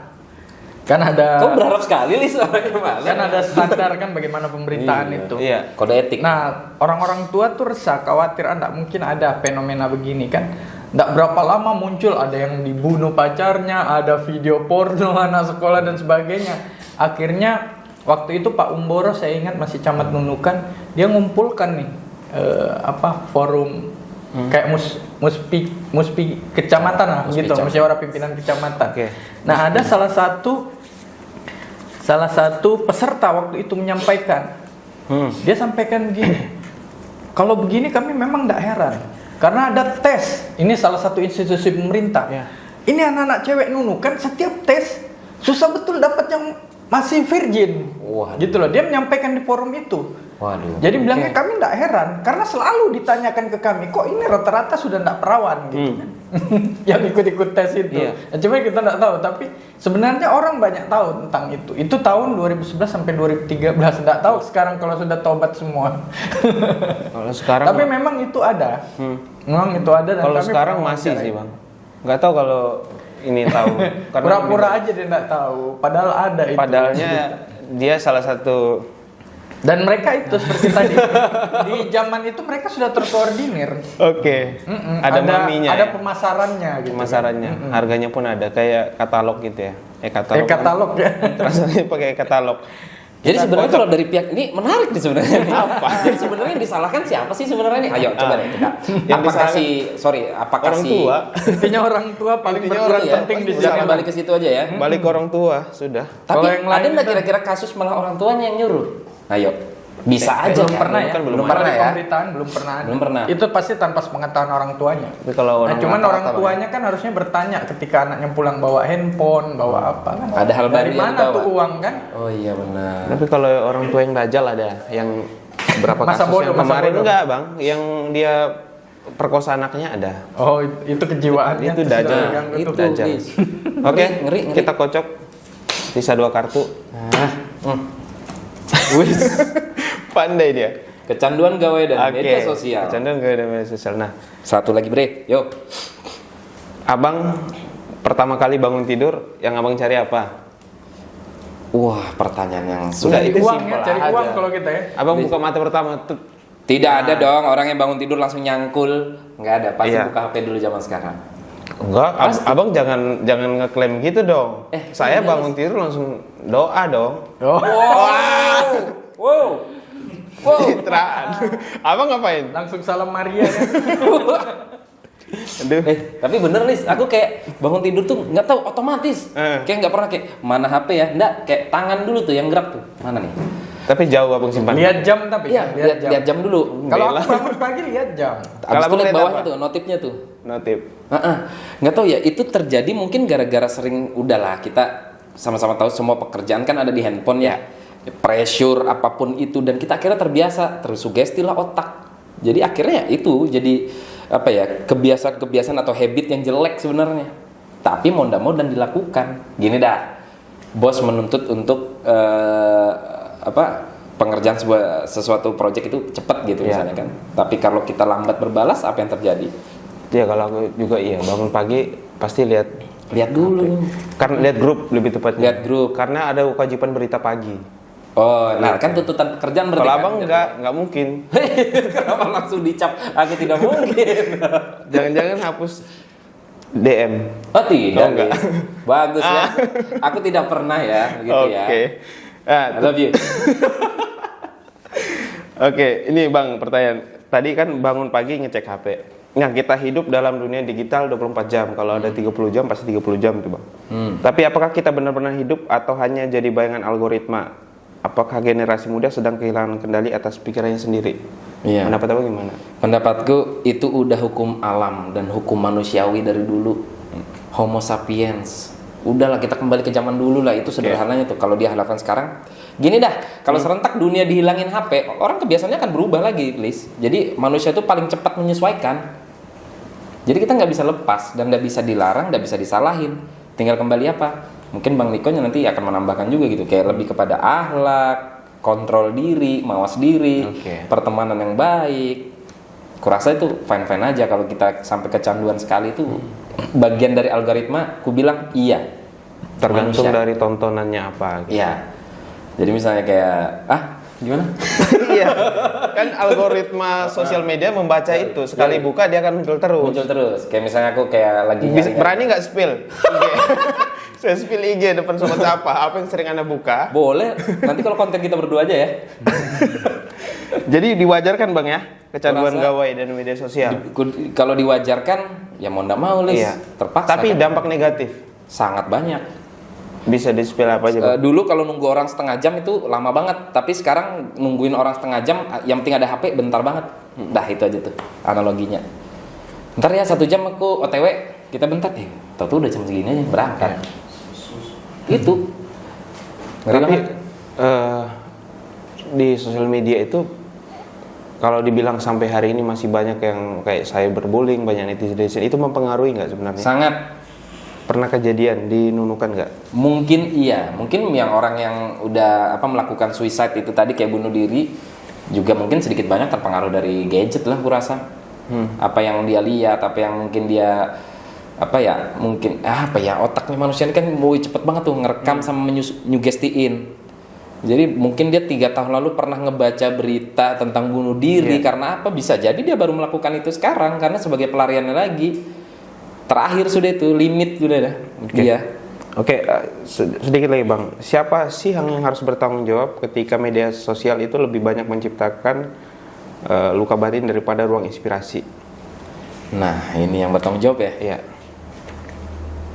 S2: Kan ada
S3: Kau berharap sekali Lis orangnya malah.
S2: kan ada standar kan bagaimana pemberitaan itu.
S1: Iya.
S3: Kode etik.
S2: Nah, orang-orang tua tuh resah, khawatir enggak mungkin ada fenomena begini kan. Enggak berapa lama muncul ada yang dibunuh pacarnya, ada video porno anak sekolah dan sebagainya. Akhirnya waktu itu Pak Umboro saya ingat masih camat Nunukan, dia ngumpulkan nih forum kayak muspi kecamatan lah gitu, musyawarah pimpinan kecamatan.
S1: Oke.
S2: Nah, ada salah satu peserta waktu itu menyampaikan. Dia sampaikan begini. Kalau begini kami memang tidak heran. Karena ada tes. Ini salah satu institusi pemerintah.
S1: Ya.
S2: Ini anak-anak cewek Nunukan setiap tes susah betul dapat yang masih virgin.
S3: Waduh.
S2: Gitu loh. Dia menyampaikan di forum itu.
S3: Waduh.
S2: Jadi bilangnya kami tidak heran karena selalu ditanyakan ke kami, kok ini rata-rata sudah tidak perawan gitu kan. Yang ikut-ikut tes itu.
S1: Iya.
S2: Nah, cuma kita tidak tahu, tapi sebenarnya orang banyak tahu tentang itu. Itu tahun 2011 sampai 2013. Tidak tahu sekarang kalau sudah tobat semua.
S1: Kalau sekarang
S2: Tapi memang itu ada. Memang itu ada dan
S1: kalau
S2: kami
S1: sekarang
S2: pernah
S1: masih
S2: wawancara
S1: sih
S2: itu.
S1: bang. Nggak tahu kalau ini tahu. Karena
S2: Pura-pura aja dia tidak tahu, padahal ada itu.
S1: Padahalnya dia salah satu.
S2: Dan mereka itu seperti tadi di zaman itu mereka sudah terkoordinir.
S1: Oke. Ada maminya.
S2: Ada
S1: Ya?
S2: pemasarannya gitu.
S1: Pemasarannya. Harganya pun ada kayak katalog gitu ya. Katalog.
S2: Katalog ya.
S1: Transaksinya pakai katalog.
S3: Jadi sebenarnya kalau dari pihak ini menarik nih sebenarnya. Apa? Jadi sebenarnya yang disalahkan siapa sih sebenarnya nih? Ayo coba deh kita.
S1: Yang
S3: Apakah
S1: disalahkan
S3: apakah
S1: orang
S3: si
S1: tua.
S2: Intinya orang tua paling
S1: Intinya
S2: berperan
S3: ya,
S2: penting di
S3: udah
S2: sini.
S3: kembali ke situ aja ya.
S1: Balik ke orang tua sudah.
S3: Tapi
S2: Kalau yang
S3: ada
S2: lain
S3: nggak
S2: kan-
S3: kira-kira kasus malah orang tuanya yang nyuruh? Ayo. Bisa aja
S2: belum
S3: kan?
S2: pernah ya.
S1: Kan belum
S3: pernah
S2: Ada
S3: ya.
S2: Pemberitaan belum pernah ada.
S3: Belum pernah.
S2: Itu pasti tanpa sepengetahuan orang tuanya.
S1: Tapi kalau
S2: Nah,
S1: orang
S2: cuman
S1: rata-rata
S2: orang
S1: Bang,
S2: tuanya kan harusnya bertanya ketika anaknya pulang bawa handphone, bawa apa kan.
S3: Ada hal baru
S2: Dari
S3: yang
S2: mana
S3: dibawa.
S2: tuh uang kan?
S3: Oh iya benar.
S1: Tapi kalau orang tua yang dajal ada yang berapa
S2: Masa
S1: kasus
S2: bodoh,
S1: yang
S2: masa
S1: kemarin
S2: bodoh.
S1: enggak bang, yang dia perkosa anaknya ada.
S2: Oh, itu kejiwaannya
S1: Itu
S2: tuh
S1: dajal.
S2: sudah terganggu
S3: Itu
S2: tuh.
S1: Dajal.
S3: Lis.
S1: Oke,
S3: Ngeri.
S1: kita kocok sisa 2 kartu.
S3: Wis.
S1: Pandai dia.
S3: Kecanduan gawe dan
S1: Oke.
S3: media sosial.
S1: Kecanduan gak ada media sosial. Nah,
S3: Satu lagi bre. Yuk.
S1: abang pertama kali bangun tidur, yang abang cari apa?
S3: Wah, pertanyaan yang
S1: Sudah,
S2: Cari
S1: itu
S2: uang
S1: simpel
S2: ya, cari
S1: aja.
S2: uang kalau kita ya.
S1: Abang buka mata pertama tuh.
S3: Tidak ada dong orang yang bangun tidur langsung nyangkul. Nggak ada, pasti
S1: Iya.
S3: buka HP dulu zaman sekarang.
S1: Enggak, abang jangan ngeklaim gitu dong. Saya bangun tidur langsung doa dong.
S2: Oh,
S3: Wow.
S1: Citraan. Abang ngapain?
S2: langsung salam Maria ya.
S1: Aduh.
S3: Tapi bener nih, aku kayak bangun tidur tuh nggak tahu otomatis. Kayak nggak pernah kayak mana HP ya, nggak kayak tangan dulu tuh yang gerak tuh. Mana nih?
S1: Tapi jauh abang simpan.
S2: Lihat jam tapi.
S3: Iya, lihat jam dulu.
S2: Kalau
S1: Bela.
S2: aku bangun pagi lihat jam.
S3: Abis
S1: Kalau
S3: itu
S1: abang
S3: lihat
S1: lihat
S3: bawahnya
S1: apa?
S3: tuh, notifnya tuh.
S1: Notif.
S3: Nggak tahu ya, itu terjadi mungkin gara-gara sering udahlah kita sama-sama tahu semua pekerjaan kan ada di handphone ya. Pressure apapun itu dan kita akhirnya terbiasa, tersugesti lah otak. Jadi akhirnya itu jadi apa ya, kebiasaan-kebiasaan atau habit yang jelek sebenarnya. Tapi mau nggak mau dan dilakukan. Gini dah. Bos menuntut untuk pengerjaan sesuatu project itu cepat gitu misalnya kan. Tapi kalau kita lambat berbalas apa yang terjadi?
S1: Ya kalau aku juga iya bangun pagi pasti
S3: Lihat dulu.
S1: karena lihat grup lebih tepatnya.
S3: Lihat grup.
S1: Karena ada kewajiban berita pagi.
S3: Oh, nah kan tuntutan pekerjaan berarti
S1: Kalau
S3: kan?
S1: abang nggak mungkin.
S3: Kenapa langsung dicap? Aku tidak mungkin.
S1: Jangan-jangan hapus DM.
S3: Oh tidak,
S1: Oh, enggak.
S3: Lis. Bagus ya. Aku tidak pernah ya, gitu ya.
S1: Oke.
S3: I love you.
S1: Oke, ini Bang pertanyaan. Tadi kan bangun pagi ngecek HP. Nah, kita hidup dalam dunia digital 24 jam. Kalau ada 30 jam pasti 30 jam tuh, Bang. Tapi apakah kita benar-benar hidup atau hanya jadi bayangan algoritma? Apakah generasi muda sedang kehilangan kendali atas pikirannya sendiri?
S3: Iya.
S1: Pendapat Abang gimana?
S3: Pendapatku itu udah hukum alam dan hukum manusiawi dari dulu. Homo sapiens. Udahlah kita kembali ke zaman dulu lah, itu sederhananya tuh. Kalau dia hadapan sekarang, gini dah, kalau serentak dunia dihilangin HP, orang kebiasaannya akan berubah lagi, Lis. Jadi manusia itu paling cepat menyesuaikan. Jadi kita nggak bisa lepas dan nggak bisa dilarang, nggak bisa disalahin. Tinggal kembali apa? Mungkin Bang Niko nanti akan menambahkan juga gitu, kayak lebih kepada akhlak, kontrol diri, mawas diri, pertemanan yang baik. Kurasa itu fine-fine aja kalau kita sampai kecanduan sekali itu bagian dari algoritma. Ku bilang iya.
S1: Tergantung
S3: Manusia.
S1: dari tontonannya apa gitu.
S3: Iya. Jadi misalnya kayak gimana?
S1: Iya. Kan algoritma sosial media membaca itu, sekali buka dia akan muncul terus.
S3: Muncul terus. Kayak misalnya aku kayak lagi
S1: Berani nggak spill IG? Saya spill IG depan sobat apa yang sering Anda buka.
S3: Boleh. Nanti kalau konten kita berdua aja ya.
S1: Jadi diwajarkan Bang ya, kecanduan
S3: Kurasa-
S1: gawai dan media sosial.
S3: Kalau diwajarkan ya mau nggak mau, Lis.
S1: Iya.
S3: Terpaksa.
S1: Tapi
S3: kan?
S1: dampak negatif
S3: Sangat banyak.
S1: bisa di spill apa aja Bang?
S3: Dulu kalau nunggu orang setengah jam itu lama banget, tapi sekarang nungguin orang setengah jam, yang penting ada HP bentar banget. Dah itu aja tuh analoginya. Ntar ya 1 jam aku OTW, kita bentar, tau udah jam segini aja berangkat. Itu. Ngeri
S1: Tapi
S3: banget.
S1: di sosial media itu kalau dibilang sampai hari ini masih banyak yang kayak cyberbullying, banyak netizen, itu mempengaruhi nggak sebenarnya?
S3: Sangat.
S1: Pernah kejadian dinunukan nggak?
S3: Mungkin iya, mungkin yang orang yang udah melakukan suicide itu tadi kayak bunuh diri juga mungkin sedikit banyak terpengaruh dari gadget lah kurasa. Apa yang dia lihat, apa yang mungkin dia otaknya manusia ini kan mau cepet banget tuh ngerekam sama menyugestiin. Jadi mungkin dia 3 tahun lalu pernah ngebaca berita tentang bunuh diri karena apa? Bisa jadi dia baru melakukan itu sekarang karena sebagai pelariannya lagi. Terakhir sudah itu limit sudah dah. Iya.
S1: Oke, sedikit lagi Bang. Siapa sih yang harus bertanggung jawab ketika media sosial itu lebih banyak menciptakan luka batin daripada ruang inspirasi?
S3: Nah, ini yang bertanggung jawab ya.
S1: Iya,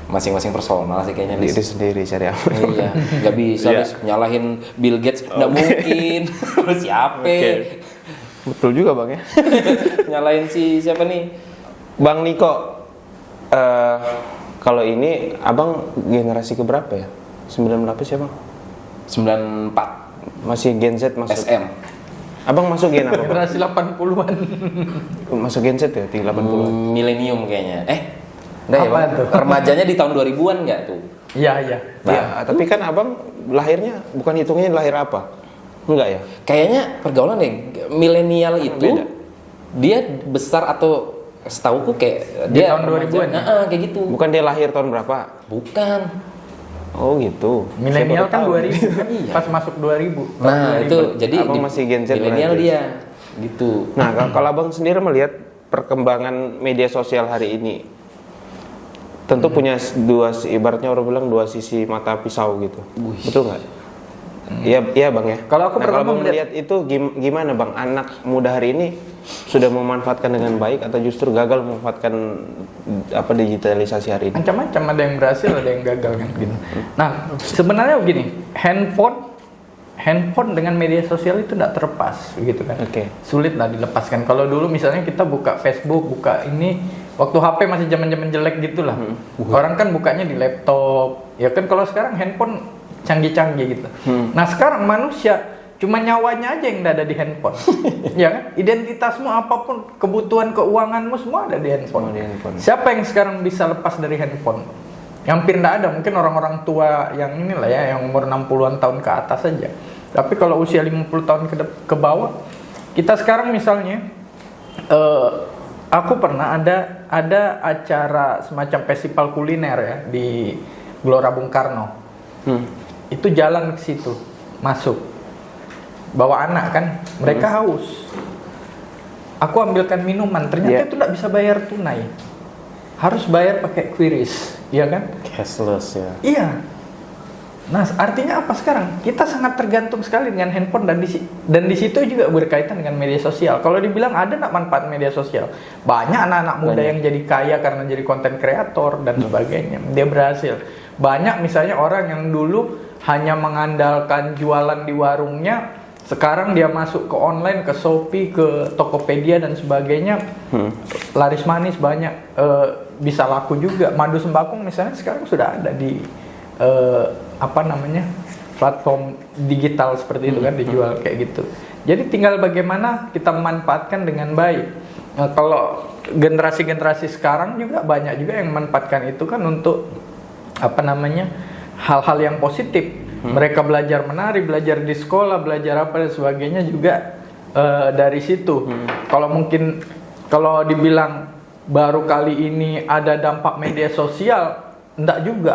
S3: Masing-masing personal sih kayaknya.
S1: diri sendiri cari apa?
S3: Iya, nggak bisa
S1: Iya.
S3: Lis, nyalahin Bill Gates, nggak mungkin. Siapa?
S1: Oke. Betul juga Bang ya.
S3: Nyalahin siapa nih?
S1: Bang Niko, kalau ini Abang generasi keberapa ya? 98 sih Bang?
S3: 94
S1: Masih Gen Z masuk?
S3: SM.
S1: Abang masuk gen apa Bang?
S2: Generasi 80-an.
S1: Masuk Gen Z ya, 80-an?
S3: Milenium kayaknya. Enggak ya,
S2: Apa
S3: Bang?
S2: tuh?
S3: Remajanya di tahun 2000-an nggak tuh?
S2: Iya, iya.
S1: Ya, tapi kan Abang lahirnya, bukan hitungnya lahir apa? Enggak ya?
S3: Kayaknya pergaulan deh, milenial itu
S1: beda.
S3: dia besar atau setauku kayak
S2: Di
S3: dia
S2: tahun 2000-an ya?
S3: kayak gitu.
S1: Bukan dia lahir tahun berapa?
S3: Bukan.
S1: Oh gitu.
S2: Milenial
S1: Saya
S2: kan
S1: baru tahu.
S2: 2000 kan, pas masuk 2000.
S3: Nah,
S2: 2000.
S3: itu jadi
S1: Abang masih Gen Z
S3: milenial
S1: berarti.
S3: dia. Gitu.
S1: Nah, kalau abang sendiri melihat perkembangan media sosial hari ini, tentu punya ibaratnya orang bilang dua sisi mata pisau gitu. Betul nggak? Iya bang ya.
S2: Kalau aku pertama
S1: abang melihat itu gimana bang, anak muda hari ini sudah memanfaatkan dengan baik atau justru gagal memanfaatkan digitalisasi hari ini?
S2: Macam-macam, ada yang berhasil, ada yang gagal kan gitu. Nah, sebenarnya begini, handphone dengan media sosial itu tidak terlepas gitu kan.
S1: Oke.
S2: Sulit lah dilepaskan. Kalau dulu misalnya kita buka Facebook, buka ini waktu HP masih zaman-zaman jelek gitulah. Orang kan bukanya di laptop. Ya kan kalau sekarang handphone canggih-canggih gitu. Nah, sekarang manusia cuma nyawanya aja yang ada di handphone. Ya kan? Identitasmu apapun, kebutuhan keuanganmu semua ada di handphone.
S1: Semua di handphone.
S2: Siapa yang sekarang bisa lepas dari handphone? Hampir tidak ada, mungkin orang-orang tua yang inilah ya, yang umur 60-an tahun ke atas saja. Tapi kalau usia 50 tahun ke bawah, kita sekarang misalnya aku pernah ada acara semacam festival kuliner ya di Gelora Bung Karno. Itu jalan ke situ, masuk. Bawa anak kan, mereka haus. Aku ambilkan minuman, ternyata itu tidak bisa bayar tunai. Harus bayar pakai QRIS, iya kan?
S3: Cashless ya.
S2: Iya. Nah, artinya apa sekarang? Kita sangat tergantung sekali dengan handphone dan di situ juga berkaitan dengan media sosial. Kalau dibilang ada nggak manfaat media sosial? Banyak anak-anak muda yang jadi kaya karena jadi konten kreator dan sebagainya. Dia berhasil. Banyak misalnya orang yang dulu hanya mengandalkan jualan di warungnya, sekarang dia masuk ke online, ke Shopee, ke Tokopedia dan sebagainya, laris manis banyak, bisa laku juga. Madu sembako misalnya sekarang sudah ada di platform digital seperti itu kan, dijual kayak gitu. Jadi tinggal bagaimana kita memanfaatkan dengan baik. Nah, kalau generasi-generasi sekarang juga banyak juga yang memanfaatkan itu kan untuk hal-hal yang positif. Mereka belajar menari, belajar di sekolah, belajar apa dan sebagainya juga dari situ. Kalau dibilang baru kali ini ada dampak media sosial, enggak juga.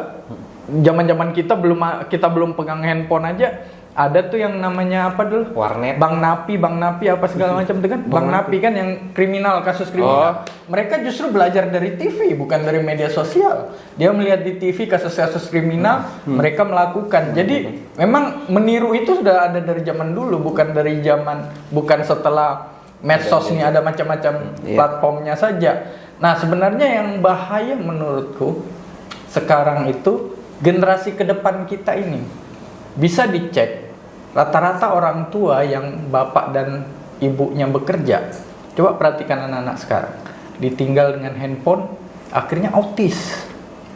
S2: Zaman-zaman kita belum pegang handphone aja, ada tuh yang namanya apa dulu?
S3: Warnet.
S2: Bang Napi apa segala macam itu kan. Bang Napi kan yang kriminal, kasus kriminal. Mereka justru belajar dari TV bukan dari media sosial. Dia melihat di TV kasus-kasus kriminal, mereka melakukan. Jadi memang meniru itu sudah ada dari zaman dulu, bukan setelah medsos ini ada macam-macam platformnya saja. Nah, sebenarnya yang bahaya menurutku sekarang itu generasi ke depan kita ini bisa dicek. Rata-rata orang tua yang bapak dan ibunya bekerja, coba perhatikan anak-anak sekarang, ditinggal dengan handphone, akhirnya autis.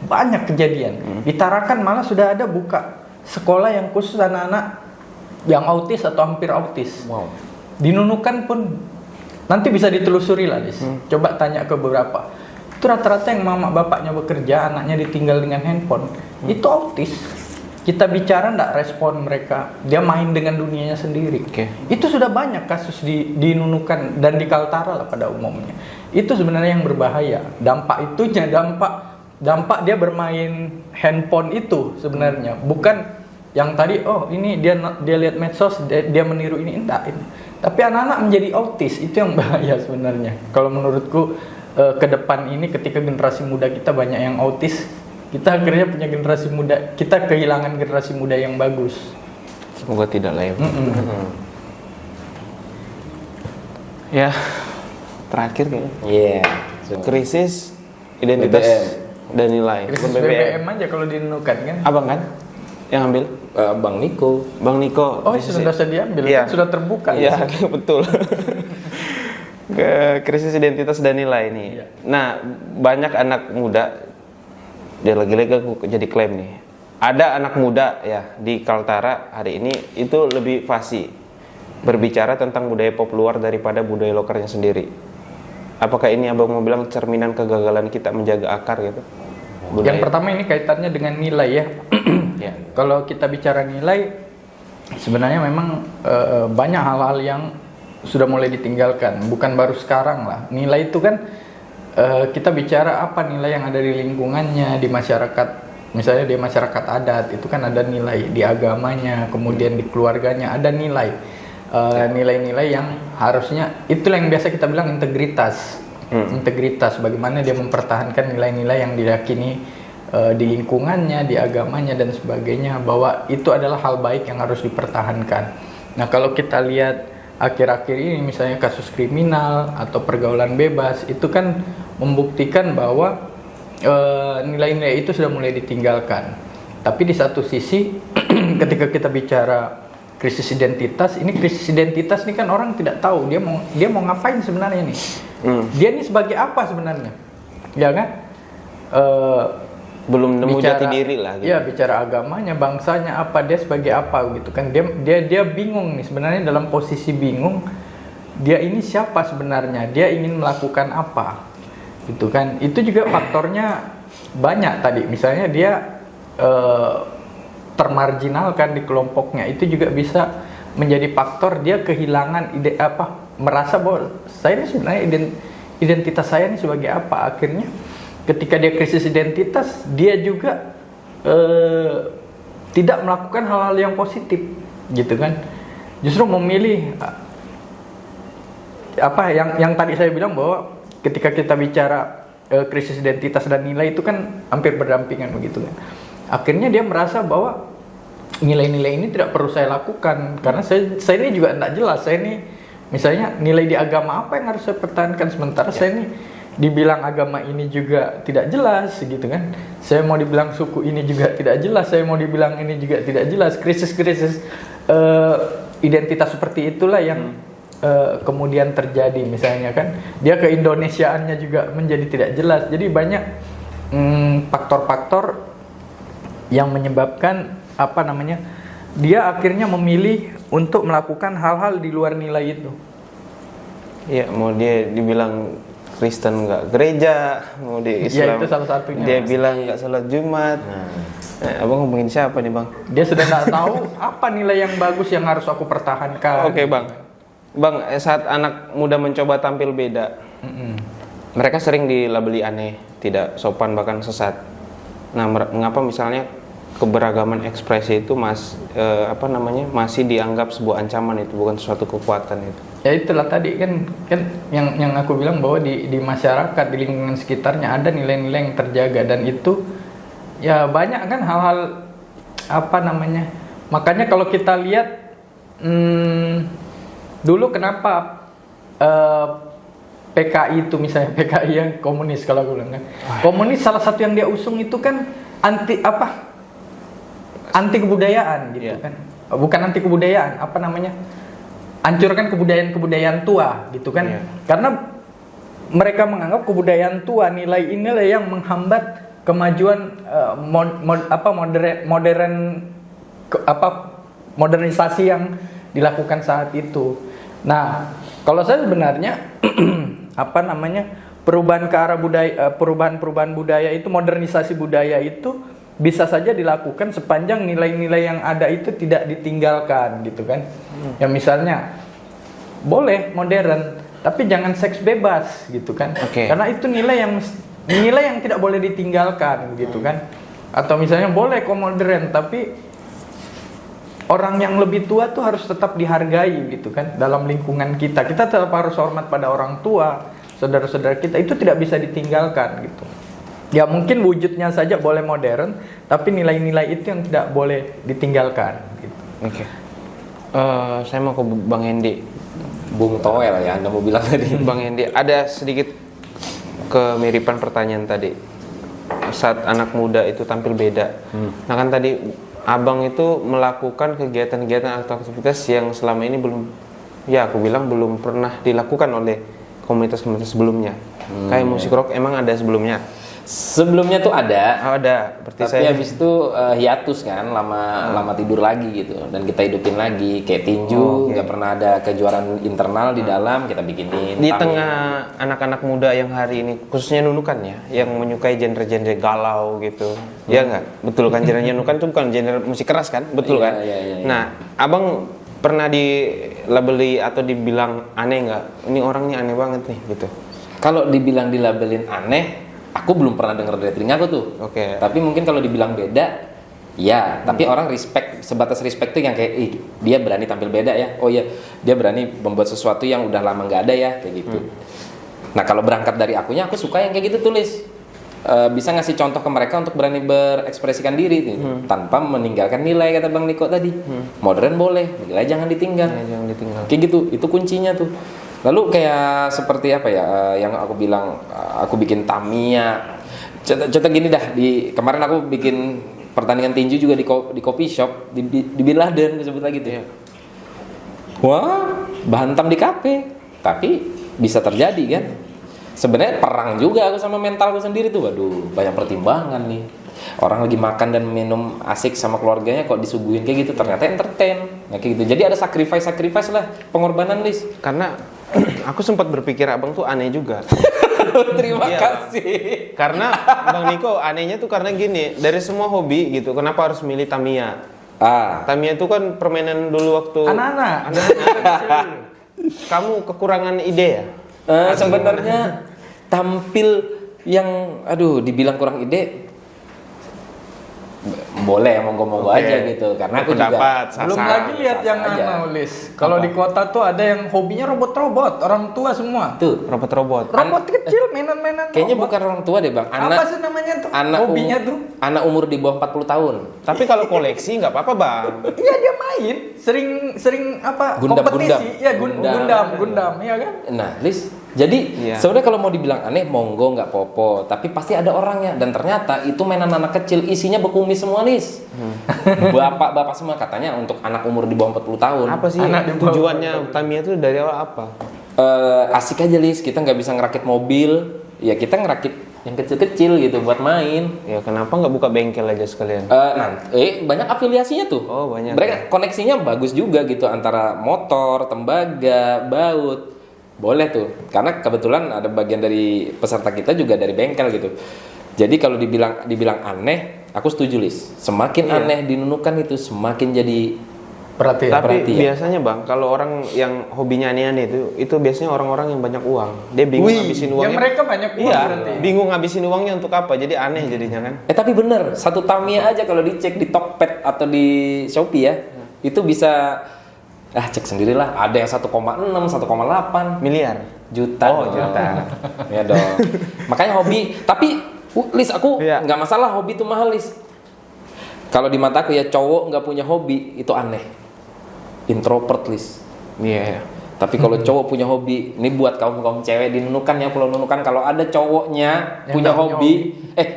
S2: Banyak kejadian. Di Tarakan malah sudah ada buka sekolah yang khusus anak-anak yang autis atau hampir autis.
S3: Wow.
S2: Di Nunukan pun nanti bisa ditelusuri lah, Dis. Coba tanya ke beberapa. Itu rata-rata yang mama bapaknya bekerja, anaknya ditinggal dengan handphone, itu autis. Kita bicara ndak respon mereka, dia main dengan dunianya sendiri. Itu sudah banyak kasus di Nunukan dan di Kaltara lah pada umumnya. Itu sebenarnya yang berbahaya. Dampak dia bermain handphone itu sebenarnya, bukan yang tadi ini dia lihat medsos, dia meniru ini, enggak ini. Tapi anak-anak menjadi autis, itu yang bahaya sebenarnya. Kalau menurutku ke depan ini ketika generasi muda kita banyak yang autis, kita akhirnya punya generasi muda, kita kehilangan generasi muda yang bagus.
S1: Semoga tidak lah ya. Ya, terakhir kayaknya.
S3: Iya.
S1: Krisis identitas dan nilai.
S2: Krisis
S1: Bukan
S2: BBM aja kalau dinunukan kan.
S1: Abang kan yang ambil?
S3: Bang Niko.
S1: Bang Niko.
S2: Oh, sudah diambil,
S1: Iya.
S2: kan sudah terbuka.
S1: Iya, betul. Ke krisis identitas dan nilai ini.
S2: Iya.
S1: Nah, banyak anak muda, dia lagi-lagi aku jadi klaim nih. Ada anak muda ya di Kaltara hari ini itu lebih fasih berbicara tentang budaya pop luar daripada budaya lokalnya sendiri. Apakah ini abang mau bilang cerminan kegagalan kita menjaga akar gitu?
S2: Yang pertama ini kaitannya dengan nilai ya.
S1: Ya.
S2: Kalau kita bicara nilai, sebenarnya memang banyak hal-hal yang sudah mulai ditinggalkan. Bukan baru sekarang lah. Nilai itu kan kita bicara apa nilai yang ada di lingkungannya, di masyarakat misalnya dia masyarakat adat, itu kan ada nilai di agamanya, kemudian di keluarganya ada nilai-nilai yang harusnya, itulah yang biasa kita bilang integritas. Integritas, bagaimana dia mempertahankan nilai-nilai yang diyakini di lingkungannya, di agamanya dan sebagainya, bahwa itu adalah hal baik yang harus dipertahankan. Nah, kalau kita lihat akhir-akhir ini misalnya kasus kriminal atau pergaulan bebas, itu kan membuktikan bahwa nilai-nilai itu sudah mulai ditinggalkan. Tapi di satu sisi ketika kita bicara krisis identitas ini kan orang tidak tahu dia mau ngapain sebenarnya nih. Dia ini sebagai apa sebenarnya? Ya kan?
S1: Belum nemu jati diri lah gitu.
S2: Ya, bicara agamanya, bangsanya apa, dia sebagai apa gitu kan. Dia bingung nih sebenarnya, dalam posisi bingung. Dia ini siapa sebenarnya? Dia ingin melakukan apa? Gitu kan. Itu juga faktornya banyak tadi. Misalnya dia termarginalkan di kelompoknya, itu juga bisa menjadi faktor dia kehilangan merasa bahwa saya ini sebenarnya identitas saya ini sebagai apa. Akhirnya ketika dia krisis identitas, dia juga tidak melakukan hal-hal yang positif, gitu kan. Justru memilih yang tadi saya bilang, bahwa ketika kita bicara krisis identitas dan nilai itu kan hampir berdampingan begitu kan. Akhirnya dia merasa bahwa nilai-nilai ini tidak perlu saya lakukan karena saya ini juga tidak jelas. Saya ini misalnya nilai di agama apa yang harus saya pertahankan, sementara saya ini dibilang agama ini juga tidak jelas gitu kan. Saya mau dibilang suku ini juga tidak jelas, saya mau dibilang ini juga tidak jelas. Krisis-krisis identitas seperti itulah yang kemudian terjadi. Misalnya kan dia keindonesiaannya juga menjadi tidak jelas. Jadi banyak faktor-faktor yang menyebabkan dia akhirnya memilih untuk melakukan hal-hal di luar nilai itu.
S1: Iya, mau dia dibilang Kristen nggak gereja, mau di Islam
S2: ya, itu salah satunya.
S1: Dia bilang nggak sholat Jumat. Abang ngomongin siapa nih bang?
S2: Dia sudah nggak tahu apa nilai yang bagus yang harus aku pertahankan.
S1: Oke bang, saat anak muda mencoba tampil beda, mereka sering dilabeli aneh, tidak sopan bahkan sesat. Nah, mengapa misalnya keberagaman ekspresi itu masih dianggap sebuah ancaman, itu bukan suatu kekuatan itu?
S2: Ya itulah tadi kan yang aku bilang, bahwa di masyarakat, di lingkungan sekitarnya ada nilai-nilai yang terjaga, dan itu ya banyak kan hal-hal makanya kalau kita lihat dulu kenapa PKI itu, misalnya PKI yang komunis, kalau aku bilang kan komunis, salah satu yang dia usung itu kan anti kebudayaan gitu kan. Bukan anti kebudayaan, hancurkan kebudayaan tua gitu kan. Karena mereka menganggap kebudayaan tua, nilai-nilai yang menghambat kemajuan modernisasi yang dilakukan saat itu. Nah, kalau saya sebenarnya perubahan ke arah budaya, perubahan budaya itu, modernisasi budaya itu bisa saja dilakukan sepanjang nilai-nilai yang ada itu tidak ditinggalkan gitu kan. Ya misalnya boleh modern tapi jangan seks bebas gitu kan. Karena itu nilai yang tidak boleh ditinggalkan gitu kan. Atau misalnya boleh kok modern tapi orang yang lebih tua tuh harus tetap dihargai gitu kan. Dalam lingkungan kita tetap harus hormat pada orang tua, saudara-saudara kita, itu tidak bisa ditinggalkan gitu. Ya mungkin wujudnya saja boleh modern, tapi nilai-nilai itu yang tidak boleh ditinggalkan gitu.
S1: Saya mau ke Bang Hendi.
S3: Bung Toel ya, Anda mau bilang tadi.
S1: Bang Hendi, ada sedikit kemiripan pertanyaan tadi. Saat anak muda itu tampil beda. Nah kan tadi Abang itu melakukan kegiatan-kegiatan atau aktivitas yang selama ini belum pernah dilakukan oleh komunitas-komunitas sebelumnya. Kayak musik rock emang ada sebelumnya?
S3: Sebelumnya tuh ada. Tapi habis itu hiatus kan, lama tidur lagi gitu, dan kita hidupin lagi kayak tinju. Nggak pernah ada kejuaraan internal di dalam, kita bikinin.
S1: Di tengah anak-anak muda yang hari ini, khususnya nunukan ya, yang menyukai genre-genre galau gitu, ya nggak? Betul kan, genre nunukan itu bukan genre musik keras kan, betul kan?
S3: Iya.
S1: Nah, abang pernah dilabeli atau dibilang aneh nggak? Ini orangnya aneh banget nih gitu.
S3: Kalau dibilang dilabelin aneh, aku belum pernah dengar dari telinga aku tuh.
S1: Oke.
S3: Tapi mungkin kalau dibilang beda, ya. Tapi orang respect, sebatas respect tuh yang kayak, ih dia berani tampil beda ya. Oh iya, dia berani membuat sesuatu yang udah lama nggak ada ya, kayak gitu. Nah kalau berangkat dari akunya, aku suka yang kayak gitu tulis. Bisa ngasih contoh ke mereka untuk berani berekspresikan diri gitu, tanpa meninggalkan nilai, kata Bang Niko tadi. Modern boleh, nilai jangan ditinggal.
S1: Jangan ditinggal.
S3: Kayak gitu, itu kuncinya tuh. Lalu kayak seperti apa ya, yang aku bilang, aku bikin Tamiya. Contoh gini dah, kemarin aku bikin pertandingan tinju juga di coffee shop di Bin Laden, disebut lagi tuh. Wah, bahantam di kafe, tapi bisa terjadi kan. Sebenarnya perang juga aku sama mentalku sendiri tuh. Waduh, banyak pertimbangan nih. Orang lagi makan dan minum asik sama keluarganya kok disuguhin kayak gitu, ternyata entertain. Nah, kayak gitu. Jadi ada sacrifice lah, pengorbanan, Lis.
S1: Karena aku sempat berpikir abang tuh aneh juga.
S3: Terima
S1: Iya.
S3: kasih.
S1: Karena Bang Niko anehnya tuh karena gini, dari semua hobi gitu, kenapa harus milih Tamiya? Tamiya itu kan permainan dulu waktu
S2: Anak-anak.
S1: Kamu kekurangan ide ya?
S3: Sebenarnya tampil yang dibilang kurang ide, boleh monggo-monggo
S1: Oke.
S3: aja gitu, karena aku
S1: Pendapat,
S3: juga
S2: Belum
S1: sasa.
S2: lagi lihat
S3: sasa
S2: yang
S3: aja.
S2: Lis. Kalau di kota tuh ada yang hobinya robot-robot, orang tua semua.
S3: tuh.
S1: Robot-robot.
S2: Robot kecil, mainan-mainan
S3: Kayaknya
S2: robot.
S3: bukan orang tua deh, Bang.
S2: Apa sih namanya tuh? Hobinya tuh?
S3: Anak umur di bawah 40 tahun.
S1: Tapi kalau koleksi nggak apa-apa bang.
S2: Iya dia main, sering apa?
S3: Gundam,
S2: kompetisi. Ya
S3: Gundam.
S2: Gundam, ya kan?
S3: Nah, Lis, jadi
S1: Iya.
S3: sebenarnya kalau mau dibilang aneh, monggo nggak popo. Tapi pasti ada orangnya. Dan ternyata itu mainan anak kecil, isinya bekumis semua, Lis. Bapak-bapak semua katanya untuk anak umur di bawah 40 tahun.
S1: Apa sih
S2: Anak di bawah
S1: tujuannya Tamiya itu dari awal apa?
S3: Asik aja, Lis. Kita nggak bisa ngerakit mobil, ya kita ngerakit yang kecil-kecil gitu buat main.
S1: Ya kenapa nggak buka bengkel aja sekalian?
S3: Banyak afiliasinya tuh.
S1: Oh, banyak.
S3: Mereka koneksinya bagus juga gitu antara motor, tembaga, baut. Boleh tuh. Karena kebetulan ada bagian dari peserta kita juga dari bengkel gitu. Jadi kalau dibilang aneh, aku setuju, Lis. Semakin aneh dinunukan itu semakin jadi
S2: Perhatian.
S1: Tapi
S3: perhatian.
S1: biasanya bang, kalau orang yang hobinya aneh-aneh itu biasanya orang-orang yang banyak uang. Dia bingung ngabisin
S2: Ya
S1: uangnya.
S2: mereka banyak uang
S1: Iya,
S2: berarti.
S1: bingung ngabisin uangnya untuk apa. Jadi aneh jadinya kan.
S3: Tapi bener, satu Tamiya aja kalau dicek di Tokped atau di Shopee ya, itu bisa cek sendirilah. Ada yang 1,6, 1,8
S1: Miliar.
S3: juta.
S1: Oh,
S3: dong.
S1: juta.
S3: Ya dong. Makanya hobi, tapi Lis, aku
S1: Iya.
S3: nggak masalah hobi itu mahal, Lis. Kalau di mataku ya cowok nggak punya hobi itu aneh. Introvert, Lis.
S1: Iya.
S3: Tapi kalau cowok punya hobi, ini buat kaum cewek dinunukan ya, kalau nunukan kalau ada cowoknya
S2: Yang
S3: punya
S2: nggak punya
S3: hobi,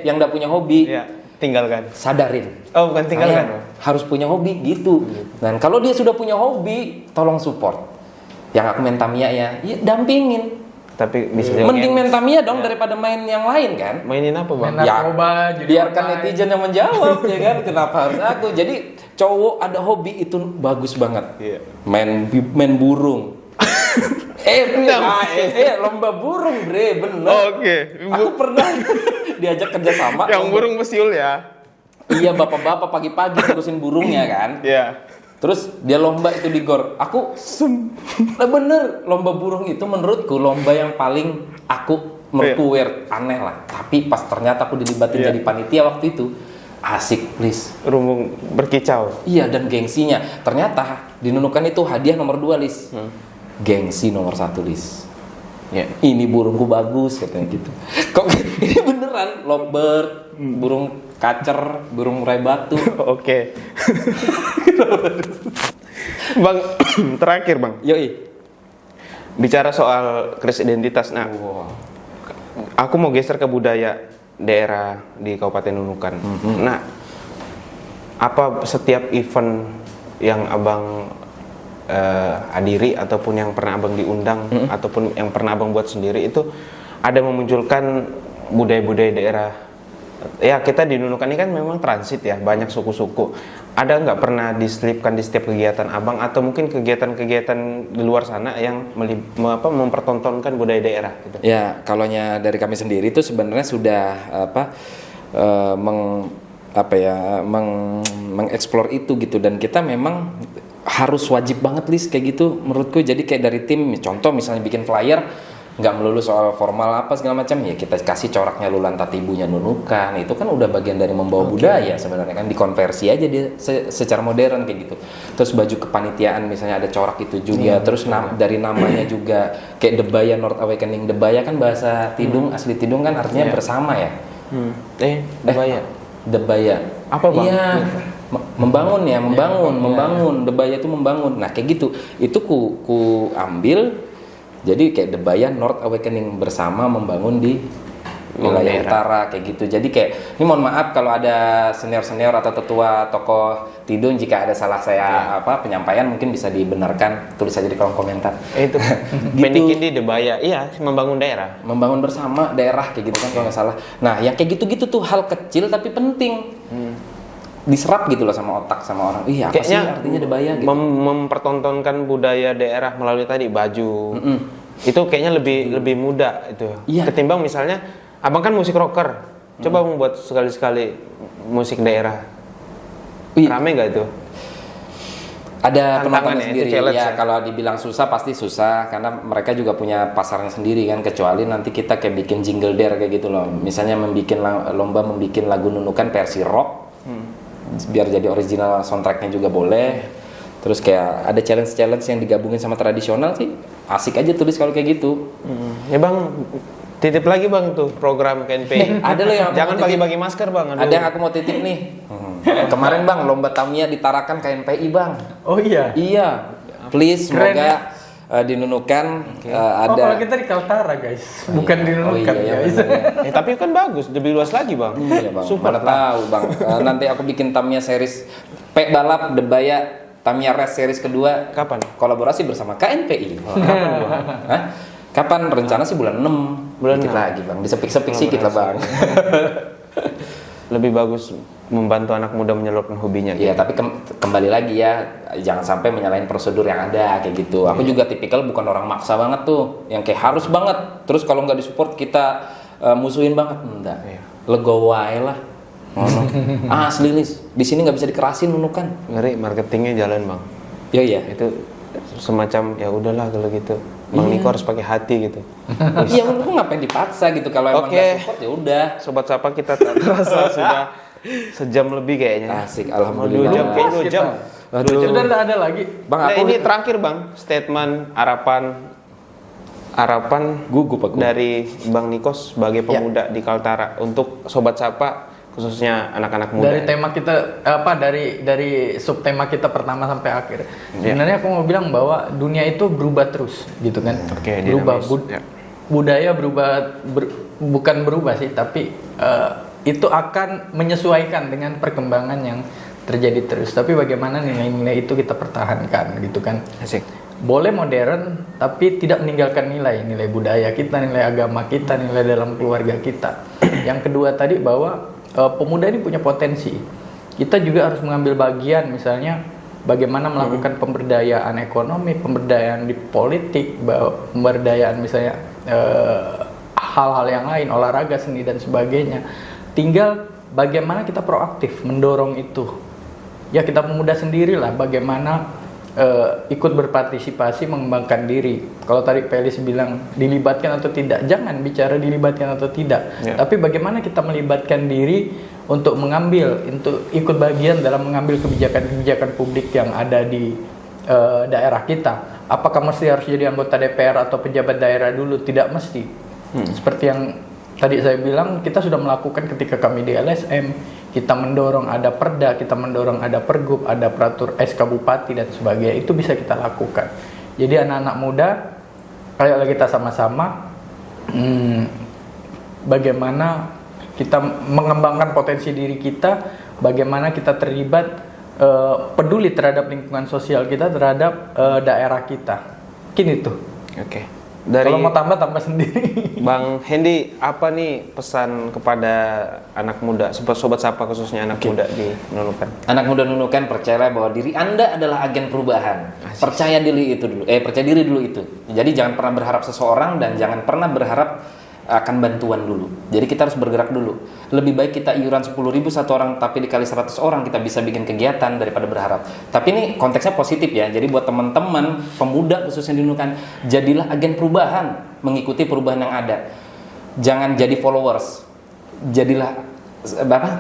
S3: yang nggak punya hobi,
S1: Iya. Tinggalkan.
S3: sadarin.
S1: Oh bukan tinggalkan.
S3: Saya harus punya hobi gitu. Dan kalau dia sudah punya hobi, tolong support. Yang aku main Tamiya ya dampingin.
S1: Tapi bisa
S3: Mending main Tamiya dong
S1: Iya.
S3: daripada main yang lain kan.
S1: Mainin apa bang?
S2: Main narkoba, jadi
S3: biarkan
S2: online.
S3: netizen yang menjawab ya kan. Kenapa harus aku? Jadi cowok ada hobi itu bagus banget.
S1: Iya.
S3: Main burung. Lomba burung, Bre, bener.
S1: Oke.
S3: Aku pernah diajak kerja sama.
S1: Yang burung pesiul ya.
S3: Iya, bapak-bapak pagi-pagi ngurusin burungnya kan.
S1: Iya.
S3: Terus dia lomba itu di gor. Nah bener, lomba burung itu menurutku lomba yang paling menurutku weird, aneh lah. Tapi pas ternyata aku dilibatin
S1: Iya.
S3: jadi panitia waktu itu, asik, Lis.
S1: Rumbung berkicau.
S3: Iya, dan gengsinya. Ternyata dinunukan itu hadiah nomor 2, Lis. Gengsi nomor 1, Lis.
S1: Ya.
S3: Ini burungku bagus, katanya gitu. Kok ini beneran lovebird, burung kacer, burung murai batu.
S1: Oke. Bang, terakhir bang.
S3: Yoi.
S1: Bicara soal krisis identitas. Nah, aku mau geser ke budaya daerah di Kabupaten Nunukan. Nah, apa setiap event yang abang hadiri ataupun yang pernah abang diundang ataupun yang pernah abang buat sendiri itu ada memunculkan budaya-budaya daerah. Ya kita di Nunukan ini kan memang transit ya, banyak suku-suku. Ada nggak pernah diselipkan di setiap kegiatan abang atau mungkin kegiatan-kegiatan di luar sana yang mempertontonkan budaya daerah? Gitu?
S3: Ya, kalaunya dari kami sendiri itu sebenarnya sudah mengeksplor itu gitu, dan kita memang harus wajib banget, Lis, kayak gitu menurutku. Jadi kayak dari tim, contoh misalnya bikin flyer, nggak melulu soal formal apa segala macam, ya kita kasih coraknya lulan tatibunya nunukan, itu kan udah bagian dari membawa budaya sebenarnya kan, dikonversi aja dia secara modern kayak gitu. Terus baju kepanitiaan misalnya ada corak itu juga, terus dari namanya juga kayak Debaya North Awakening. Debaya kan bahasa Tidung, asli Tidung kan artinya bersama ya.
S1: Debaya.
S3: Debaya.
S1: Apa, Bang?
S3: Iya. Membangun ya, membangun. Debaya itu membangun. Nah, kayak gitu. Itu ku ambil jadi kayak Debaya North Awakening, bersama membangun di wilayah utara kayak gitu. Jadi kayak ini mohon maaf kalau ada senior-senior atau tetua tokoh Tidung, jika ada salah saya penyampaian mungkin bisa dibenarkan, tulis aja di kolom komentar.
S1: Itu Benikin di Debaya, iya, membangun daerah.
S3: Membangun bersama daerah kayak gitu kan kalau nggak salah. Nah, yang kayak gitu-gitu tuh hal kecil tapi penting. Diserap gitu loh sama otak sama orang. Iya, apa sih artinya Debaya gitu.
S1: Mempertontonkan budaya daerah melalui tadi baju. Itu kayaknya lebih mudah itu.
S3: Iya.
S1: Ketimbang misalnya abang kan musik rocker. Coba abang buat sekali-sekali musik daerah. Rame nggak itu?
S3: Ada
S1: Tantangan
S3: penonton
S1: ya,
S3: sendiri
S1: itu challenge
S3: ya,
S1: ya.
S3: kalau dibilang susah pasti susah karena mereka juga punya pasarnya sendiri kan, kecuali nanti kita kayak bikin jingle dare kayak gitu loh, misalnya lomba membikin lagu nunukan versi rock biar jadi original soundtracknya juga boleh. Terus kayak ada challenge yang digabungin sama tradisional sih asik aja tulis kalau kayak gitu.
S1: Ya bang, titip lagi bang tuh program KNPI.
S3: Ada loh yang aku
S1: Jangan
S3: mau titip.
S1: bagi-bagi masker bang. Aduh.
S3: Ada yang aku mau titip nih. Kemarin bang lomba Tamiya ditarakan KNPI bang.
S2: Oh iya.
S3: Iya, please
S2: Keren,
S3: semoga dinunukan ada.
S2: Oh, kalau kita di Kaltara guys, bukan di Nunukan guys.
S3: bener, ya.
S1: Tapi kan bagus, lebih luas lagi bang.
S3: Iya bang.
S1: Super
S3: Mana tahu bang. Nanti aku bikin Tamiya series balap Debaya Tamiya Race series kedua.
S1: Kapan?
S3: Kolaborasi bersama KNPI.
S1: Kapan bang?
S3: Hah? Kapan? Rencana sih bulan 6.
S1: Bulan
S3: Dikit
S1: 6.
S3: lagi bang. Disepik-sepik sedikit lah bang.
S1: Lebih bagus membantu anak muda menyalurkan hobinya.
S3: Iya, tapi kembali lagi ya, jangan sampai menyalahin prosedur yang ada kayak gitu. Aku juga tipikal bukan orang maksa banget tuh, yang kayak harus banget. Terus kalau nggak disupport kita musuhin banget, enggak. Legowo aja lah. Asli nih, di sini nggak bisa dikerasin nunukan.
S1: Ngeri marketingnya jalan bang.
S3: Iya.
S1: Itu semacam ya udahlah kalau gitu. Bang Niko harus pakai hati gitu.
S3: Iya, lu ngapain dipaksa gitu kalau emang
S1: Oke.
S3: nggak support ya udah.
S1: Sobat Sapa kita tak terasa sudah sejam lebih kayaknya.
S3: Asik,
S1: Mau 2
S3: alhamdulillah.
S1: jam kayaknya 2 jam.
S3: Aduh.
S2: Sudah nggak ada lagi.
S3: Bang,
S1: Nah,
S3: aku
S1: ini terakhir bang, statement harapan
S3: gugup aku.
S1: dari Bang Nikos sebagai pemuda di Kaltara untuk Sobat Sapa khususnya anak-anak muda.
S2: Dari tema kita dari subtema kita pertama sampai akhir.
S1: Iya.
S2: Sebenarnya aku mau bilang bahwa dunia itu berubah terus, gitu kan.
S1: Oke,
S2: berubah
S1: dinamis. Ya.
S2: budaya berubah bukan berubah sih, tapi itu akan menyesuaikan dengan perkembangan yang terjadi terus. Tapi bagaimana nilai-nilai itu kita pertahankan, gitu kan.
S1: Asik.
S2: Boleh modern, tapi tidak meninggalkan nilai budaya kita, nilai agama kita, nilai dalam keluarga kita. Yang kedua tadi bahwa pemuda ini punya potensi. Kita juga harus mengambil bagian, misalnya bagaimana melakukan pemberdayaan ekonomi, pemberdayaan di politik, pemberdayaan misalnya hal-hal yang lain, olahraga, seni dan sebagainya. Tinggal bagaimana kita proaktif mendorong itu. Ya kita pemuda sendirilah bagaimana ikut berpartisipasi mengembangkan diri. Kalau tadi Pelis bilang dilibatkan atau tidak, jangan bicara dilibatkan atau tidak, tapi bagaimana kita melibatkan diri untuk ikut bagian dalam mengambil kebijakan-kebijakan publik yang ada di daerah kita. Apakah mesti harus jadi anggota DPR atau pejabat daerah dulu? Tidak mesti. Seperti yang tadi saya bilang, kita sudah melakukan ketika kami di LSM. Kita mendorong ada perda, kita mendorong ada pergub, ada peratur SK Bupati dan sebagainya. Itu bisa kita lakukan. Jadi anak-anak muda, ayolah kita sama-sama bagaimana kita mengembangkan potensi diri kita, bagaimana kita terlibat peduli terhadap lingkungan sosial kita, terhadap daerah kita. Mungkin itu.
S1: Oke. Dari
S2: Kalau mau tambah sendiri.
S1: Bang Hendy, apa nih pesan kepada anak muda, sobat Sapa khususnya anak muda di Nunukan?
S3: Anak muda Nunukan, percayalah bahwa diri Anda adalah agen perubahan. Percaya diri dulu itu. Jadi jangan pernah berharap seseorang dan jangan pernah berharap akan bantuan dulu. Jadi kita harus bergerak dulu. Lebih baik kita iuran 10.000 satu orang tapi dikali 100 orang kita bisa bikin kegiatan daripada berharap. Tapi ini konteksnya positif ya. Jadi buat teman-teman pemuda khususnya di Nunukan, jadilah agen perubahan, mengikuti perubahan yang ada. Jangan jadi followers. Jadilah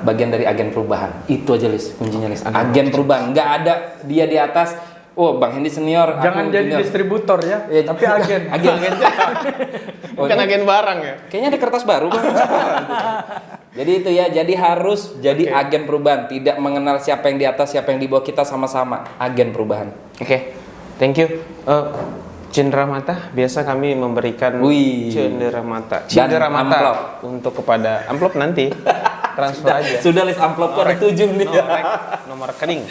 S3: bagian dari agen perubahan. Itu aja Lis, kuncinya Lis. Agen perubahan. Nggak ada dia di atas. Oh, Bang Hendy senior.
S2: Jangan jadi
S3: junior.
S2: distributor ya, tapi agen.
S3: Agen.
S1: Bukan agen barang ya.
S3: Kayaknya ada kertas baru Bang. Jadi itu ya, jadi harus jadi agen perubahan, tidak mengenal siapa yang di atas, siapa yang di bawah, kita sama-sama agen perubahan.
S1: Oke, thank you. Cenderamata, biasa kami memberikan
S3: Wih.
S1: cenderamata.
S3: Dan
S1: Cenderamata
S3: amplop.
S1: untuk kepada amplop nanti transfer aja.
S3: Sudah Lis amplop ada 7 nih.
S1: Nomor rekening.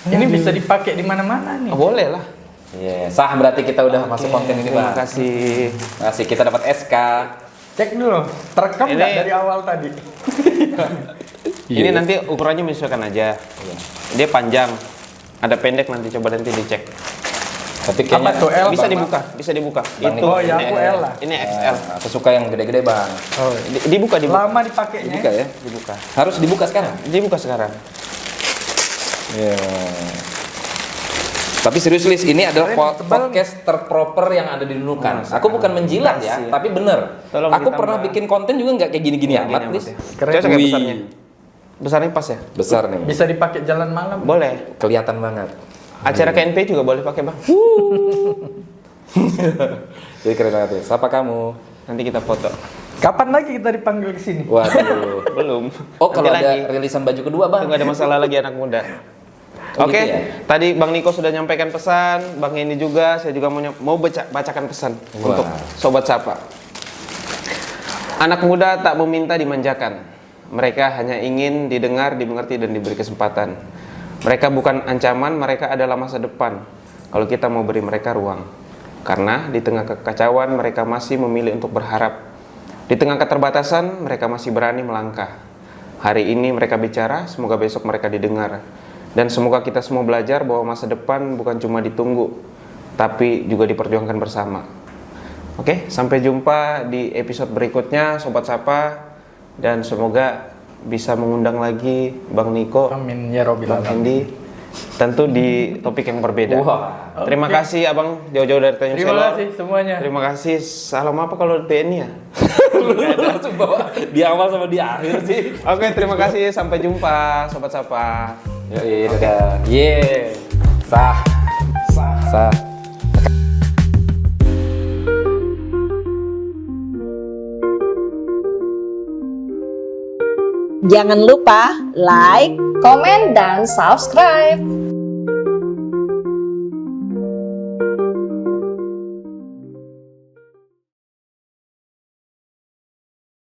S2: Ini bisa dipakai di mana-mana nih.
S1: Oh, boleh lah.
S3: Iya, sah berarti kita udah masuk konten ini
S1: Terima
S3: Bang.
S1: kasih.
S3: Masih kita dapat SK.
S2: Cek dulu, terekam
S1: Ini-
S2: nggak dari awal tadi?
S1: Ini nanti ukurannya menyesuaikan aja. Dia panjang, ada pendek nanti coba nanti dicek.
S3: Tapi kayaknya
S2: Apa tuh, L?
S1: Bisa
S2: Bang?
S1: dibuka, bisa dibuka.
S3: Bang,
S1: Itu.
S2: oh, ya,
S1: ini
S2: aku
S1: XL.
S2: L lah.
S1: Ini XL.
S3: Aku suka yang gede-gede Bang.
S2: Oh,
S1: Dibuka, dibuka.
S2: lama dipakainya.
S3: Dibuka ya?
S1: Dibuka.
S3: Harus dibuka sekarang.
S1: Dibuka sekarang.
S3: Iya. Tapi serius Lis, ini adalah
S2: Keren, tebal.
S3: podcast terproper yang ada di Nunukan. Aku bukan menjilat ya,
S1: Makasih ya.
S3: tapi bener.
S1: Tolong
S3: Aku
S1: ditambah.
S3: pernah bikin konten juga nggak kayak gini-gini
S1: Gini
S3: amat,
S1: amat
S3: Lis.
S1: ya.
S2: Keren.
S1: Cocok ya
S3: Wih.
S1: besarnya? Besarnya pas ya?
S3: Besar nih.
S2: Bisa dipakai jalan malam.
S1: Boleh.
S3: Kelihatan banget.
S1: Acara KNP juga boleh pakai, Bang.
S3: Jadi keren banget ya. Siapa kamu?
S1: Nanti kita foto.
S2: Kapan lagi kita dipanggil ke sini?
S3: Waduh.
S1: Belum.
S3: Oh, kalau
S1: Nanti
S3: ada
S1: lagi.
S3: rilisan baju kedua, Bang.
S1: Nggak ada masalah lagi anak muda.
S3: Oh,
S1: Oke,
S3: gitu ya?
S1: tadi Bang Niko sudah nyampaikan pesan, Bang Hendy juga, saya juga mau bacakan pesan
S3: Wah.
S1: untuk Sobat Sapa. Anak muda tak meminta dimanjakan, mereka hanya ingin didengar, dimengerti, dan diberi kesempatan. Mereka bukan ancaman, mereka adalah masa depan, kalau kita mau beri mereka ruang. Karena di tengah kekacauan, mereka masih memilih untuk berharap. Di tengah keterbatasan, mereka masih berani melangkah. Hari ini mereka bicara, semoga besok mereka didengar. Dan semoga kita semua belajar bahwa masa depan bukan cuma ditunggu, tapi juga diperjuangkan bersama. Oke, sampai jumpa di episode berikutnya, Sobat Sapa. Dan semoga bisa mengundang lagi Bang Niko,
S2: Amin ya robbal
S1: Bang
S2: alamin.
S1: Hendy. Tentu di topik yang berbeda.
S3: Wah.
S1: Terima kasih Abang, jauh-jauh dari Tanjung
S2: Terima
S1: Selor.
S2: kasih semuanya.
S1: Terima kasih. Salam apa kalau TNI ya?
S3: Langsung bawa di awal sama di akhir sih.
S1: Oke, terima kasih. Sampai jumpa, Sobat Sapa.
S3: Yoi, dadah. Ye. Sah. Sah.
S5: Jangan lupa like,
S6: komen, dan subscribe.